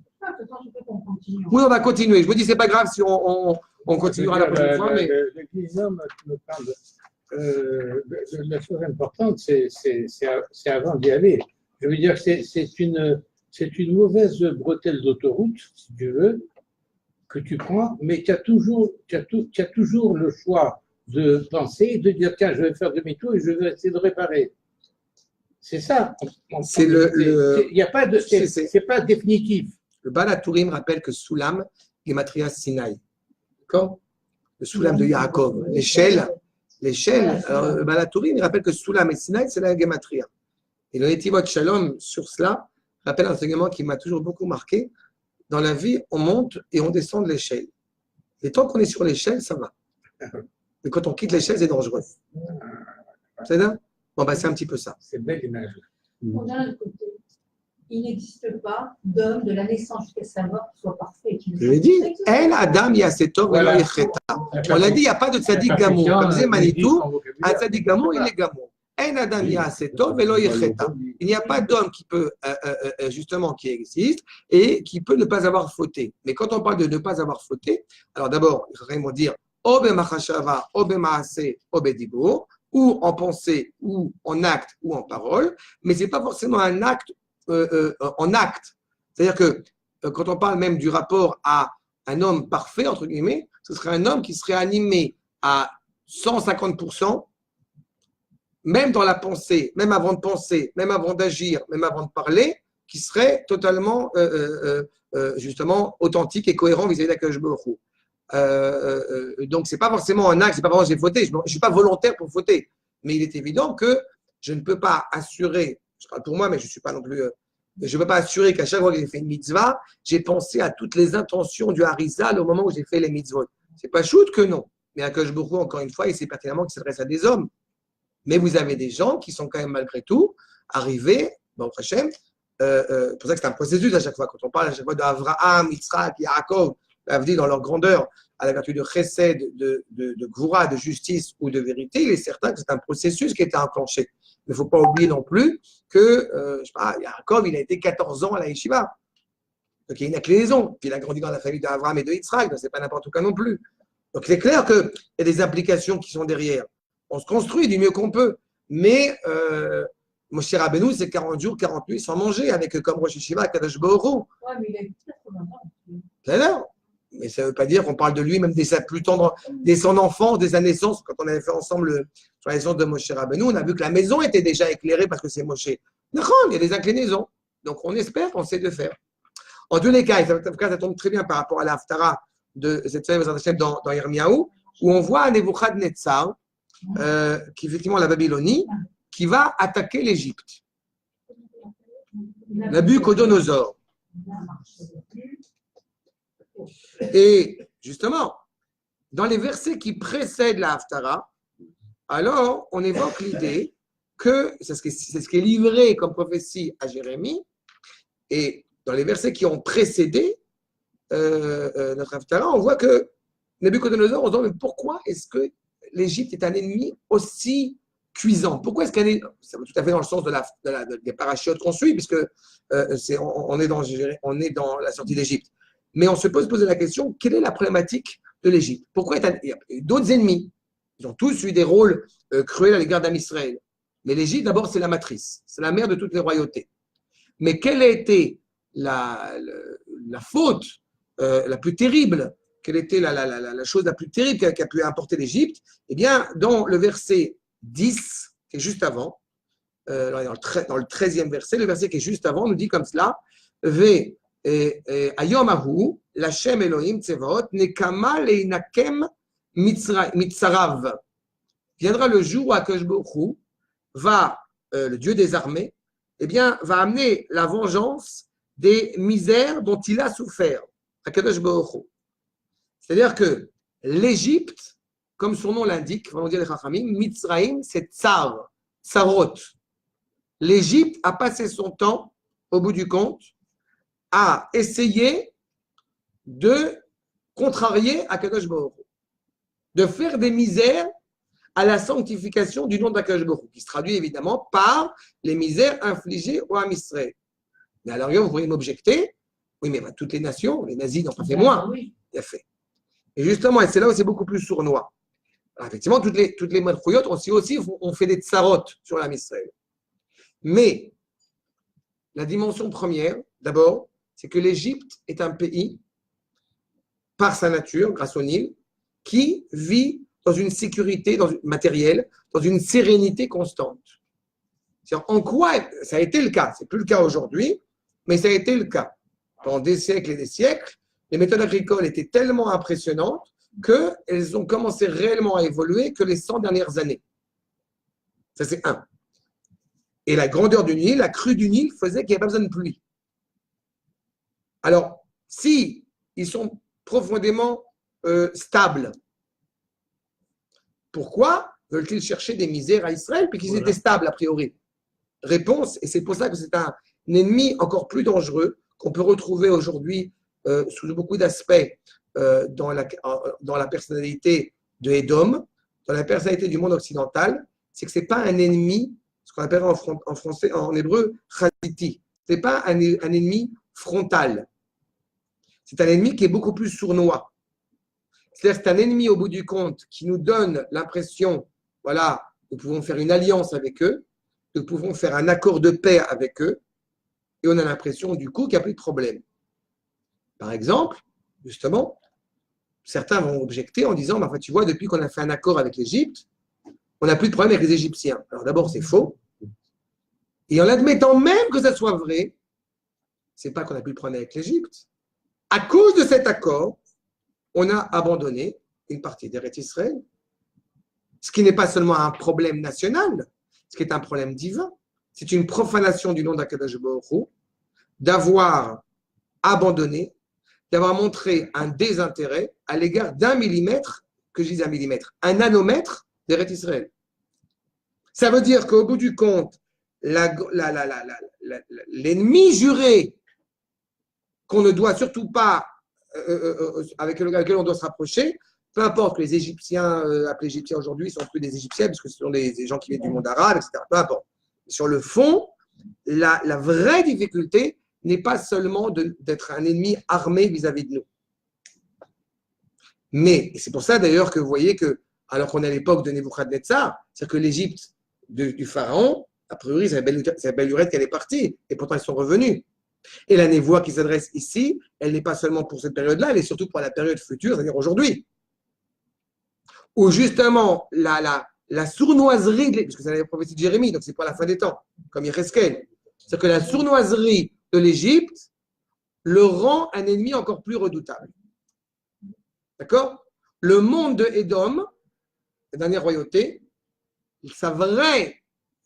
On continue. Oui, on va continuer. Je vous dis, c'est pas grave si on continuera la prochaine fois. Mais... Le guinéen, tu me parles. La chose importante, c'est avant d'y aller. Je veux dire, c'est une mauvaise bretelle d'autoroute, si tu veux, que tu prends, mais tu as toujours le choix de penser, de dire tiens, je vais faire demi-tour et je vais essayer de réparer. C'est ça. C'est il y a pas de, c'est pas définitif. Le Baal HaTurim rappelle que Soulam, Gematria Sinaï. D'accord? Le Soulam de Yaakov. L'échelle. Alors, le Baal HaTurim, il rappelle que Soulam et Sinaï, c'est la Gematria. Et le Netivot Shalom, sur cela, rappelle un enseignement qui m'a toujours beaucoup marqué. Dans la vie, on monte et on descend de l'échelle. Et tant qu'on est sur l'échelle, ça va. Mais quand on quitte l'échelle, c'est dangereux. C'est ça? Bon, ben, c'est un petit peu ça. C'est une belle image. D'un côté, il n'existe pas d'homme de la naissance jusqu'à sa mort qui soit parfait. Je l'ai dit, El Adam Yasetov Voilà. On l'a dit, il n'y a pas de tzaddik gamour. Comme disait Manitou, un tzaddik gamour, il est gamour. El Adam Yasetov Velo Yecheta. Il n'y a pas d'homme qui peut, justement, qui existe et qui peut ne pas avoir fauté. Mais quand on parle de ne pas avoir fauté, alors d'abord, il faudrait me dire Obe Machashava, Obe Maase, Obe Dibur, ou en pensée, ou en acte, ou en parole, mais ce n'est pas forcément un acte en acte. C'est-à-dire que quand on parle même du rapport à un homme parfait, entre guillemets, ce serait un homme qui serait animé à 150%, même dans la pensée, même avant de penser, même avant d'agir, même avant de parler, qui serait totalement, justement, authentique et cohérent vis-à-vis d'Akadosh Baruch Hu. Donc, ce n'est pas forcément un acte, ce n'est pas vraiment j'ai fauté, je ne suis pas volontaire pour fauter. Mais il est évident que je ne peux pas assurer, je parle pour moi, mais je ne suis pas non plus, je ne peux pas assurer qu'à chaque fois que j'ai fait une mitzvah, j'ai pensé à toutes les intentions du Harizal au moment où j'ai fait les mitzvot. Ce n'est pas shoot que non. Mais Akadosh Baruch Hu, encore une fois, il sait pertinemment qu'il s'adresse à des hommes. Mais vous avez des gens qui sont quand même malgré tout arrivés, bon, Hachem, pour ça que c'est un processus à chaque fois. Quand on parle à chaque fois d'Avraham, Yitzhak, Yaakov, dit dans leur grandeur, à la vertu de chesed, de gvura, de justice ou de vérité, il est certain que c'est un processus qui a été enclenché. Mais il ne faut pas oublier non plus que, je sais pas, Yaakov, il a été 14 ans à la yeshiva. Donc il y a une inclinaison. Puis il a grandi dans la famille d'Avraham et de Yitzhak, donc ce n'est pas n'importe quoi non plus. Donc c'est clair qu'il y a des implications qui sont derrière. On se construit du mieux qu'on peut. Mais Moshe Rabbeinu, c'est 40 jours, 40 nuits sans manger, avec comme Rosh Hashiva, Kadosh Baruch Hu. Oui, mais il a eu 80 ans. C'est là. Mais ça ne veut pas dire qu'on parle de lui, même dès sa plus tendre, dès son enfance, dès sa naissance. Quand on avait fait ensemble sur la naissance de Moshe Rabbeinu, on a vu que la maison était déjà éclairée parce que c'est Moshe. D'accord, il y a des inclinaisons. Donc on espère qu'on sait de faire. En tous les cas, ça tombe très bien par rapport à l'Haftara de cette semaine dans Yirmiyahu, où on voit un Nebuchadnezzar, qui est effectivement la Babylonie, qui va attaquer l'Égypte. Nabuchodonosor. Et justement, dans les versets qui précèdent la Haftara, alors on évoque l'idée que c'est ce qui est livré comme prophétie à Jérémie, et dans les versets qui ont précédé notre Haftara, on voit que Nabuchodonosor, on se demande mais pourquoi est-ce que l'Égypte est un ennemi aussi cuisant? Pourquoi est-ce qu'elle est, ça va tout à fait dans le sens des parachutes qu'on suit, puisque on est dans la sortie d'Égypte. Mais on se pose poser la question, quelle est la problématique de l'Égypte? Pourquoi il y a d'autres ennemis? Ils ont tous eu des rôles cruels à l'égard d'Am Israël. Mais l'Égypte, d'abord, c'est la matrice, c'est la mère de toutes les royautés. Mais quelle a été la faute la plus terrible? Quelle était la chose la plus terrible qui a pu apporter l'Égypte? Eh bien, dans le verset 10, qui est juste avant, dans le 13e verset, le verset qui est juste avant, nous dit comme cela, Ve Ayom Ahu, L'Hashem Elohim Tsevaot, Nekama Leinakem Mitzarav. Viendra le jour où Akadosh Baruch Hu va, le Dieu des armées, eh bien, va amener la vengeance des misères dont il a souffert. Akadosh Baruch Hu. C'est-à-dire que l'Égypte, comme son nom l'indique, on dit les Chachamim, Mitzraïm, c'est tsar, tsarot. L'Égypte a passé son temps, au bout du compte, à essayer de contrarier Akadosh Baruch Hu, de faire des misères à la sanctification du nom d'Akadosh Baruch Hu, qui se traduit évidemment par les misères infligées au Ham Israël. Mais alors, vous pourriez m'objecter, oui, mais toutes les nations, les nazis n'ont pas fait moins. Oui. Il a fait. Et justement, et c'est là où c'est beaucoup plus sournois. Alors, effectivement, toutes les Malchouyot aussi ont fait des tsarot sur l'Am Israël. Mais la dimension première, d'abord, c'est que l'Égypte est un pays, par sa nature, grâce au Nil, qui vit dans une sécurité matérielle, dans une sérénité constante. C'est-à-dire, en quoi ça a été le cas? Ce n'est plus le cas aujourd'hui, mais ça a été le cas. Pendant des siècles et des siècles, les méthodes agricoles étaient tellement impressionnantes qu'elles ont commencé réellement à évoluer que les 100 dernières années. Ça, c'est un. Et la grandeur du Nil, la crue du Nil faisait qu'il n'y avait pas besoin de pluie. Alors, si ils sont profondément stables, pourquoi veulent-ils chercher des misères à Israël puisqu'ils étaient stables a priori? Réponse, et c'est pour ça que c'est un ennemi encore plus dangereux qu'on peut retrouver aujourd'hui sous beaucoup d'aspects dans la personnalité de Édom, dans la personnalité du monde occidental, c'est que ce n'est pas un ennemi, ce qu'on appelle en français, en hébreu, chaziti. Ce n'est pas un ennemi frontal. C'est un ennemi qui est beaucoup plus sournois. C'est-à-dire que c'est un ennemi au bout du compte qui nous donne l'impression, voilà, nous pouvons faire une alliance avec eux, nous pouvons faire un accord de paix avec eux, et on a l'impression du coup qu'il n'y a plus de problème. Par exemple, justement, certains vont objecter en disant, tu vois, depuis qu'on a fait un accord avec l'Égypte, on n'a plus de problème avec les Égyptiens. Alors d'abord, c'est faux. Et en admettant même que ça soit vrai, ce n'est pas qu'on n'a plus de problème avec l'Égypte. À cause de cet accord, on a abandonné une partie d'Eretz Israël, ce qui n'est pas seulement un problème national, ce qui est un problème divin. C'est une profanation du nom d'Akadosh Baruch Hu d'avoir abandonné, d'avoir montré un désintérêt à l'égard d'un millimètre, que je dis un millimètre, un nanomètre d'Eretz Israël. Ça veut dire qu'au bout du compte, l'ennemi juré qu'on ne doit surtout pas, avec lequel on doit se rapprocher, peu importe que les Égyptiens, appelés Égyptiens aujourd'hui, ne sont plus des Égyptiens, puisque ce sont des gens qui viennent du monde arabe, etc. Peu importe. Sur le fond, la vraie difficulté n'est pas seulement d'être un ennemi armé vis-à-vis de nous. Mais, et c'est pour ça d'ailleurs que vous voyez que, alors qu'on est à l'époque de Nebuchadnezzar, c'est-à-dire que l'Égypte du pharaon, a priori, c'est la belle lurette qu'elle est partie, et pourtant ils sont revenus. Et la névoie qui s'adresse ici, elle n'est pas seulement pour cette période-là, elle est surtout pour la période future, c'est-à-dire aujourd'hui. Où justement, la sournoiserie, parce que c'est la prophétie de Jérémie, donc c'est pas la fin des temps, comme Yecheskel, c'est que la sournoiserie de l'Égypte le rend un ennemi encore plus redoutable. D'accord? Le monde de Édom, la dernière royauté, sa vraie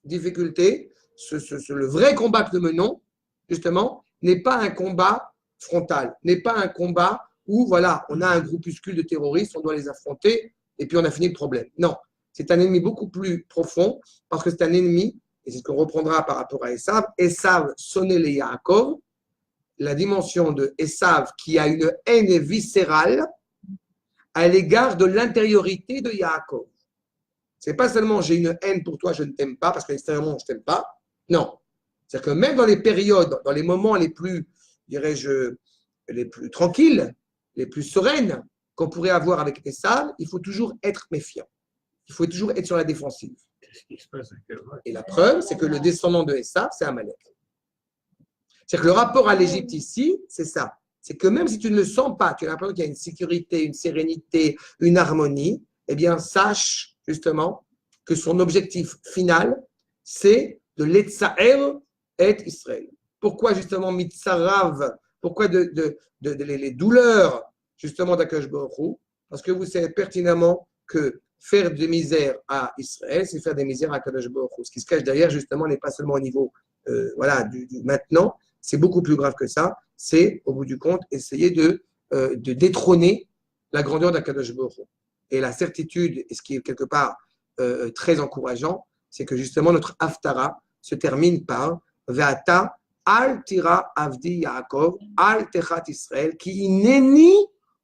difficulté, le vrai combat que nous menons, justement, n'est pas un combat frontal, n'est pas un combat où, voilà, on a un groupuscule de terroristes, on doit les affronter, et puis on a fini le problème. Non, c'est un ennemi beaucoup plus profond, parce que c'est un ennemi, et c'est ce qu'on reprendra par rapport à Esav. Esav sonnait les Yaakov, la dimension de Esav qui a une haine viscérale à l'égard de l'intériorité de Yaakov. C'est pas seulement j'ai une haine pour toi, je ne t'aime pas, parce qu'extérieurement je ne t'aime pas. Non. C'est-à-dire que même dans les périodes, dans les moments les plus, dirais-je, les plus tranquilles, les plus sereines qu'on pourrait avoir avec Esav, il faut toujours être méfiant. Il faut toujours être sur la défensive. Et la preuve, c'est que le descendant de Esav, c'est Amalek. C'est-à-dire que le rapport à l'Égypte ici, c'est ça. C'est que même si tu ne le sens pas, tu as l'impression qu'il y a une sécurité, une sérénité, une harmonie, eh bien, sache justement que son objectif final, c'est de l'Etzaer et Israël. Pourquoi justement Mitzarav? Pourquoi les douleurs justement d'Akadosh Baruch Hu? Parce que vous savez pertinemment que faire des misères à Israël, c'est faire des misères à Akadosh Baruch Hu. Ce qui se cache derrière justement n'est pas seulement au niveau du maintenant, c'est beaucoup plus grave que ça. C'est au bout du compte essayer de détrôner la grandeur d'Akadosh Baruch Hu. Et la certitude, et ce qui est quelque part très encourageant, c'est que justement notre Haftara se termine par Ve'ata al tira avdi Yaakov al techat Israël ki ineni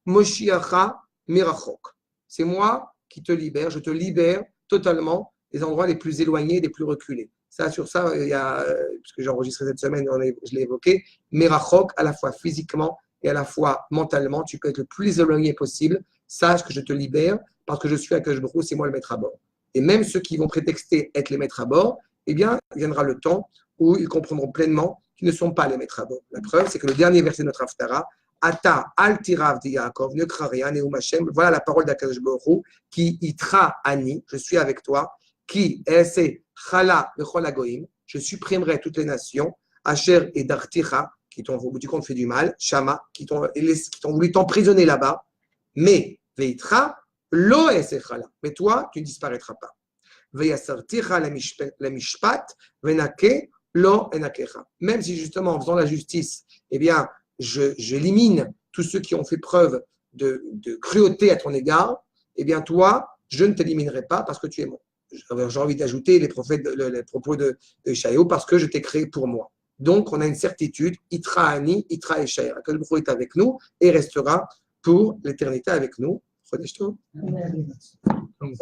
moshiacha mirachok. C'est moi qui te libère, je te libère totalement les endroits les plus éloignés, les plus reculés. Ça, sur ça, il y a, puisque j'ai enregistré cette semaine, je l'ai évoqué, Merachok, à la fois physiquement et à la fois mentalement, tu peux être le plus éloigné possible. Sache que je te libère parce que je suis Akadosh Baruch Hu, c'est moi le maître à bord. Et même ceux qui vont prétexter être les maîtres à bord, eh bien, il viendra le temps où ils comprendront pleinement qu'ils ne sont pas les maîtres à bord. La preuve, c'est que le dernier verset de notre Haftara, Ata al tirav di Yaakov, ne crains rien, Neum Hashem, voilà la parole d'Akadosh Baruch Hu, qui itra ani, je suis avec toi, qui est chala bechol hagoyim, je supprimerai toutes les nations, Asher et Darticha, qui t'ont, au bout du compte, fait du mal, Shama, qui t'ont voulu t'emprisonner là-bas, mais Veitra, lo esechala, mais toi, tu ne disparaîtras pas. Veyasarticha la mishpat, venake, lo enakecha. Même si justement, en faisant la justice, eh bien, j'élimine tous ceux qui ont fait preuve de cruauté à ton égard, eh bien, toi, je ne t'éliminerai pas parce que tu es moi. J'ai envie d'ajouter les propos de Yeshayahu, parce que je t'ai créé pour moi. Donc, on a une certitude, Itra Ani, Itra Yeshayahu. Akadosh Baruch Hu est avec nous et restera pour l'éternité avec nous. Donc,